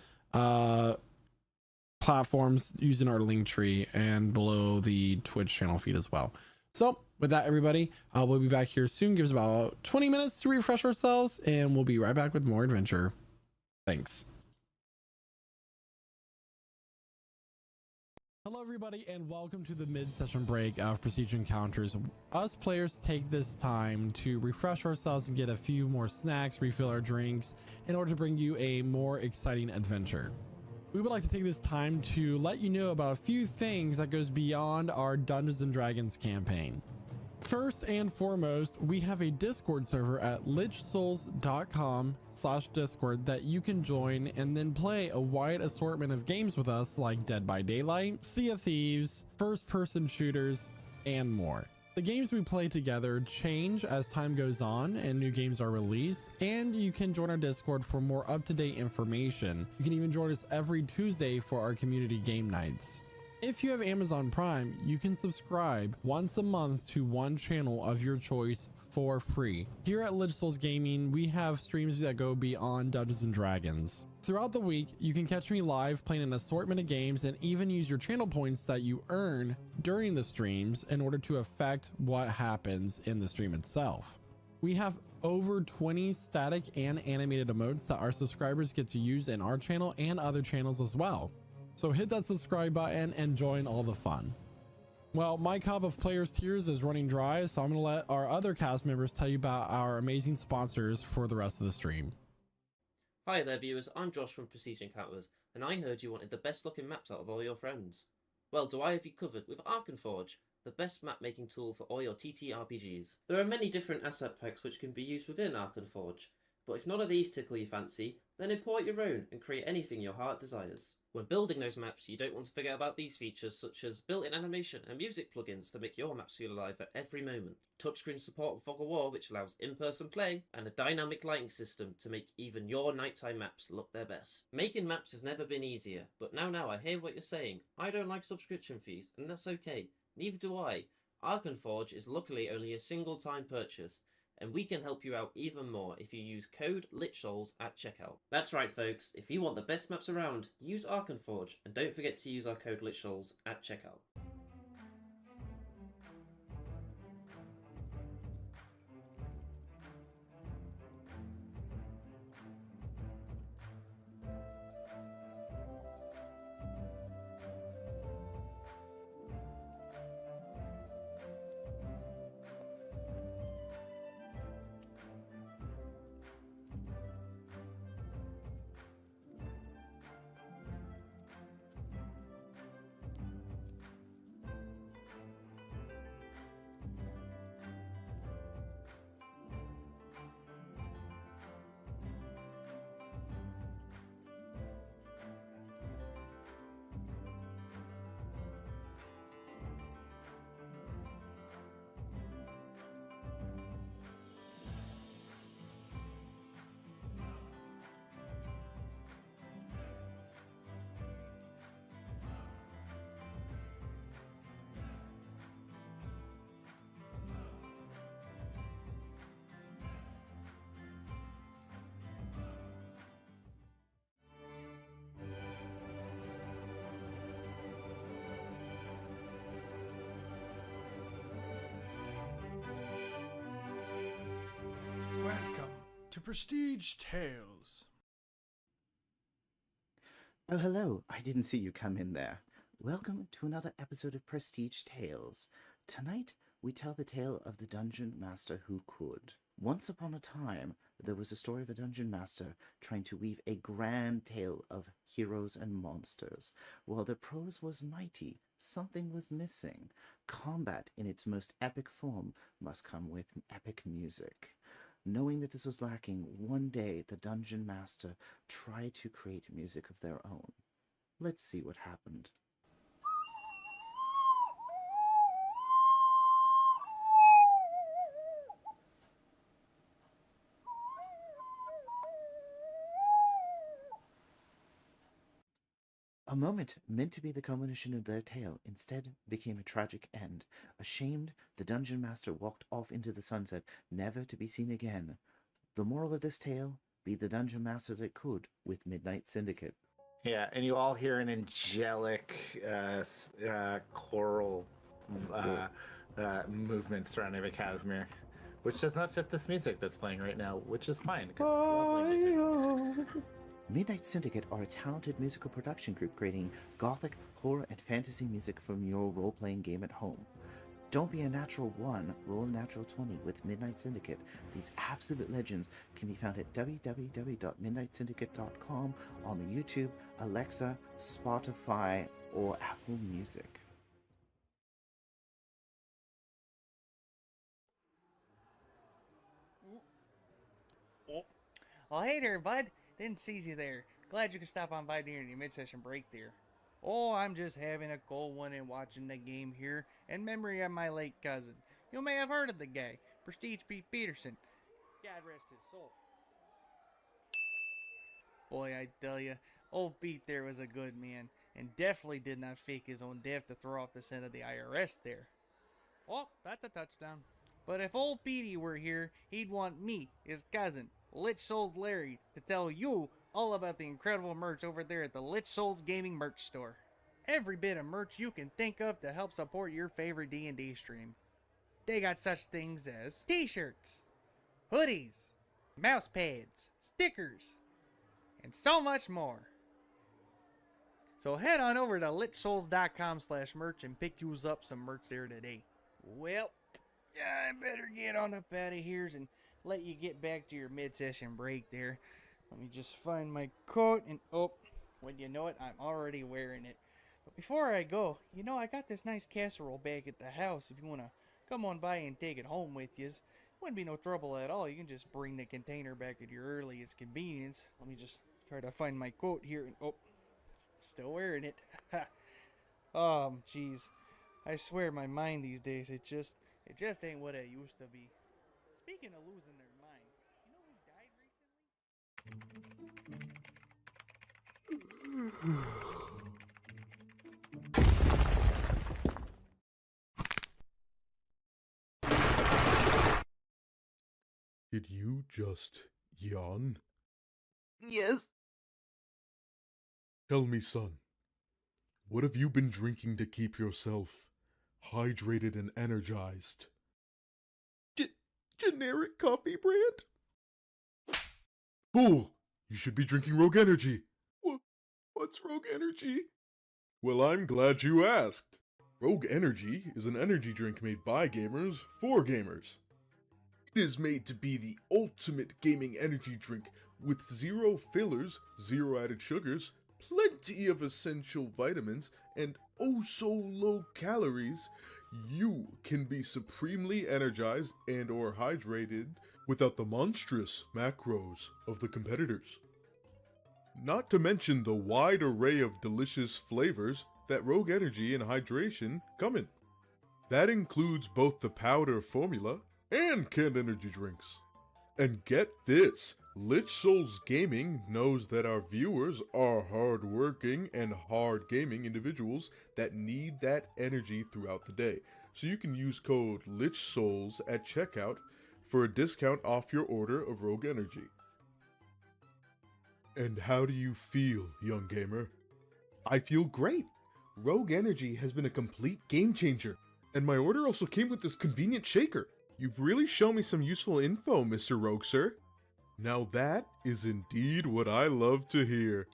platforms using our link tree and below the Twitch channel feed as well. So with that, everybody, we'll be back here soon. Give us about 20 minutes to refresh ourselves, and we'll be right back with more adventure. Thanks. Hello everybody, and welcome to the mid-session break of Prestige Encounters. Us players take this time to refresh ourselves and get a few more snacks, refill our drinks, in order to bring you a more exciting adventure. We would like to take this time to let you know about a few things that goes beyond our Dungeons and Dragons campaign. First and foremost, we have a Discord server at lichsouls.com/discord that you can join and then play a wide assortment of games with us, like Dead by Daylight, Sea of Thieves, first-person shooters, and more. The games we play together change as time goes on and new games are released, and you can join our Discord for more up-to-date information. You can even join us every Tuesday for our community game nights. If you have Amazon Prime, you can subscribe once a month to one channel of your choice for free. Here at Lich Souls Gaming, we have streams that go beyond Dungeons and Dragons. Throughout the week, you can catch me live playing an assortment of games and even use your channel points that you earn during the streams in order to affect what happens in the stream itself. We have over 20 static and animated emotes that our subscribers get to use in our channel and other channels as well. So hit that subscribe button and join all the fun. Well, my cup of players tears is running dry, so I'm going to let our other cast members tell you about our amazing sponsors for the rest of the stream. Hi there viewers, I'm Josh from Prestige Encounters, and I heard you wanted the best looking maps out of all your friends. Well, do I have you covered with Arkenforge, the best map making tool for all your TTRPGs. There are many different asset packs which can be used within Arkenforge, but if none of these tickle your fancy, then import your own and create anything your heart desires. When building those maps, you don't want to forget about these features such as built-in animation and music plugins to make your maps feel alive at every moment, touchscreen support for Fog of War which allows in-person play, and a dynamic lighting system to make even your nighttime maps look their best. Making maps has never been easier, but now I hear what you're saying. I don't like subscription fees, and that's okay. Neither do I. Arkenforge is luckily only a single time purchase, and we can help you out even more if you use code LICHSOULS at checkout. That's right folks, if you want the best maps around, use Arkenforge, and don't forget to use our code LICHSOULS at checkout. to Prestige Tales. Oh, hello. I didn't see you come in there. Welcome to another episode of Prestige Tales. Tonight, we tell the tale of the dungeon master who could. Once upon a time, there was a story of a dungeon master trying to weave a grand tale of heroes and monsters. While the prose was mighty, something was missing. Combat in its most epic form must come with epic music. Knowing that this was lacking, one day the dungeon master tried to create music of their own. Let's see what happened. A moment meant to be the culmination of their tale instead became a tragic end. Ashamed, the dungeon master walked off into the sunset, never to be seen again. The moral of this tale: be the dungeon master that could with Midnight Syndicate. Yeah, and you all hear an angelic choral movement surrounding the Casimir, which does not fit this music that's playing right now, which is fine because it's lovely music. Midnight Syndicate are a talented musical production group creating gothic, horror, and fantasy music from your role-playing game at home. Don't be a natural 1, roll a natural 20 with Midnight Syndicate. These absolute legends can be found at www.midnightsyndicate.com on the YouTube, Alexa, Spotify, or Apple Music. Oh, hey there, bud. Didn't see you there. Glad you could stop on by during your mid-session break there. Oh, I'm just having a cold one and watching the game here in memory of my late cousin. You may have heard of the guy, Prestige Pete Peterson. God rest his soul. Boy, I tell you, old Pete there was a good man, and definitely did not fake his own death to throw off the scent of the IRS there. Oh, that's a touchdown. But if old Petey were here, he'd want me, his cousin, Lich Souls Larry, to tell you all about the incredible merch over there at the Lich Souls Gaming merch store. Every bit of merch you can think of to help support your favorite D&D stream. They got such things as t-shirts, hoodies, mouse pads, stickers, and so much more. So head on over to lichsouls.com/merch and pick yous up some merch there today. Well, I better get on up out of here and let you get back to your mid-session break there. Let me just find my coat and oh, when you know it, I'm already wearing it. But before I go, you know, I got this nice casserole back at the house if you want to come on by and take it home with you. Wouldn't be no trouble at all. You can just bring the container back at your earliest convenience. Let me just try to find my coat here and oh, still wearing it. Oh, jeez. I swear my mind these days, it just ain't what it used to be. Speaking of losing their mind, you know who died recently? Did you just yawn? Yes. Tell me, son, what have you been drinking to keep yourself hydrated and energized? Generic coffee brand? Fool! You should be drinking Rogue Energy. What's Rogue Energy? Well, I'm glad you asked. Rogue Energy is an energy drink made by gamers for gamers. It is made to be the ultimate gaming energy drink with 0 fillers, 0 added sugars, plenty of essential vitamins, and oh so low calories. You can be supremely energized and or hydrated without the monstrous macros of the competitors. Not to mention the wide array of delicious flavors that Rogue Energy and Hydration come in. That includes both the powder formula and canned energy drinks. And get this, Lich Souls Gaming knows that our viewers are hard-working and hard-gaming individuals that need that energy throughout the day. So you can use code LichSouls at checkout for a discount off your order of Rogue Energy. And how do you feel, young gamer? I feel great! Rogue Energy has been a complete game changer, and my order also came with this convenient shaker. You've really shown me some useful info, Mr. Rogue, sir. Now that is indeed what I love to hear.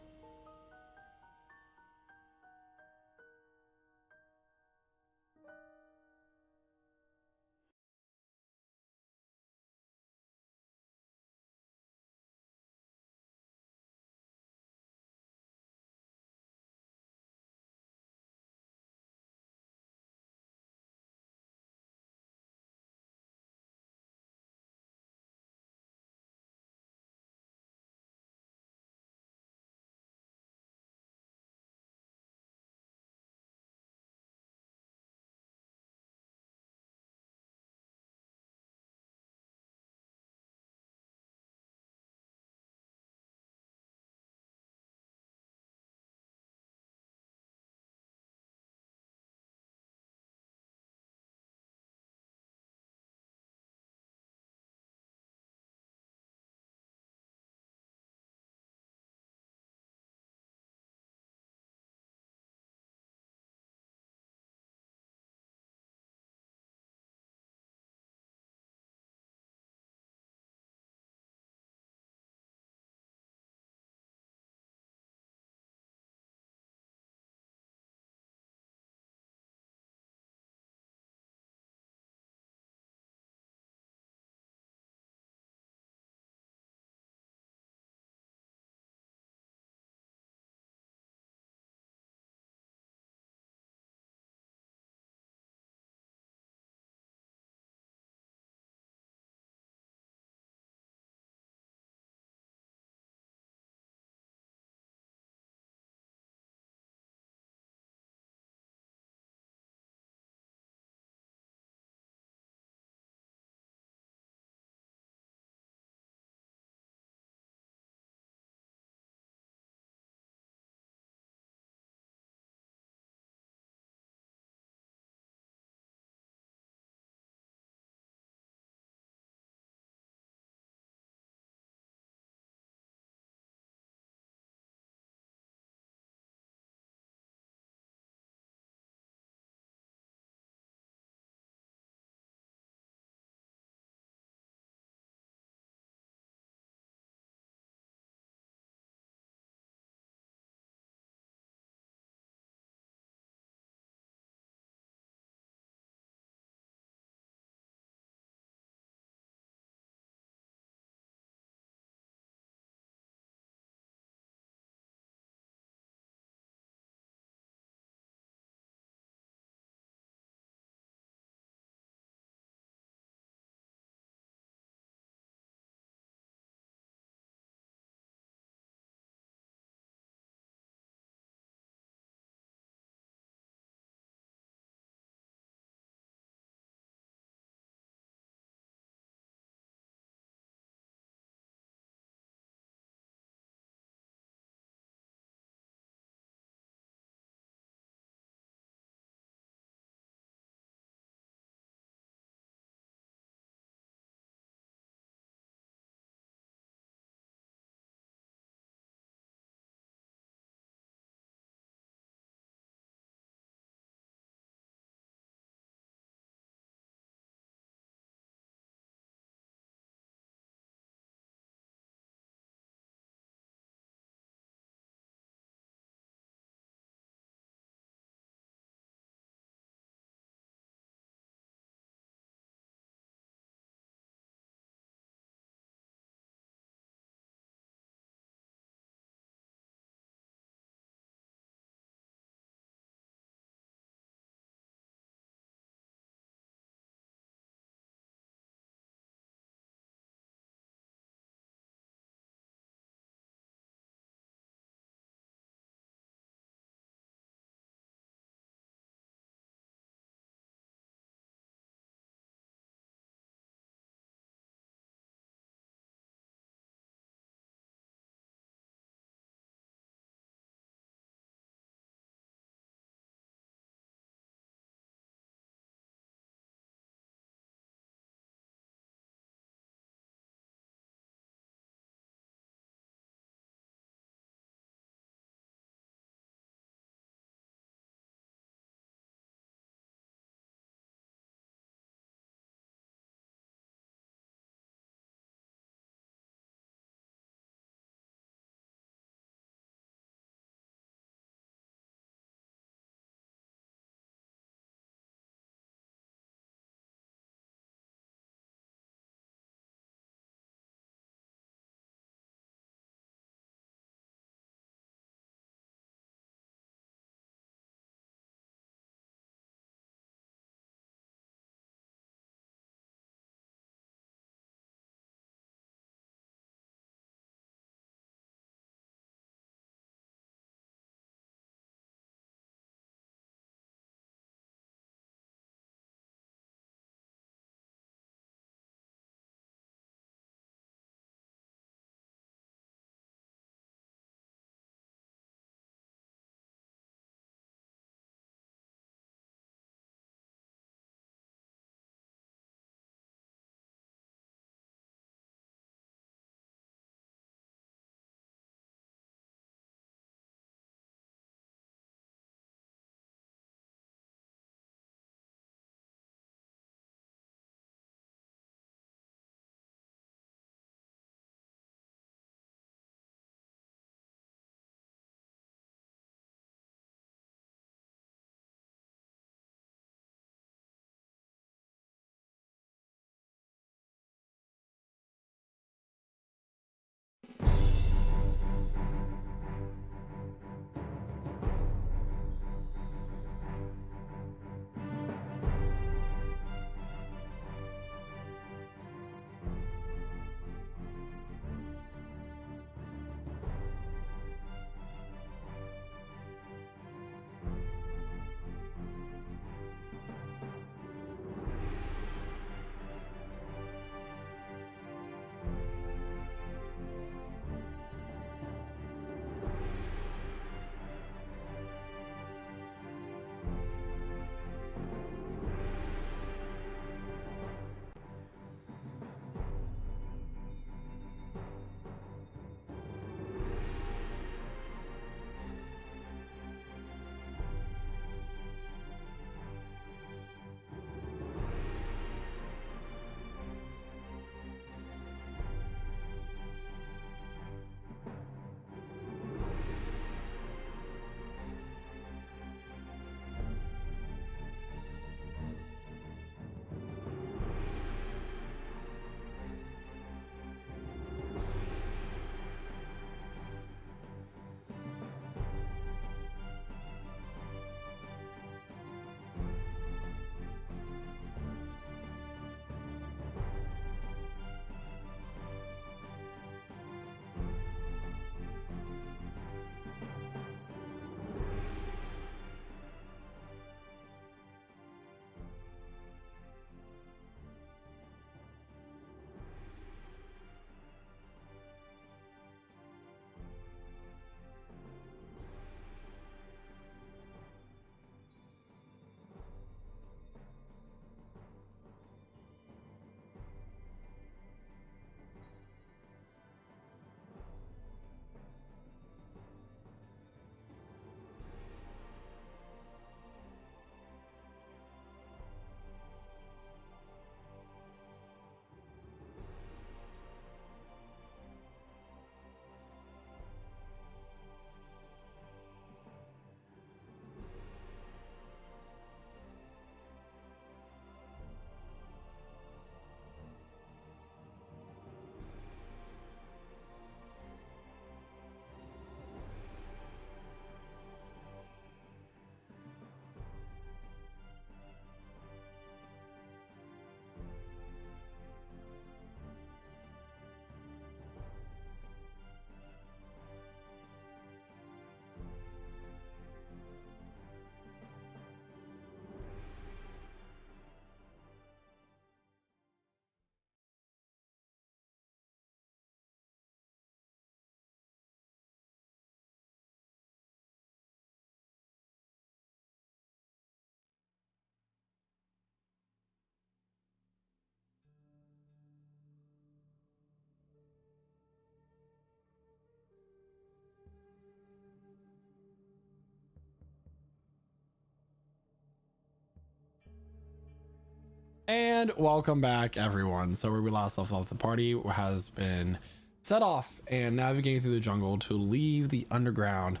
And welcome back, everyone. So where we last left off, the party has been set off and navigating through the jungle to leave the underground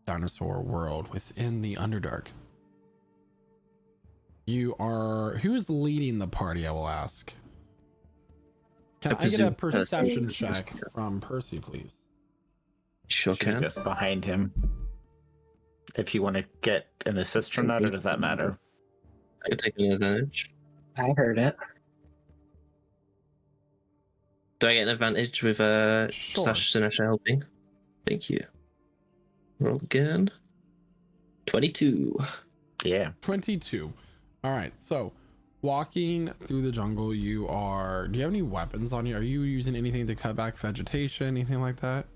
dinosaur world within the Underdark. Who is leading the party, I will ask? Can I get a perception check from Percy, please? Sure can. Just behind him. If you want to get an assist from that, or does that matter? I can take an advantage. I heard it. Do I get an advantage with Sure. Slash Sinatra helping? Thank you. Roll again. 22. Yeah. 22. All right, so walking through the jungle, do you have any weapons on you? Are you using anything to cut back vegetation, anything like that?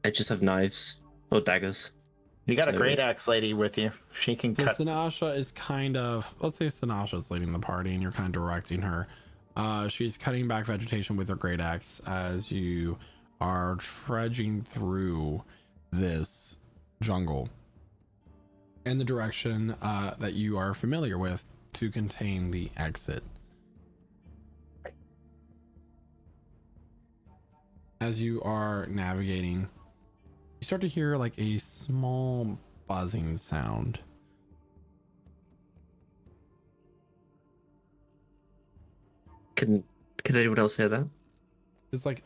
I just have knives or daggers. You got a great axe lady with you. She can So cut. Sinasha is let's say Sinasha is leading the party and you're kind of directing her. She's cutting back vegetation with her great axe as you are trudging through this jungle in the direction that you are familiar with to contain the exit. As you are navigating, you start to hear like a small buzzing sound. Can anyone else hear that? It's like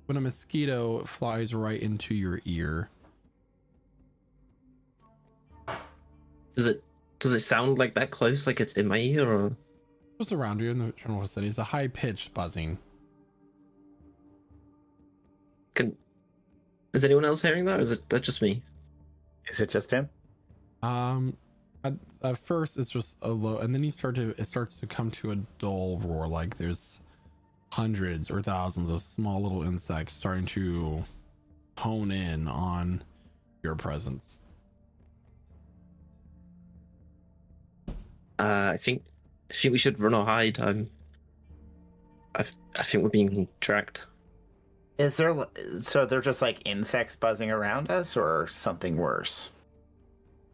when a mosquito flies right into your ear. Does it sound like that close, like it's in my ear, or Just around you in the general vicinity. It's a high-pitched buzzing. is anyone else hearing that, or is it that just me? Is it just him? At first it's just a low, and then it starts to come to a dull roar, like there's hundreds or thousands of small little insects starting to hone in on your presence. I think we should run or hide. I think we're being tracked. Is there? So they're just like insects buzzing around us, or something worse?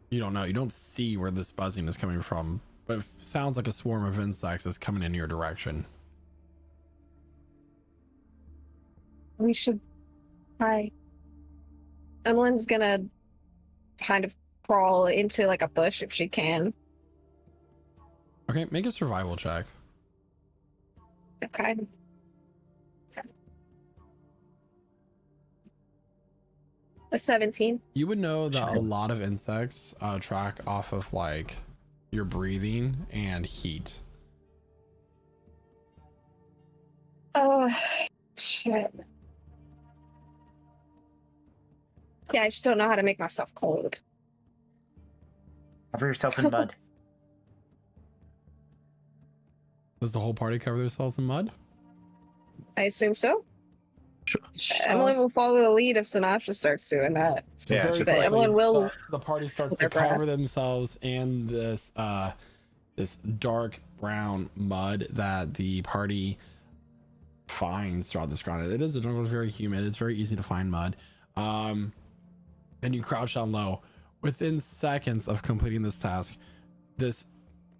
You don't know. You don't see where this buzzing is coming from, but it sounds like a swarm of insects is coming in your direction. We should. Hi. Emmeline's gonna kind of crawl into like a bush if she can. Okay, make a survival check. Okay. A 17. You would know that a lot of insects track off of like your breathing and heat. Oh, shit. Yeah, I just don't know how to make myself cold. Cover yourself in mud. Does the whole party cover themselves in mud? I assume so. Sure. Emmeline will follow the lead if Sinasha starts doing that. So Yeah, very but quickly, Emmeline will- the party starts to their breath. cover themselves in this this dark brown mud that the party finds throughout this ground. It is a jungle, it's very humid, it's very easy to find mud. And you crouch down low. Within seconds of completing this task, this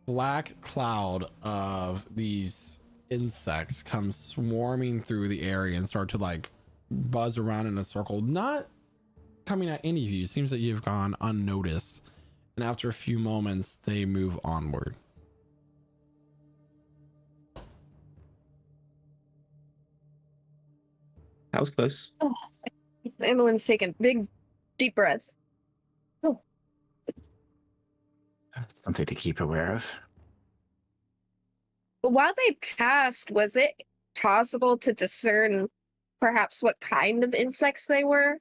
black cloud of these insects come swarming through the area and start to like buzz around in a circle, not coming at any of you. It seems that you've gone unnoticed, and after a few moments they move onward. That was close. Emmeline's taking big, deep breaths. Something to keep aware of. While they passed, was it possible to discern perhaps what kind of insects they were?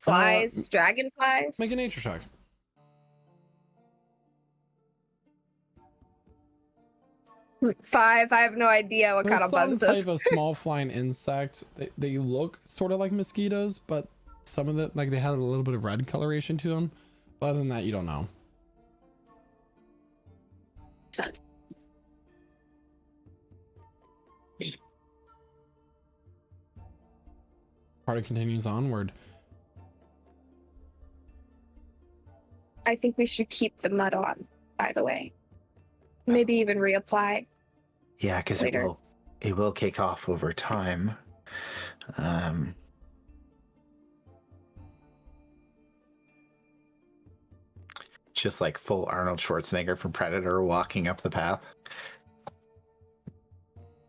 Flies, dragonflies? Make a nature check. Five. I have no idea what kind of bugs some this. type of small flying insect. They look sort of like mosquitoes, but some of them, like, they had a little bit of red coloration to them. But other than that, you don't know. Sense. Party continues onward. I think we should keep the mud on, by the way. Maybe even reapply. Yeah, because it Later. will kick off over time. Just like full Arnold Schwarzenegger from Predator walking up the path.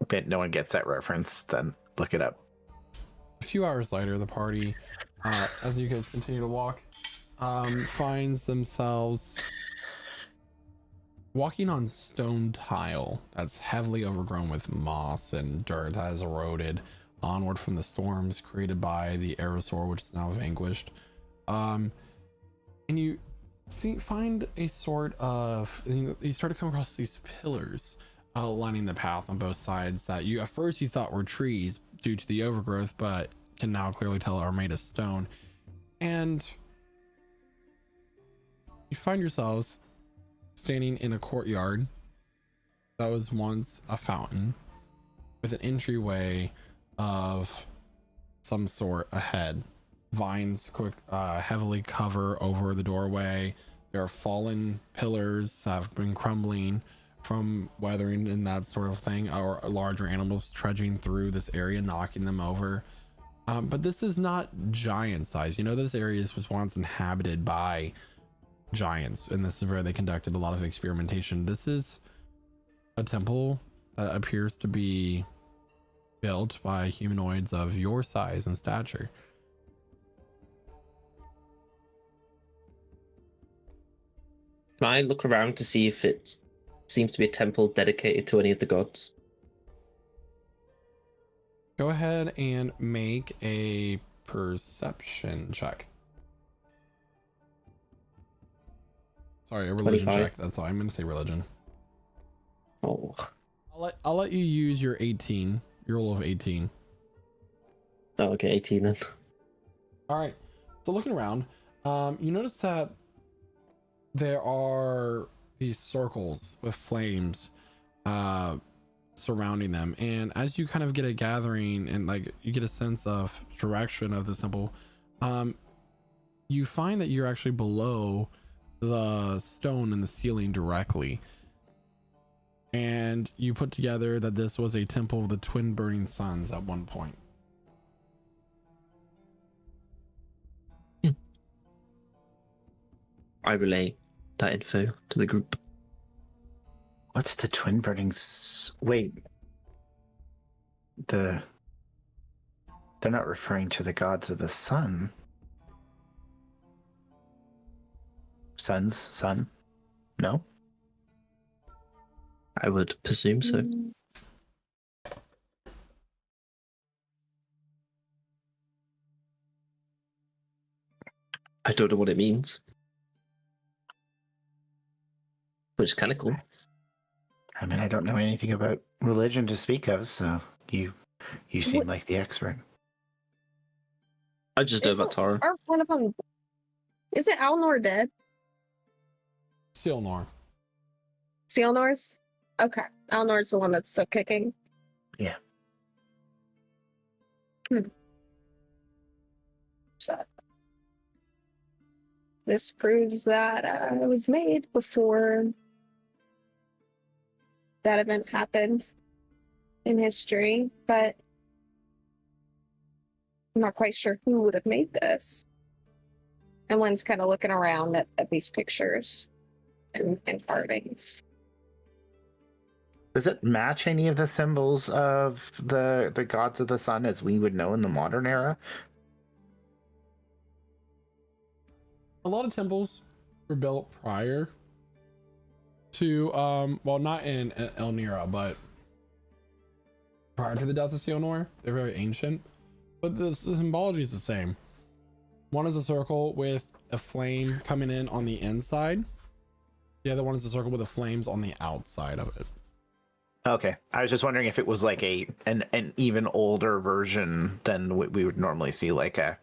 But no one gets that reference, then look it up. A few hours later, the party, as you guys continue to walk, finds themselves walking on stone tile that's heavily overgrown with moss and dirt that has eroded onward from the storms created by the Aerosaur, which is now vanquished. And you find a sort of, you start to come across these pillars lining the path on both sides that you at first you thought were trees due to the overgrowth, but can now clearly tell are made of stone. And you find yourselves standing in a courtyard that was once a fountain with an entryway of some sort ahead. Vines heavily cover over the doorway. There are fallen pillars that have been crumbling from weathering and that sort of thing, or larger animals trudging through this area, knocking them over. But this is not giant size. You know, this area was once inhabited by giants, and this is where they conducted a lot of experimentation. This is a temple that appears to be built by humanoids of your size and stature. Can I look around to see if it seems to be a temple dedicated to any of the gods? Go ahead and make a perception check. Sorry, a religion 25. check. That's all. I'm gonna say religion. Oh, I'll let you use your 18. Your roll of 18. oh okay, 18 then. All right. So looking around, you notice that there are these circles with flames surrounding them, and as you kind of get a gathering and like you get a sense of direction of this temple, you find that you're actually below the stone in the ceiling directly, and you put together that this was a temple of the twin burning suns at one point. I relay that info to the group. What's the twin burning? Wait, they're not referring to the gods of the sun. Sun? No. I would presume so. I don't know what it means, but it's kind of cool. I mean, I don't know anything about religion to speak of, so you seem like the expert. I just know about Tara. Aren't one of them? Isn't Alnor dead? Silnor. Sealnor's? Okay. Alnor's the one that's still kicking. Yeah. So, this proves that it was made before that event happened in history, but I'm not quite sure who would have made this. And one's kind of looking around at these pictures and carvings. Does it match any of the symbols of the gods of the sun as we would know in the modern era? A lot of temples were built prior to well, not in Elnira, but prior to the death of Seonor. They're very ancient, but the symbology is the same. One is a circle with a flame coming in on the inside. The other one is a circle with the flames on the outside of it. Okay, I was just wondering if it was like an even older version than what we would normally see, like a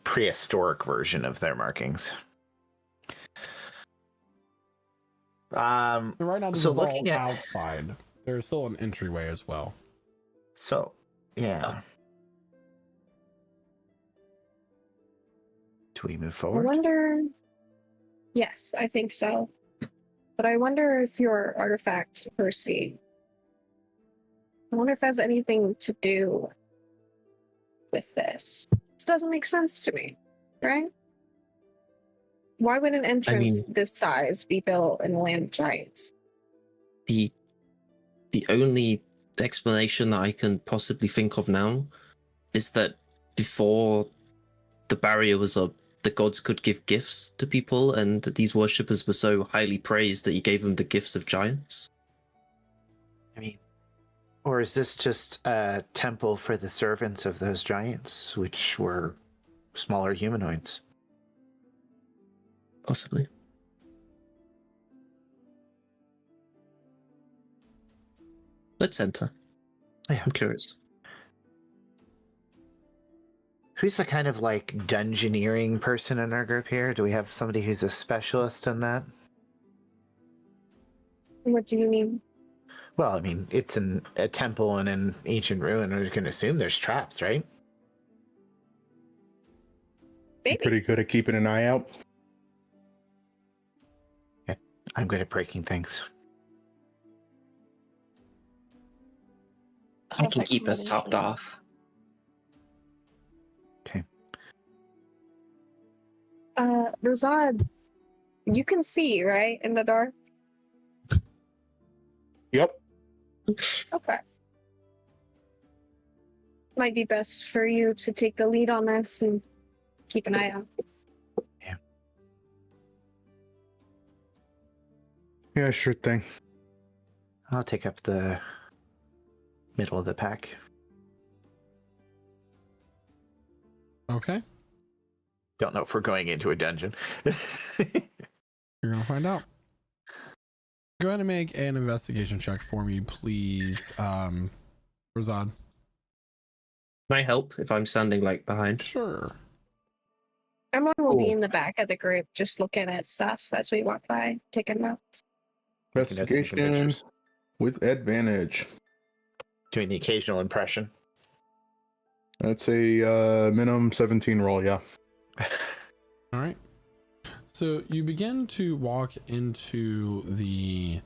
prehistoric version of their markings. And right now, this so is looking all at outside. There's still an entryway as well. So, yeah. Do we move I forward? wonder. Yes, I think so. But I wonder if your artifact, Percy, I wonder if it has anything to do with this. This doesn't make sense to me, right? Why would an entrance this size be built in a land of giants? The only explanation that I can possibly think of now is that before the barrier was up, the gods could give gifts to people, and these worshippers were so highly praised that he gave them the gifts of giants. I mean, or is this just a temple for the servants of those giants, which were smaller humanoids? Possibly. Let's enter. Yeah. I'm curious. Who's the kind of like dungeoneering person in our group here? Do we have somebody who's a specialist in that? What do you mean? Well, I mean, it's a temple in an ancient ruin. I was going to assume there's traps, right? Maybe. Pretty good at keeping an eye out. Yeah, I'm good at breaking things. I can keep us topped off. Okay. Rosad, you can see, right, in the dark? Yep. Okay. Might be best for you to take the lead on this and keep an eye out. Yeah, sure thing. I'll take up the middle of the pack. Okay. Don't know if we're going into a dungeon. You're gonna find out. Go ahead and make an investigation check for me, please, Razad. Can I help if I'm standing like behind? Sure. Everyone will be Cool. in the back of the group just looking at stuff as we walk by, taking notes. Investigation with advantage. Doing the occasional impression. That's a minimum 17 roll, yeah. All right. So you begin to walk into the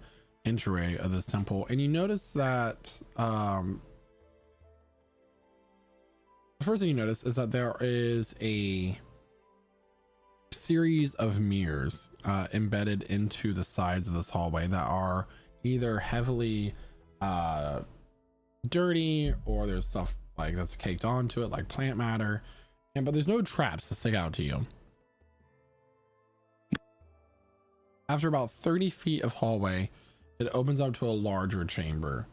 entryway of this temple, and you notice that the first thing you notice is that there is a series of mirrors embedded into the sides of this hallway that are either heavily dirty, or there's stuff like that's caked onto it, like plant matter, but there's no traps to stick out to you. After about 30 feet of hallway, it opens up to a larger chamber.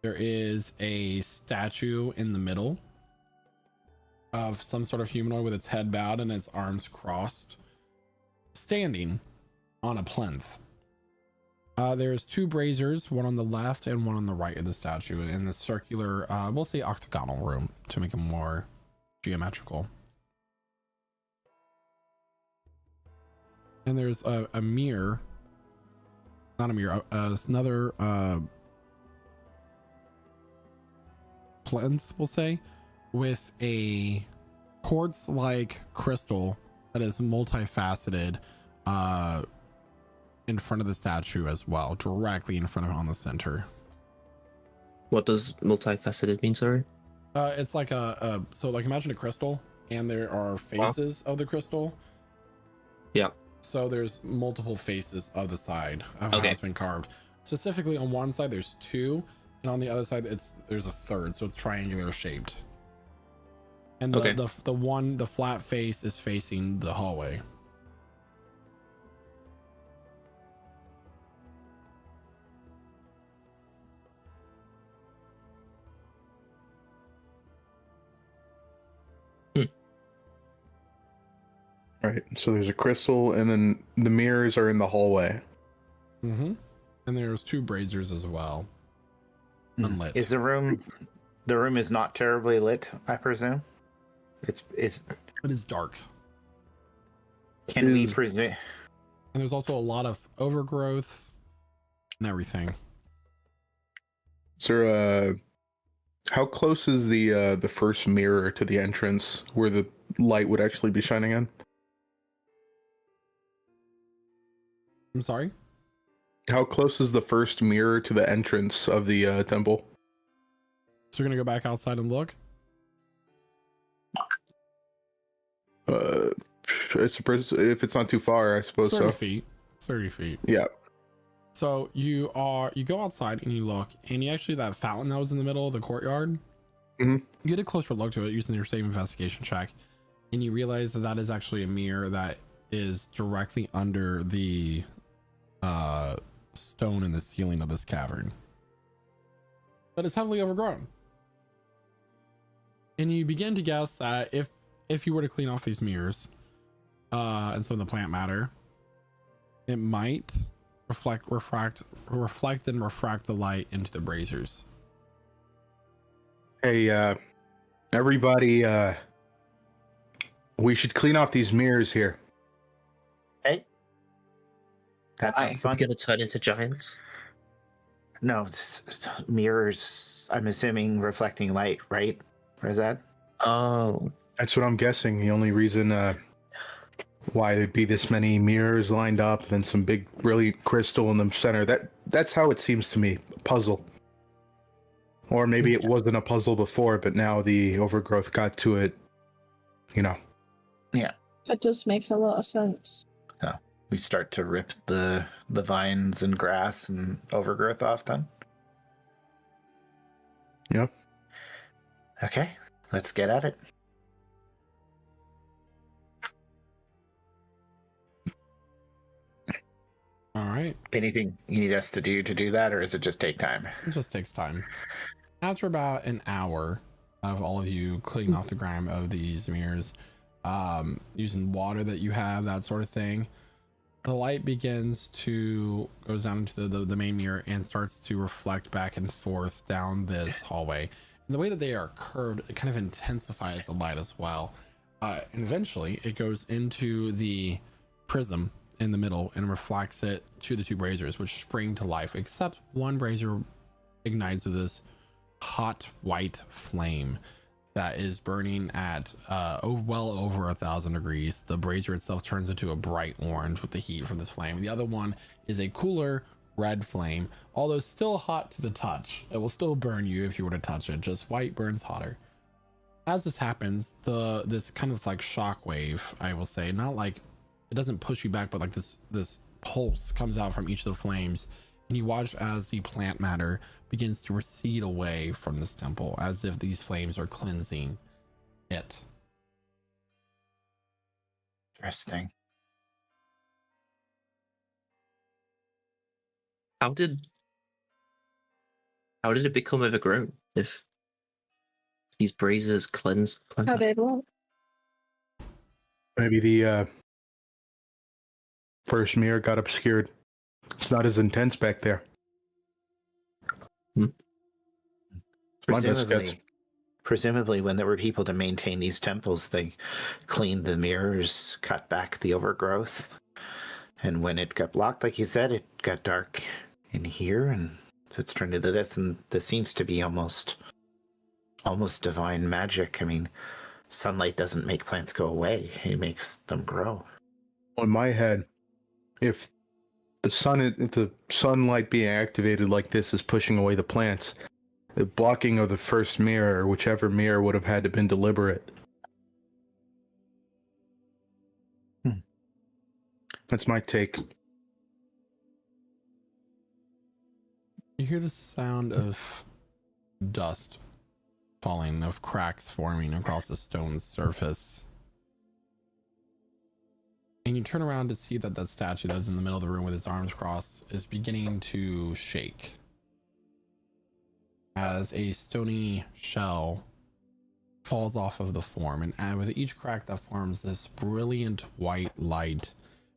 There is a statue in the middle of some sort of humanoid with its head bowed and its arms crossed, standing on a plinth. There's two braziers, one on the left and one on the right of the statue, in the circular, we'll say octagonal room to make it more geometrical. And there's a mirror, not a mirror, another plinth, we'll say, with a quartz-like crystal that is multifaceted in front of the statue as well, directly in front of it on the center. What does multifaceted mean, sorry? It's like so like imagine a crystal, and there are faces of the crystal. Yeah. So there's multiple faces of the side of how it's been carved. Specifically on one side there's two, and on the other side there's a third, so it's triangular shaped. And the flat face is facing the hallway. All right, so there's a crystal, and then the mirrors are in the hallway. Mm-hmm. And there's two braziers as well, unlit. Is the room is not terribly lit, I presume? It is dark. Can we presume? And there's also a lot of overgrowth and everything. So, how close is the first mirror to the entrance where the light would actually be shining in? I'm sorry? How close is the first mirror to the entrance of the temple? So we're gonna go back outside and look. If it's not too far, I suppose 30 so. feet. 30 feet. Yeah. So you go outside and you look, and you actually, that fountain that was in the middle of the courtyard, Mhm. you get a closer look to it using your same investigation check, and you realize that that is actually a mirror that is directly under the stone in the ceiling of this cavern that is heavily overgrown. And you begin to guess that if you were to clean off these mirrors and some of the plant matter, it might reflect and refract the light into the braziers. Hey, everybody, we should clean off these mirrors here. Hey, that sounds We're fun. gonna turn into giants. No, it's mirrors. I'm assuming reflecting light, right? Or is that? Oh, That's what I'm guessing. The only reason why there'd be this many mirrors lined up and some big, brilliant crystal in the center. That's how it seems to me. A puzzle. Or maybe it wasn't a puzzle before, but now the overgrowth got to it. You know. That does make a lot of sense. We start to rip the vines and grass and overgrowth off then? Yep. Okay, let's get at it. All right. Anything you need us to do that, or does it just take time? It just takes time. After about an hour of all of you cleaning off the grime of these mirrors, using water that you have, that sort of thing, the light begins to goes down into the main mirror and starts to reflect back and forth down this hallway. And the way that they are curved, it kind of intensifies the light as well. And eventually it goes into the prism in the middle and reflects it to the two braziers, which spring to life, except one brazier ignites with this hot white flame that is burning at well over 1,000 degrees. The brazier itself turns into a bright orange with the heat from this flame. The other one is a cooler red flame, although still hot to the touch. It will still burn you if you were to touch it, just white burns hotter. As this happens, this kind of like shock wave, I will say, not like it doesn't push you back, but like this pulse comes out from each of the flames, and you watch as the plant matter begins to recede away from this temple, as if these flames are cleansing it. Interesting. how did it become overgrown? If these braziers cleanse How did what? Maybe the first mirror got obscured. It's not as intense back there. My best guess. Presumably, when there were people to maintain these temples, they cleaned the mirrors, cut back the overgrowth, and when it got blocked, like you said, it got dark in here, and so it's turned into this. And this seems to be almost divine magic. I mean, sunlight doesn't make plants go away; it makes them grow. In my head, if the sunlight being activated like this is pushing away the plants, the blocking of the first mirror, whichever mirror, would have had to been deliberate. That's my take. You hear the sound of dust falling, of cracks forming across the stone's surface. And you turn around to see that statue that was in the middle of the room with its arms crossed is beginning to shake, as a stony shell falls off of the form, and with each crack that forms, this brilliant white light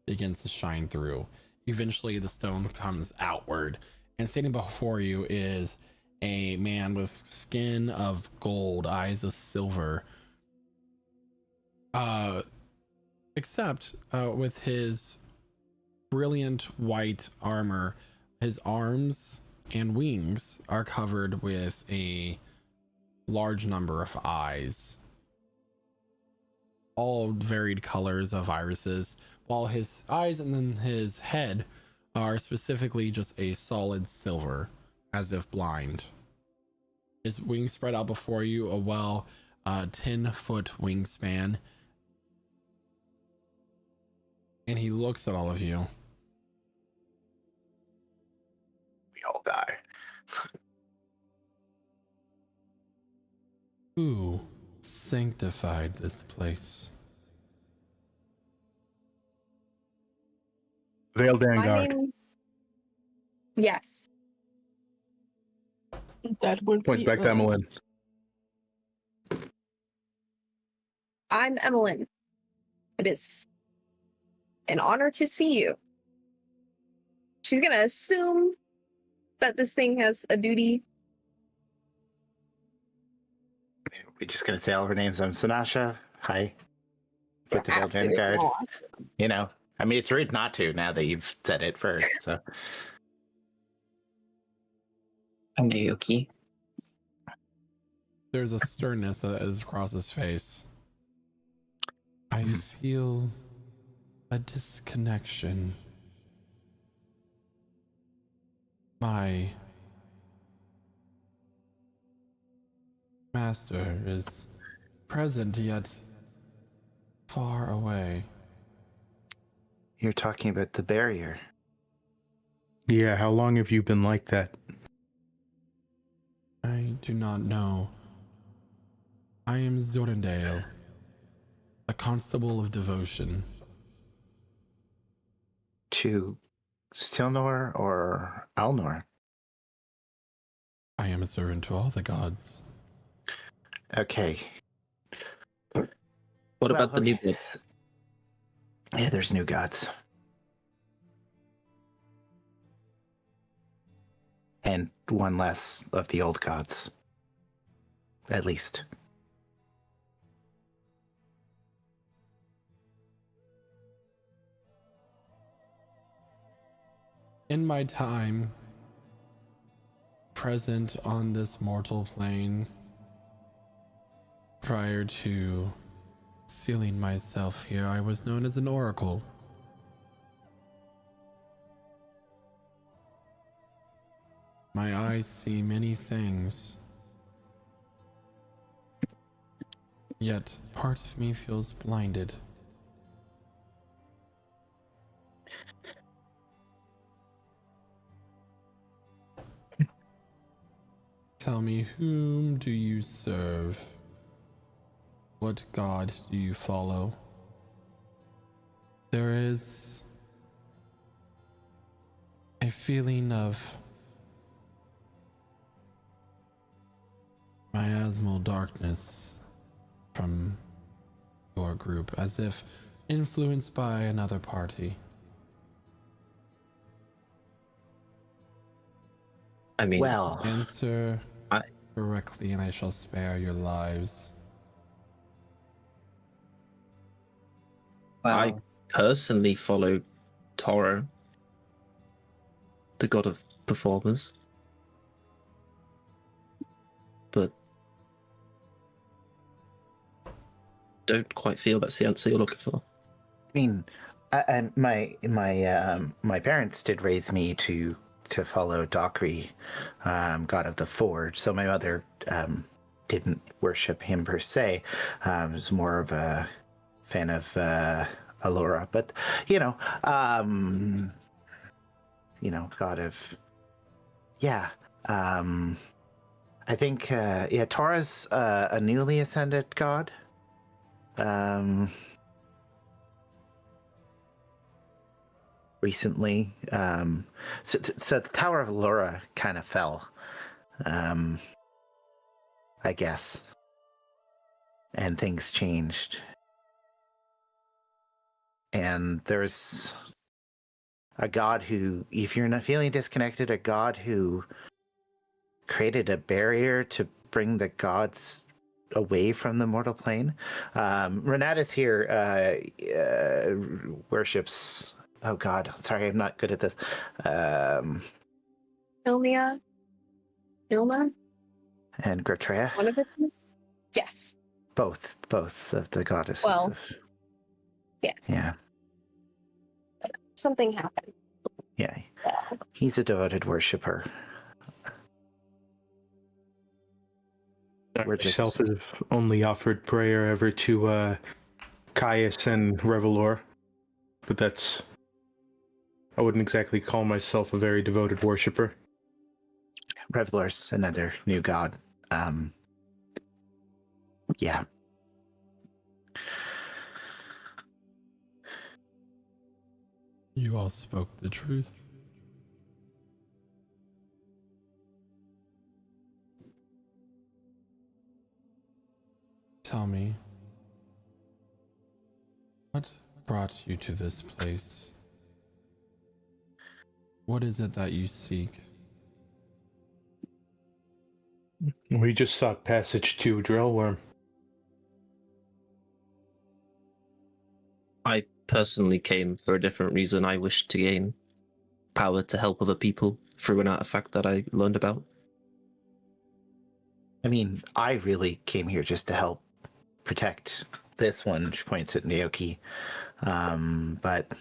begins to shine through. Eventually the stone comes outward, and standing before you is a man with skin of gold, eyes of silver, except with his brilliant white armor, his arms and wings are covered with a large number of eyes, all varied colors of irises, while his eyes and then his head are specifically just a solid silver, as if blind. His wings spread out before you, a 10-foot wingspan. And he looks at all of you. We all die. Who sanctified this place? Veiled My Vanguard. name. Yes. That would Points be back to Emmeline. us. I'm Emmeline. It is an honor to see you. She's gonna assume that this thing has a duty. We're just gonna say all of our names. I'm Sanasha. Hi. With the Veiled Absolutely Vanguard. not. You know, I mean, it's rude not to now that you've said it first. So I'm Naoki. There's a sternness that is across his face. I feel a disconnection. My master is present yet far away. you're talking about the barrier. Yeah, how long have you been like that? I do not know. I am Zorindale, a constable of devotion. To Stilnor or Alnor? I am a servant to all the gods. Okay. What about the new okay. gods? Yeah, there's new gods. And one less of the old gods. At least. In my time present on this mortal plane, prior to sealing myself here, I was known as an oracle. My eyes see many things, yet part of me feels blinded. Tell me, whom do you serve? What god do you follow? There is a feeling of miasmal darkness from your group, as if influenced by another party. I mean, Well, Answer I- correctly and I shall spare your lives. Wow. I personally follow Toro, the god of performers. But don't quite feel that's the answer you're looking for. I mean, my parents did raise me to follow Dockery, god of the forge. So my mother didn't worship him per se. Was more of a fan of Allura, but god of I think Tora's a newly ascended god. Recently, so the Tower of Allura kind of fell, I guess, and things changed. And there's a god who, if you're not feeling disconnected, a god who created a barrier to bring the gods away from the mortal plane. Renatus here worships. Oh God, sorry, I'm not good at this. Ilnia? Ilma? And Grotrea. One of the two? Yes. Both of the goddesses. Well, yeah. Yeah. Something happened. Yeah, he's a devoted worshiper. We're just Myself have only offered prayer ever to Caius and Revelor, but I wouldn't exactly call myself a very devoted worshiper. Revelor's another new god. Yeah. You all spoke the truth. Tell me, what brought you to this place? What is it that you seek? We just sought passage to Drillworm. I personally came for a different reason. I wished to gain power to help other people through an artifact that I learned about. I mean, I really came here just to help protect this one, which points at Naoki. But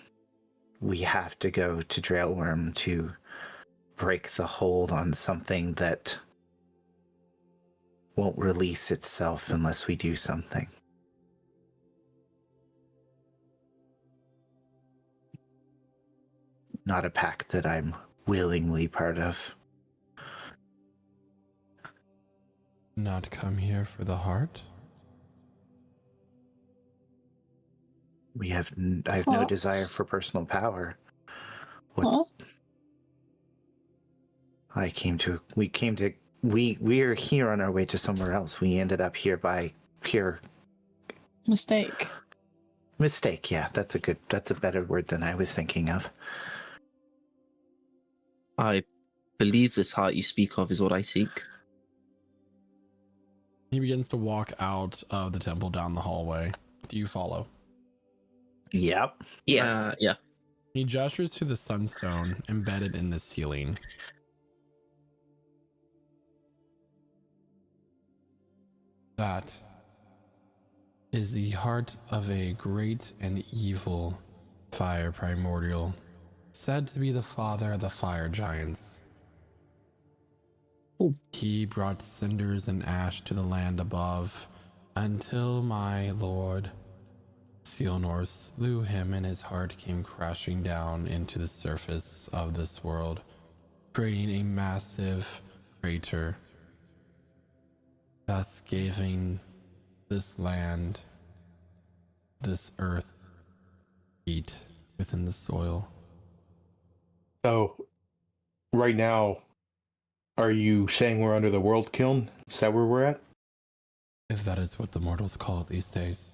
we have to go to Drillworm to break the hold on something that won't release itself unless we do something. Not a pact that I'm willingly part of. Not come here for the heart? I have no desire for personal power. We are here on our way to somewhere else. We ended up here by pure Mistake. mistake. Yeah, that's a better word than I was thinking of. I believe this heart you speak of is what I seek. He begins to walk out of the temple down the hallway. Do you follow? Yep. Yes. Yeah. He gestures to the sunstone embedded in the ceiling. That is the heart of a great and evil fire primordial, said to be the father of the fire giants. Ooh. He brought cinders and ash to the land above until my lord Sealnor slew him and his heart came crashing down into the surface of this world, creating a massive crater, thus giving this land, this earth, heat within the soil. So, right now, are you saying we're under the world kiln? Is that where we're at? If that is what the mortals call it these days.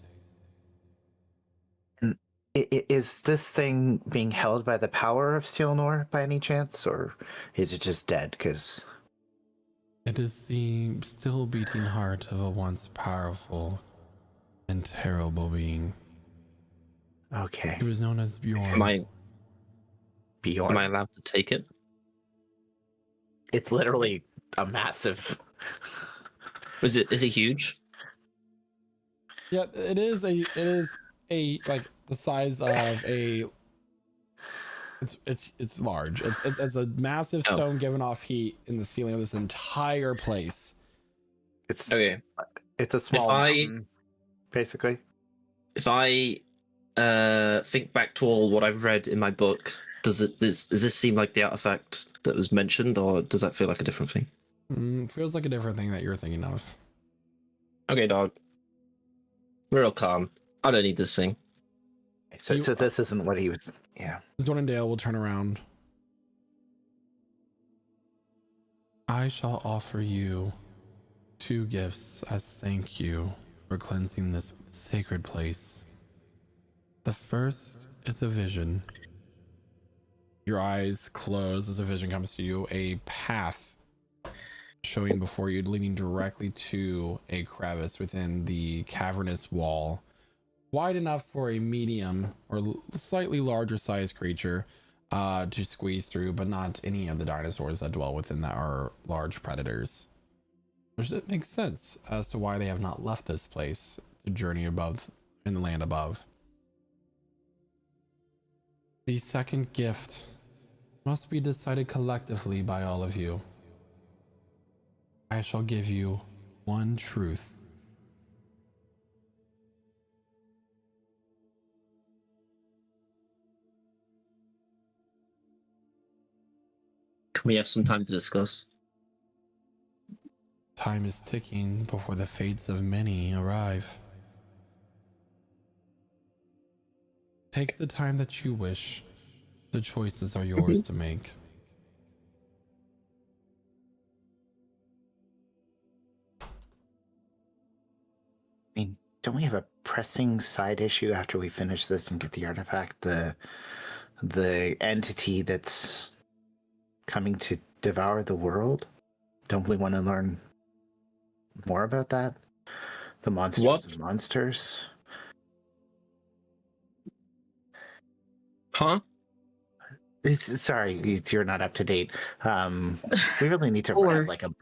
Is this thing being held by the power of Sealnor by any chance, or is it just dead? Because It is the still beating heart of a once powerful and terrible being. okay, He was known as Bjorn. Am I Bjorn. allowed to take it? It's literally a massive. Is it huge? Yeah, it is a like the size of a. It's large. It's a massive stone giving off heat in the ceiling of this entire place. It's Okay. It's a small mountain, basically. If I think back to all what I've read in my book, does this seem like the artifact that was mentioned, or does that feel like a different thing? Feels like a different thing that you're thinking of. Okay, dog. Real calm. I don't need this thing. So this isn't what he was. Yeah. Zornendale will turn around. I shall offer you 2 gifts as thank you for cleansing this sacred place. The first is a vision. Your eyes close as a vision comes to you, a path showing before you, leading directly to a crevice within the cavernous wall, wide enough for a medium or slightly larger sized creature to squeeze through, but not any of the dinosaurs that dwell within that are large predators. Which makes sense as to why they have not left this place to journey above in the land above. The second gift must be decided collectively by all of you. I shall give you one truth. Can we have some time to discuss? Time is ticking before the fates of many arrive. Take the time that you wish. The choices are yours to make. I mean, don't we have a pressing side issue after we finish this and get the artifact? The entity that's coming to devour the world? Don't we want to learn more about that? The monsters What? and monsters? Huh? Sorry, you're not up to date. We really need to Or- have like a...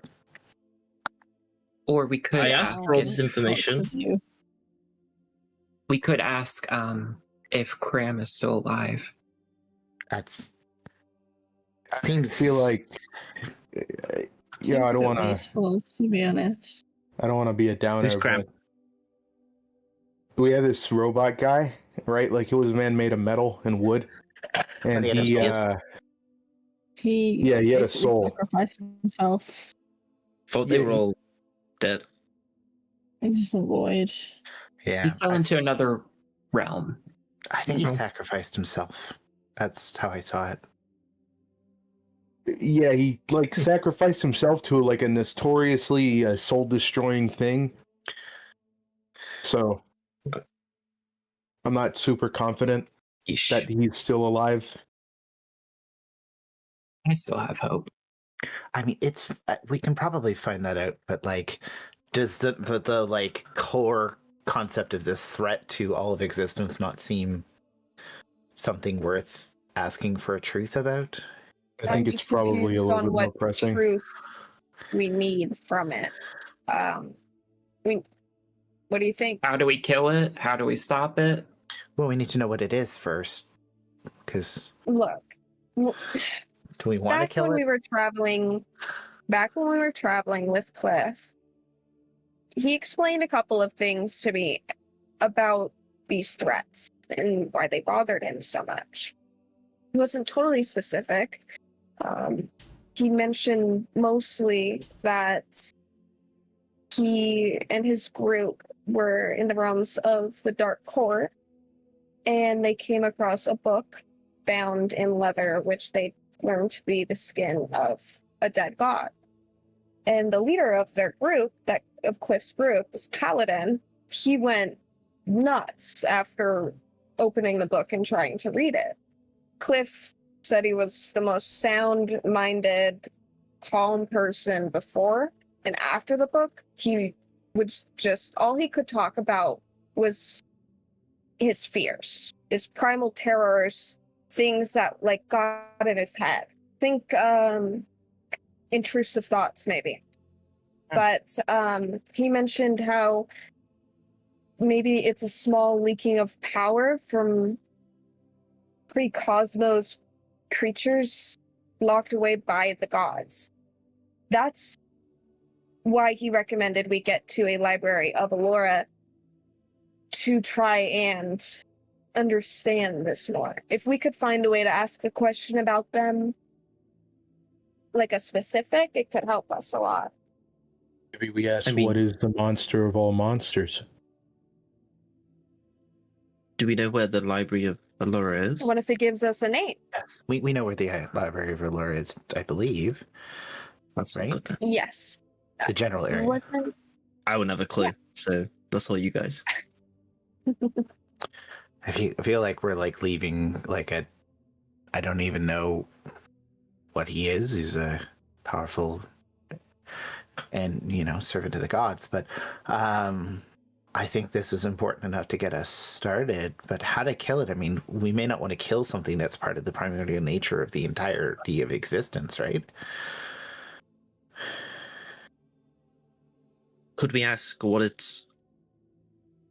Or we could I asked for all this information. we could ask if Cram is still alive. That's... I feel like, yeah, I don't want to. Wasteful, to be honest. I don't want to be a downer, Who's Cram? but we have this robot guy, right? Like, it was a man made of metal and wood, and he had a he, soul. He Yeah, he had a basically soul. sacrificed himself Thought they Yeah, were all dead. into the void. He Yeah, fell into another realm. I think he Mhm. sacrificed himself. That's how I saw it. yeah, he like sacrificed himself to like a notoriously soul-destroying thing. So, I'm not super confident Yeesh. that he's still alive. I still have hope. I mean, it's we can probably find that out, but like, does the like core concept of this threat to all of existence not seem something worth asking for a truth about? I think I'm it's just probably a confused little on bit more what pressing. truth we need from it. What do you think? How do we kill it? How do we stop it? Well, we need to know what it is first, because Look, do we want to back kill when it? we were traveling with Cliff, he explained a couple of things to me about these threats and why they bothered him so much. He wasn't totally specific. He mentioned mostly that he and his group were in the realms of the Dark Court, and they came across a book bound in leather, which they learned to be the skin of a dead god. And the leader of their group, of Cliff's group, this paladin, he went nuts after opening the book and trying to read it. Cliff said he was the most sound-minded, calm person before, and after the book, he was just, all he could talk about was his fears, his primal terrors, things that like got in his head. Think intrusive thoughts, maybe. But he mentioned how maybe it's a small leaking of power from pre-cosmos creatures locked away by the gods. That's why he recommended we get to a library of Allura to try and understand this more. If we could find a way to ask a question about them, like a specific, it could help us a lot. Maybe we ask, I mean- what is the monster of all monsters? Do we know where the Library of Allura is? What if it gives us a name? Yes, we know where the library of Allura is, I believe. That's not Right? good then. Yes. The general area. Wasn't I would have a clue, so that's all you guys. I feel like we're like leaving like a... I don't even know what he is. He's a powerful and, servant of the gods. But I think this is important enough to get us started. But how to kill it? I mean, we may not want to kill something that's part of the primordial nature of the entirety of existence, right? Could we ask what its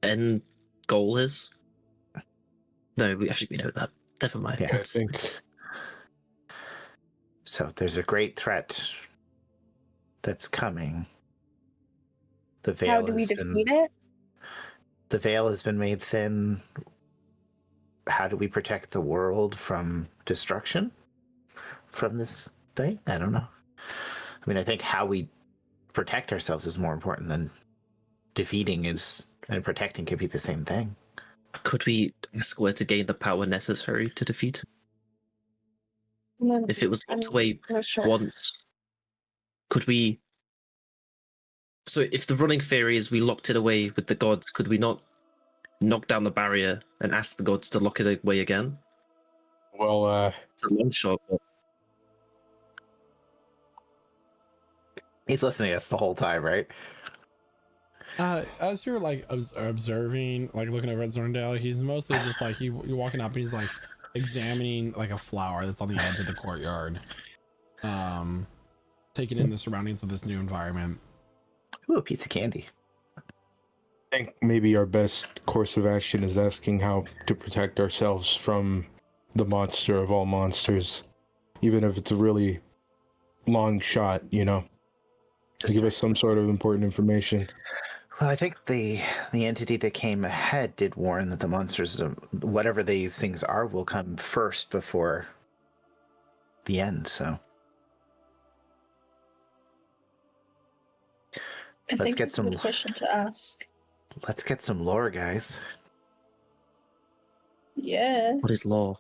end goal is? No, we know that. Never mind. Yeah, I think So there's a great threat that's coming. The veil How do we defeat it? The veil has been made thin. How do we protect the world from destruction from this thing? I don't know. I mean, I think how we protect ourselves is more important than defeating and protecting could be the same thing. Could we ask where to gain the power necessary to defeat it? If it was locked away once, could we... So if the running theory is we locked it away with the gods, could we not knock down the barrier and ask the gods to lock it away again? Well, it's a long shot, but... He's listening to us the whole time, right? As you're like observing, like looking over at Zorndale, he's mostly just like you're walking up and he's like examining like a flower that's on the edge of the courtyard, taking in the surroundings of this new environment. Ooh, a piece of candy. I think maybe our best course of action is asking how to protect ourselves from the monster of all monsters, even if it's a really long shot, you know, to give us some sort of important information. Well, I think the entity that came ahead did warn that the monsters, whatever these things are, will come first before the end. So I think that's a good question to ask. Let's get some lore, guys. Yeah. What is lore?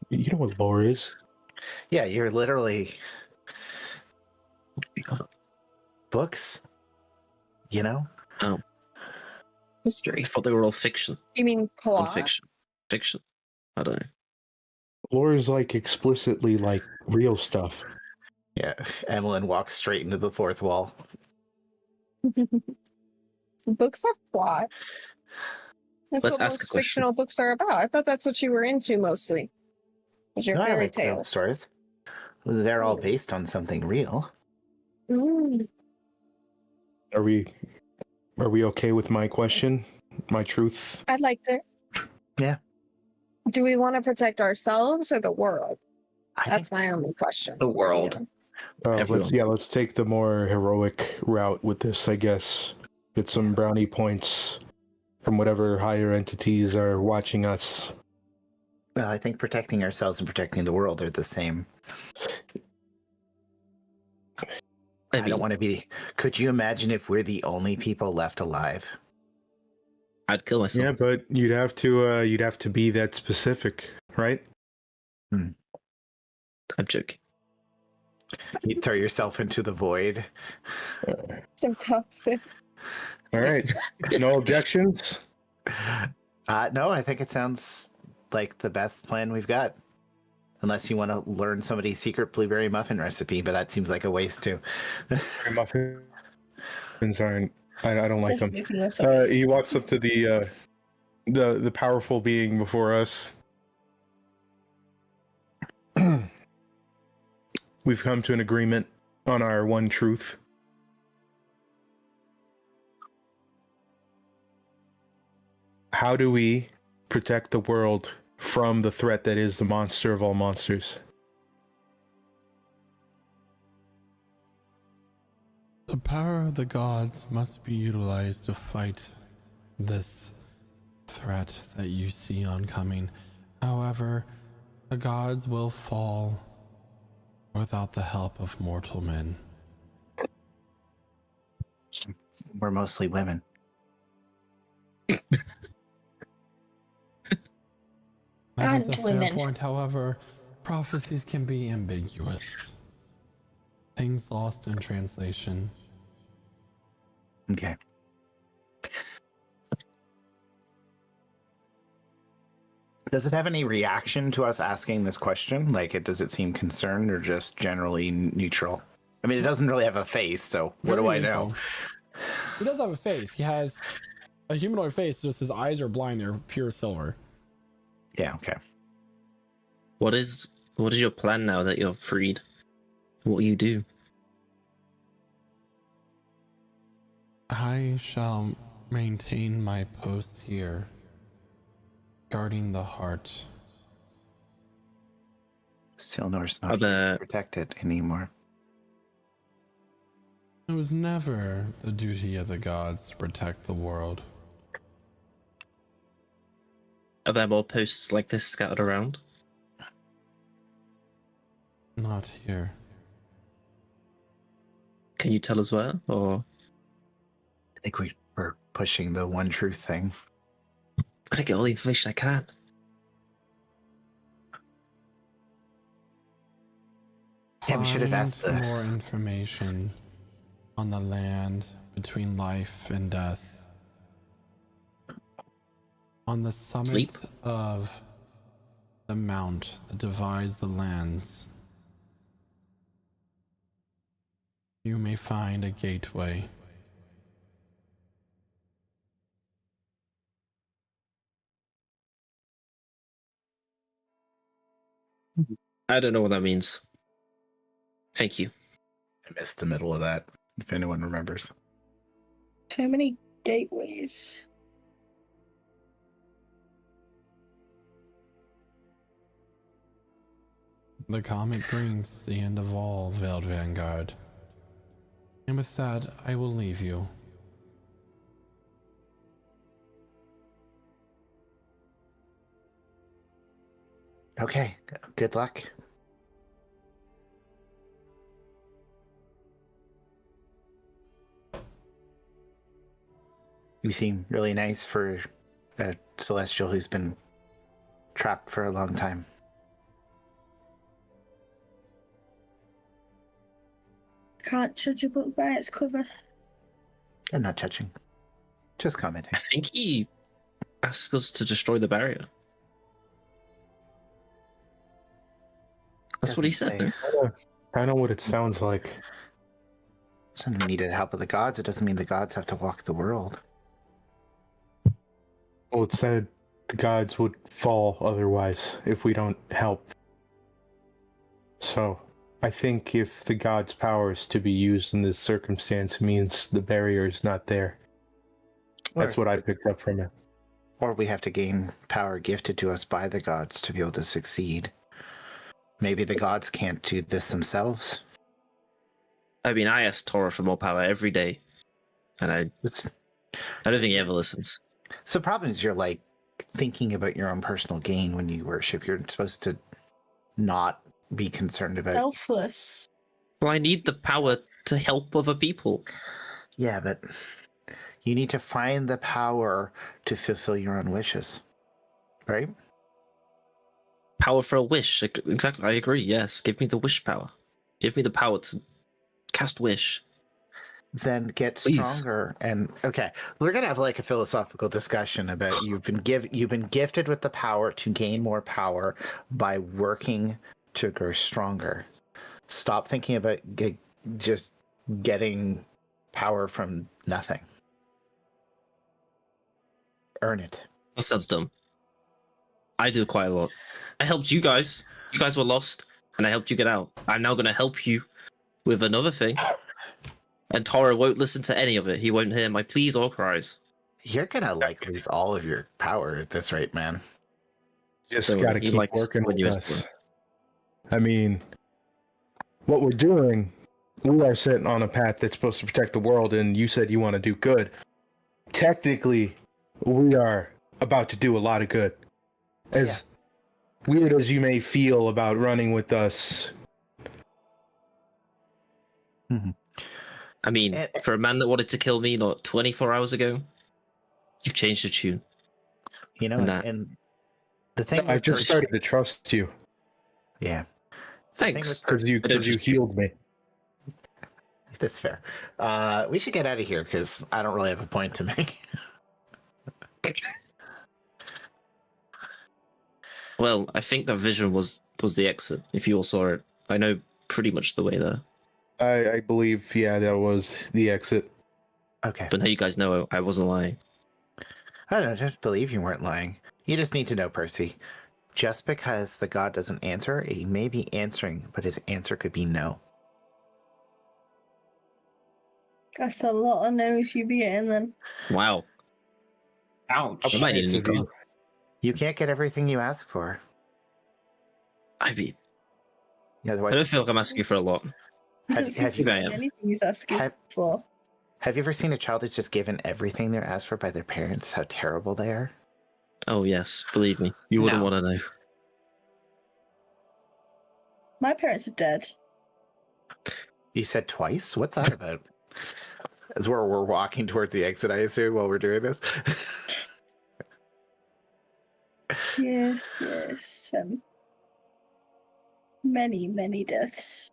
You know what lore is? Yeah, you're literally books. You know? Oh. History. I thought they were all fiction. You mean plot? Non-fiction. Fiction. I don't know. Lore is like explicitly like real stuff. Yeah, Emmeline walks straight into the fourth wall. Books have plot. That's Let's what ask a most question. fictional books are about. I thought that's what you were into mostly. Was your No, I fairy like real tales. stories. They're all based on something real. Mm. Are we okay with my question? My truth? I'd like to. Yeah. Do we want to protect ourselves or the world? That's my only question. The world. Let's take the more heroic route with this, I guess. Get some brownie points from whatever higher entities are watching us. Well, I think protecting ourselves and protecting the world are the same. I don't want to be... Could you imagine if we're the only people left alive? I'd kill myself. Yeah, but you'd have to be that specific, right? I'm joking. You'd throw yourself into the void. So toxic. All right. No objections? No, I think it sounds like the best plan we've got. Unless you want to learn somebody's secret blueberry muffin recipe, but that seems like a waste too. Muffins aren't. I don't like them. Definitely He walks up to the powerful being before us. We've come to an agreement on our one truth. How do we protect the world from the threat that is the monster of all monsters? The power of the gods must be utilized to fight this threat that you see oncoming. However, the gods will fall without the help of mortal men. We're mostly women. That is a fair women. point. However, prophecies can be ambiguous. Things lost in translation. Okay. Does it have any reaction to us asking this question? Like, does it seem concerned or just generally neutral? I mean, it doesn't really have a face, so what do I know? He does have a face. He has a humanoid face, just his eyes are blind. They're pure silver. Yeah, okay. What is your plan now that you're freed? What will you do? I shall maintain my post here, guarding the heart. Silnor's not Other- protected anymore. It was never the duty of the gods to protect the world. Are there more posts like this scattered around? Not here. Can you tell us where? Or I think we're pushing the one truth thing. gotta get all the information I can. Yeah, we should have Find asked the. more information on the land between life and death. On the summit Sleep? of the mount that divides the lands, you may find a gateway. I don't know what that means. Thank you. I missed the middle of that, if anyone remembers. So many gateways. The comet brings the end of all, Veiled Vanguard. And with that, I will leave you. Okay, good luck. You seem really nice for a celestial who's been trapped for a long time. Can't judge a book by its cover. I'm not judging, just commenting. I think he asked us to destroy the barrier. That's what he Doesn't said. say. no? I know what it sounds like. Someone needed help with the gods. It doesn't mean the gods have to walk the world. Well, it said the gods would fall otherwise if we don't help. So, I think if the gods' power is to be used in this circumstance, it means the barrier is not there. That's what I picked up from it. Or we have to gain power gifted to us by the gods to be able to succeed. Maybe the gods can't do this themselves. I mean, I ask Tora for more power every day, and I It's, don't think he ever listens. so the problem is you're like thinking about your own personal gain when you worship. You're supposed to not be concerned about. Selfless. Well, I need the power to help other people. Yeah, but you need to find the power to fulfill your own wishes, right? Power for a wish. Exactly, I agree. Yes, give me the wish power. Give me the power to cast wish. Then get Please. stronger. And okay, we're gonna have like a philosophical discussion about you've been gifted with the power to gain more power by working to grow stronger. Stop thinking about just getting power from nothing. Earn it. That sounds dumb. I do quite a lot. I helped you guys. You guys were lost, and I helped you get out. I'm now going to help you with another thing. And Tora won't listen to any of it. He won't hear my pleas or cries. You're gonna like lose all of your power at this rate, man. Just So gotta he keep likes working when with you us. explain. I mean, what we're doing, we are sitting on a path that's supposed to protect the world, and you said you want to do good. Technically, we are about to do a lot of good. As weird as you may feel about running with us, I mean, Eh, eh. for a man that wanted to kill me not 24 hours ago, you've changed the tune. You know, And that- and the thing I've with just Percy- started to trust you yeah, Thanks. because you I don't because you trust you. healed me. that's fair. We should get out of here because I don't really have a point to make. Well, I think that vision was the exit. If you all saw it, I know pretty much the way there. I believe, yeah, that was the exit. Okay. But now you guys know I wasn't lying. I don't just believe you weren't lying. You just need to know, Percy. Just because the god doesn't answer, he may be answering, but his answer could be no. That's a lot of no's you be getting then. Wow. Ouch. I might need a new Nice of you. gun. You can't get everything you ask for. I mean, Yeah, I otherwise, don't feel like I'm asking for a lot. He Have- doesn't seem have to you- be I am. anything he's asking have- for. have you ever seen a child that's just given everything they're asked for by their parents? How terrible they are. Oh yes, believe me, you wouldn't No. want to know. My parents are dead. You said twice? What's that about? As we're walking towards the exit, I assume, while we're doing this. Yes. Many deaths.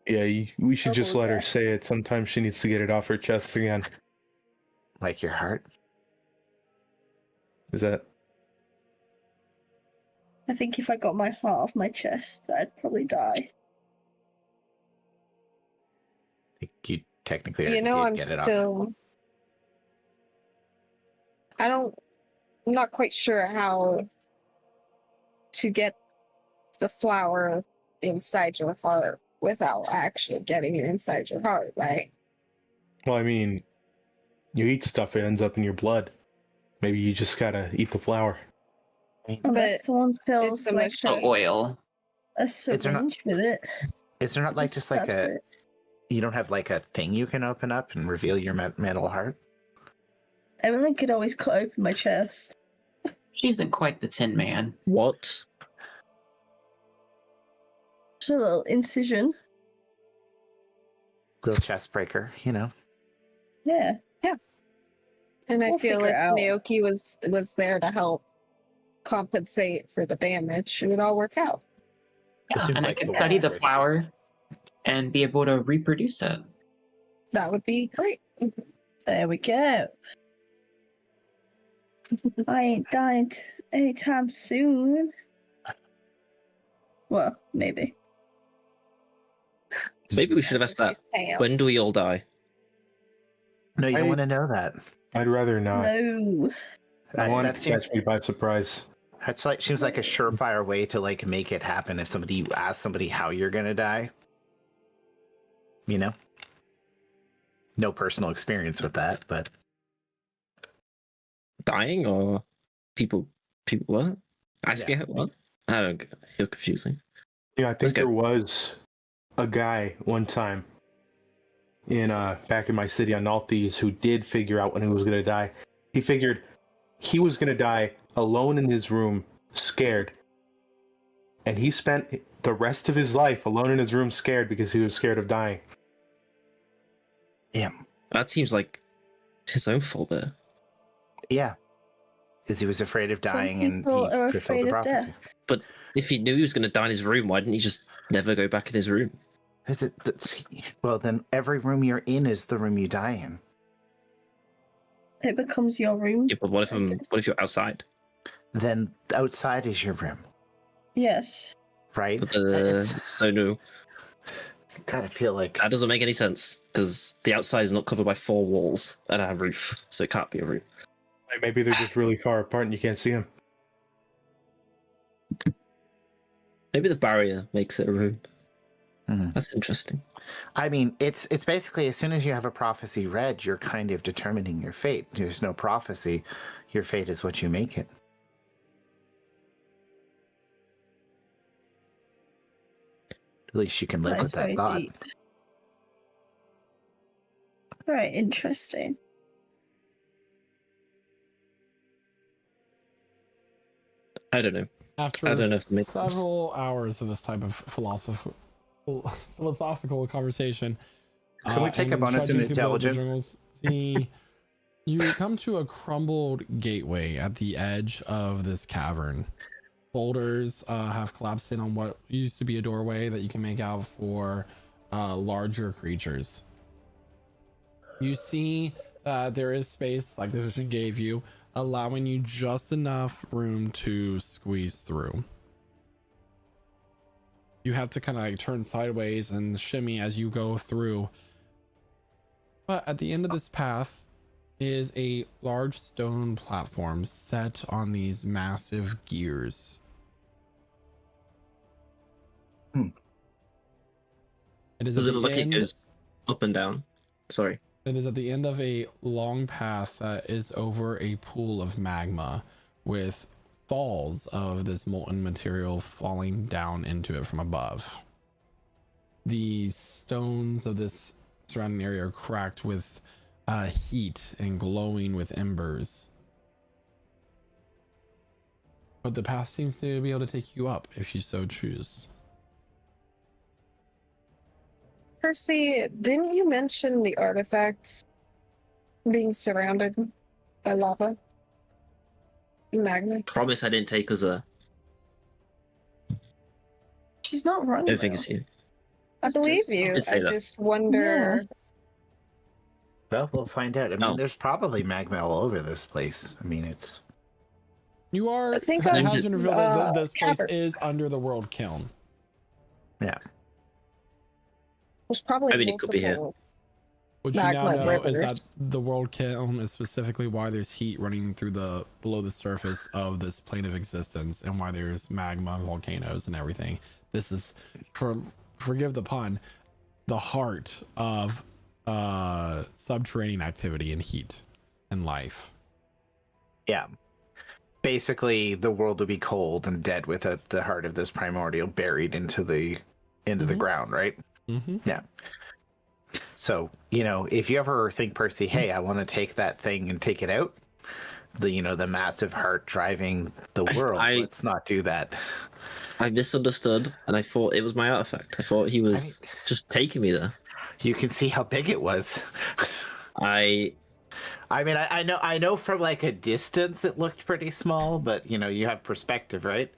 Yeah, we should just Double let her death. say it. Sometimes she needs to get it off her chest again. Like your heart. Is that? I think if I got my heart off my chest, I'd probably die. You technically You already know, did I'm get it off. still. I'm not quite sure how to get the flower inside your heart without actually getting it inside your heart, right? Well, I mean, you eat stuff, it ends up in your blood. Maybe you just gotta eat the flower. Unless someone fills it's a like The oil. a there not- syringe with it. Is there not like just like stabs a? it. You don't have like a thing you can open up and reveal your metal heart? Emily could always cut open my chest. She isn't quite the Tin Man. What? Just a little incision. Little chest breaker, you know. Yeah. And I We'll feel figure if it out. Naoki was there to help compensate for the damage, it would all work out. This Yeah, seems and I like could the study the way- flower and be able to reproduce it. That would be great. There we go. I ain't dying anytime soon. Well, maybe. Maybe we should have asked that. She's pale. When do we all die? No, you don't I- want to know that. I'd rather not. No. I want it that to seems, catch me by surprise. that's like seems like a surefire way to like make it happen. If somebody asks somebody how you're gonna die, you know, no personal experience with that, but Dying or people what? Asking Yeah. what? I don't get feel confusing. Yeah, I Let's think go. there was a guy one time in back in my city on Nalthes who did figure out when he was gonna die. He figured he was gonna die alone in his room, scared. And he spent the rest of his life alone in his room scared because he was scared of dying. yeah, That seems like his own fault there. yeah, because he was afraid of Some dying and he people are fulfilled afraid the of prophecy. death. If he knew he was going to die in his room, why didn't he just never go back in his room? Well, then every room you're in is the room you die in. It becomes your room. Yeah, but what if you're outside? Then outside is your room, Yes. right? But It's- so no, I kind of feel like that doesn't make any sense because the outside is not covered by 4 walls and a roof, so it can't be a room. Like, maybe they're just really far apart and you can't see them. Maybe the barrier makes it a room. Mhm. That's interesting. I mean, it's basically as soon as you have a prophecy read, you're kind of determining your fate. There's no prophecy. Your fate is what you make it. At least you can live That with is that very thought. deep. Very interesting. I don't know. After I don't know if it makes sense. several hours of this type of philosophical conversation, Can we take a and bonus in trudging through the intelligence? jungles, you come to a crumbled gateway at the edge of this cavern. Boulders have collapsed in on what used to be a doorway that you can make out for larger creatures. You see that there is space, like the vision gave you, allowing you just enough room to squeeze through. You have to kind of like turn sideways and shimmy as you go through. But at the end of this path is a large stone platform set on these massive gears. It is Does at it the look like it end- goes up and down? Sorry. It is at the end of a long path that is over a pool of magma with falls of this molten material falling down into it from above. the stones of this surrounding area are cracked with heat and glowing with embers. But the path seems to be able to take you up if you so choose. Percy, didn't you mention the artifacts being surrounded by lava? Magma? Promise I didn't take us there. She's not wrong. I don't think it's here. I believe you. did say I that. just wonder. Well, we'll find out. I mean, Oh. there's probably magma all over this place. I mean, it's You are. I think it I'm has been revealed that this place cavern. is under the world kiln. yeah. There's probably I mean, it could be here. multiple. What you now Magma know is rivers. that the world kiln is specifically why there's heat running through below the surface of this plane of existence, and why there's magma and volcanoes and everything. This is, forgive the pun, the heart of subterranean activity and heat and life. Yeah. Basically, the world would be cold and dead without the heart of this primordial buried into the ground, right? Mm-hmm. Yeah. So, if you ever think, Percy, hey, I want to take that thing and take it out, the massive heart driving the world, let's not do that. I misunderstood, and I thought it was my artifact. I thought he was just taking me there. You can see how big it was. I mean, I know from like a distance it looked pretty small, but you have perspective, right?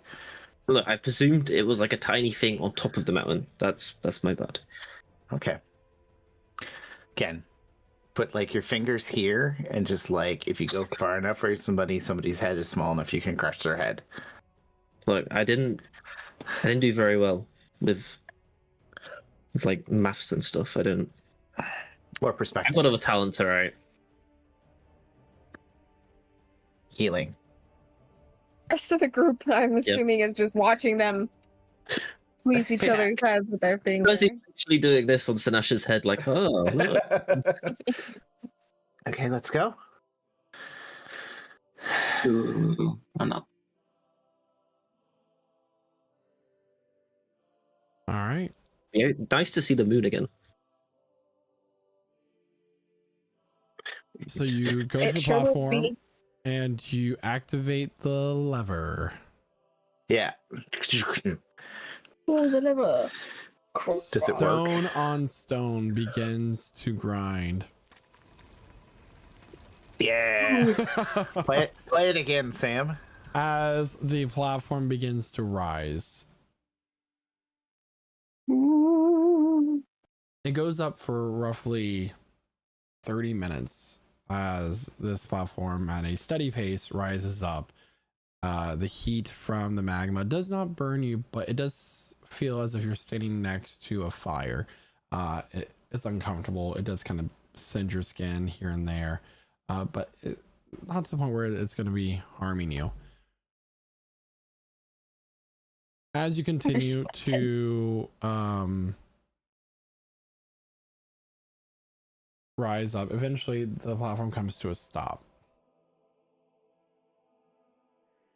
Look, I presumed it was like a tiny thing on top of the mountain. That's my bad. Okay. Again, put like your fingers here, and just like if you go far enough for somebody's head is small enough, you can crush their head. Look, I didn't do very well with like maths and stuff. I didn't. Or perspective. I've got other talents, alright. Healing. The rest of the group, I'm assuming, is just watching them squeeze each other's heads with their fingers. He's actually doing this on Sinash's head, like, oh, look. Okay, let's go. Ooh, I'm not. All right. Yeah, nice to see the moon again. So you go to It the sure would platform be. and you activate the lever. Yeah. Oh, the liver. Does it work? Stone on stone begins to grind. Yeah. Play it again, Sam. As the platform begins to rise. It goes up for roughly 30 minutes as this platform at a steady pace rises up. The heat from the magma does not burn you, but it does feel as if you're standing next to a fire. It's uncomfortable. It does kind of singe your skin here and there, but not to the point where it's going to be harming you. As you continue to rise up, eventually the platform comes to a stop.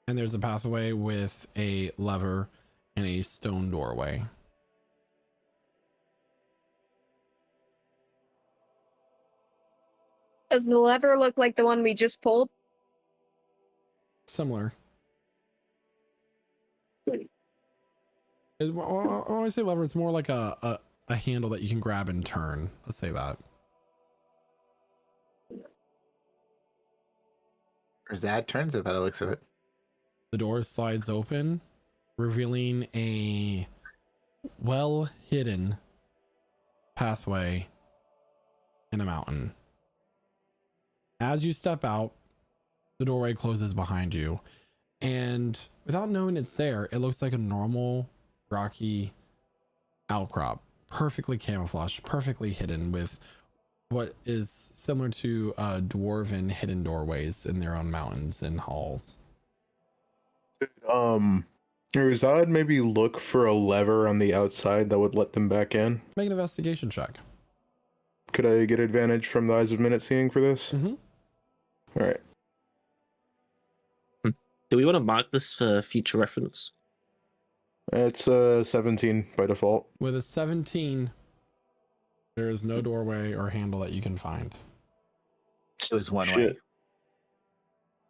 And there's a pathway with a lever and a stone doorway. Does the lever look like the one we just pulled? Similar. When I say lever, it's more like a handle that you can grab and turn. Let's say that. Or that turns it by the looks of it. The door slides open, revealing a well-hidden pathway in a mountain. As you step out, the doorway closes behind you, and without knowing it's there, it looks like a normal rocky outcrop, perfectly camouflaged, perfectly hidden with what is similar to dwarven hidden doorways in their own mountains and halls. Rizad maybe look for a lever on the outside that would let them back in. Make an investigation check. Could I get advantage from the Eyes of Minute Seeing for this? Mm-hmm. All right. Do we want to mark this for future reference? It's 17 by default. With a 17, there is no doorway or handle that you can find. It was one way. Shit.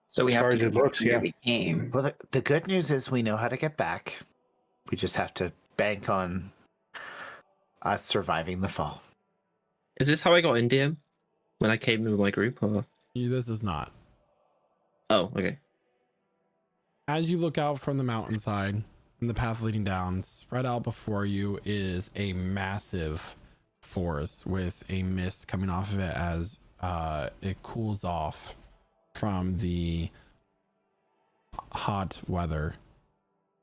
So we As have far to as go it back looks, to where yeah. we came. Well, the good news is we know how to get back. We just have to bank on us surviving the fall. Is this how I got in DM? When I came in with my group? Or... This is not. Oh, okay. As you look out from the mountainside and the path leading down, spread out before you is a massive forest with a mist coming off of it as it cools off from the hot weather.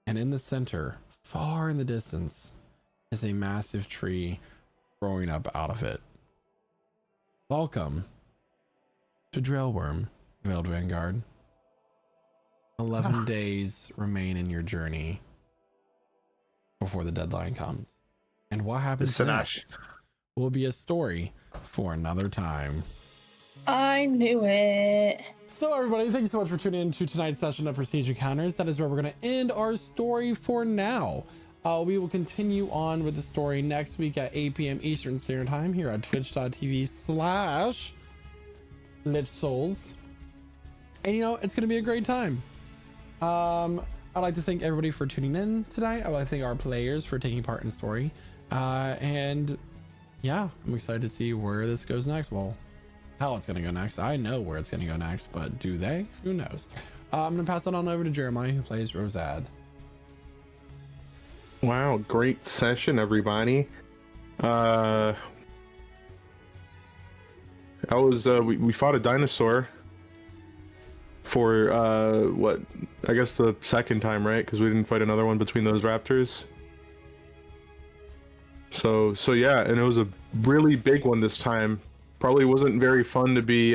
And in the center, far in the distance, is a massive tree growing up out of it. Welcome to Drillworm, Veiled Vanguard. 11 days remain in your journey before the deadline comes. And what happens next will be a story for another time. I knew it. So everybody, thank you so much for tuning in to tonight's session of Prestige Encounters. That is where we're going to end our story for now. We will continue on with the story next week at 8 p.m. Eastern Standard Time here at twitch.tv/LichSouls. And it's going to be a great time. I'd like to thank everybody for tuning in tonight. I would like to thank our players for taking part in the story. And yeah, I'm excited to see where this goes next. Well, how it's going to go next. I know where it's going to go next, but do they? Who knows? I'm going to pass it on over to Jeremiah, who plays Rosad. Wow, great session, everybody. That was we fought a dinosaur for what I guess the second time, right? Because we didn't fight another one between those raptors. So yeah, and it was a really big one this time. Probably wasn't very fun to be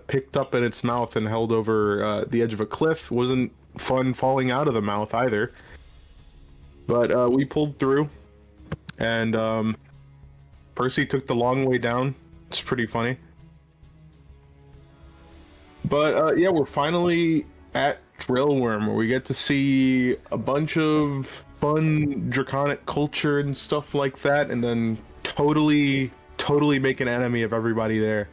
picked up in its mouth and held over the edge of a cliff. Wasn't fun falling out of the mouth either. But we pulled through, and Percy took the long way down. It's pretty funny. But yeah, we're finally at Drillworm, where we get to see a bunch of fun draconic culture and stuff like that, and then totally make an enemy of everybody there.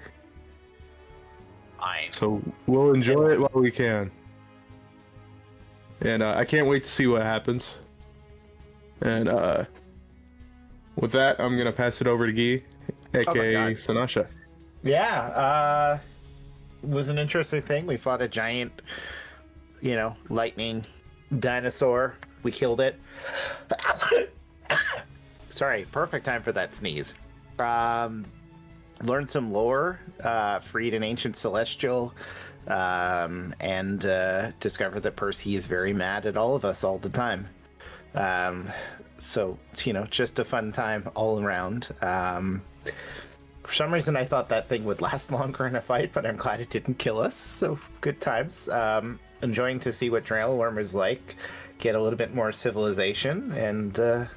So we'll enjoy it while we can. And I can't wait to see what happens. And with that, I'm gonna pass it over to Guy, aka Sanasha. Yeah, it was an interesting thing. We fought a giant, lightning dinosaur. We killed it. Sorry, perfect time for that sneeze. Learned some lore, freed an ancient celestial, and discovered that Percy is very mad at all of us all the time. So, just a fun time all around. For some reason, I thought that thing would last longer in a fight, but I'm glad it didn't kill us. So, good times. Enjoying to see what Drillworm is like, get a little bit more civilization, and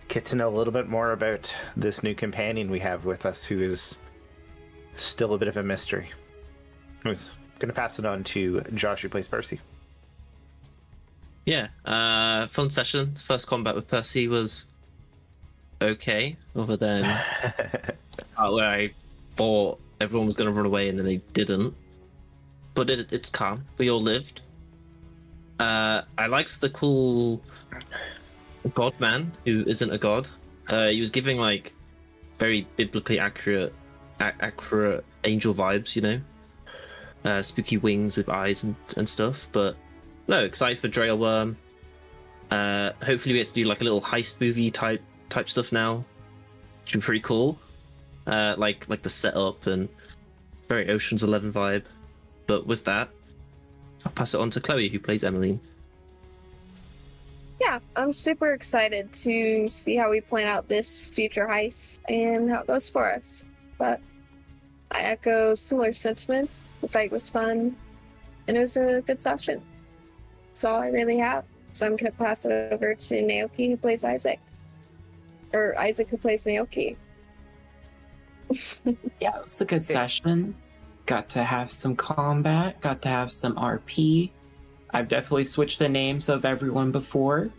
get to know a little bit more about this new companion we have with us, who is still a bit of a mystery. I was going to pass it on to Josh, who plays Percy. Yeah, fun session. First combat with Percy was okay, other than where I thought everyone was going to run away and then they didn't. But it's calm. We all lived. I liked the cool god man who isn't a god. He was giving very biblically accurate angel vibes, spooky wings with eyes and stuff. But no, excited for Drillworm. Hopefully we get to do a little heist movie type stuff now, which would be pretty cool. Like the setup and very Ocean's 11 vibe. But with that, I'll pass it on to Chloe, who plays Emmeline. Yeah, I'm super excited to see how we plan out this future heist and how it goes for us. But I echo similar sentiments. The fight was fun, and it was a good session. That's all I really have. So I'm going to pass it over to Naoki, who plays Isaac. Or Isaac, who plays Naoki. Yeah, it was a good session. Got to have some combat, got to have some RP. I've definitely switched the names of everyone before.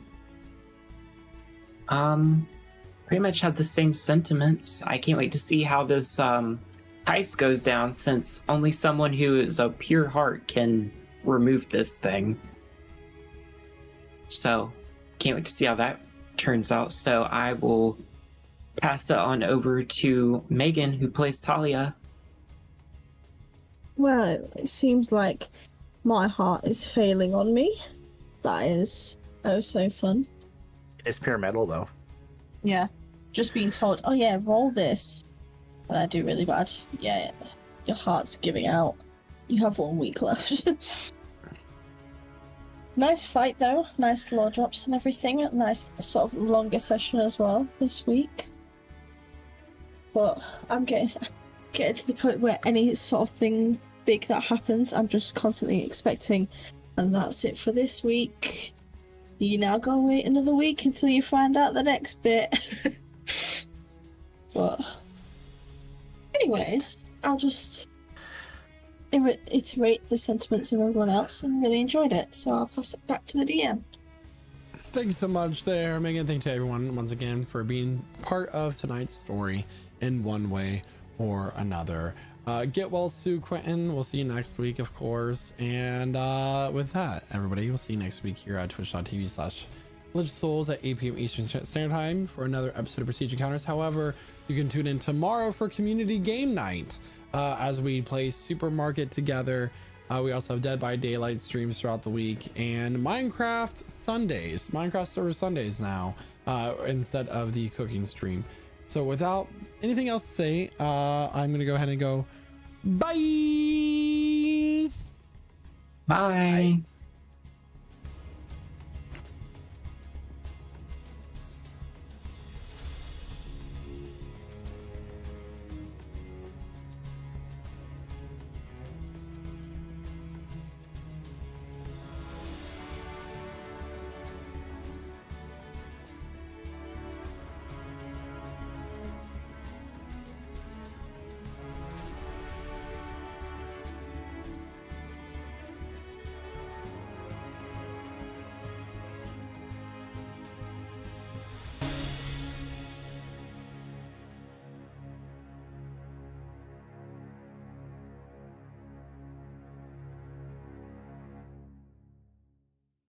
Pretty much have the same sentiments. I can't wait to see how this heist goes down, since only someone who is a pure heart can remove this thing. So, can't wait to see how that turns out. So I will pass it on over to Megan, who plays Talia. Well, it seems like my heart is failing on me. That is oh so fun. It's pure metal, though. Yeah. Just being told, oh yeah, roll this. And I do really bad. Yeah, your heart's giving out. You have 1 week left. Nice fight though. Nice law drops and everything. Nice sort of longer session as well this week. But I'm getting to the point where any sort of thing big that happens, I'm just constantly expecting, and that's it for this week. You now gotta wait another week until you find out the next bit. But anyways, I'll just iterate the sentiments of everyone else and really enjoyed it, so I'll pass it back to the DM. Thanks so much there, Megan. Thank you to everyone once again for being part of tonight's story in one way or another. Get well, Sue Quentin. We'll see you next week, of course. And with that, everybody, we'll see you next week here at twitch.tv/LegitSouls at 8 p.m. Eastern Standard Time for another episode of Prestige Encounters. However, you can tune in tomorrow for Community Game Night as we play Supermarket together. We also have Dead by Daylight streams throughout the week, and Minecraft server Sundays now instead of the cooking stream. So without anything else to say, I'm gonna go ahead and go bye. Bye.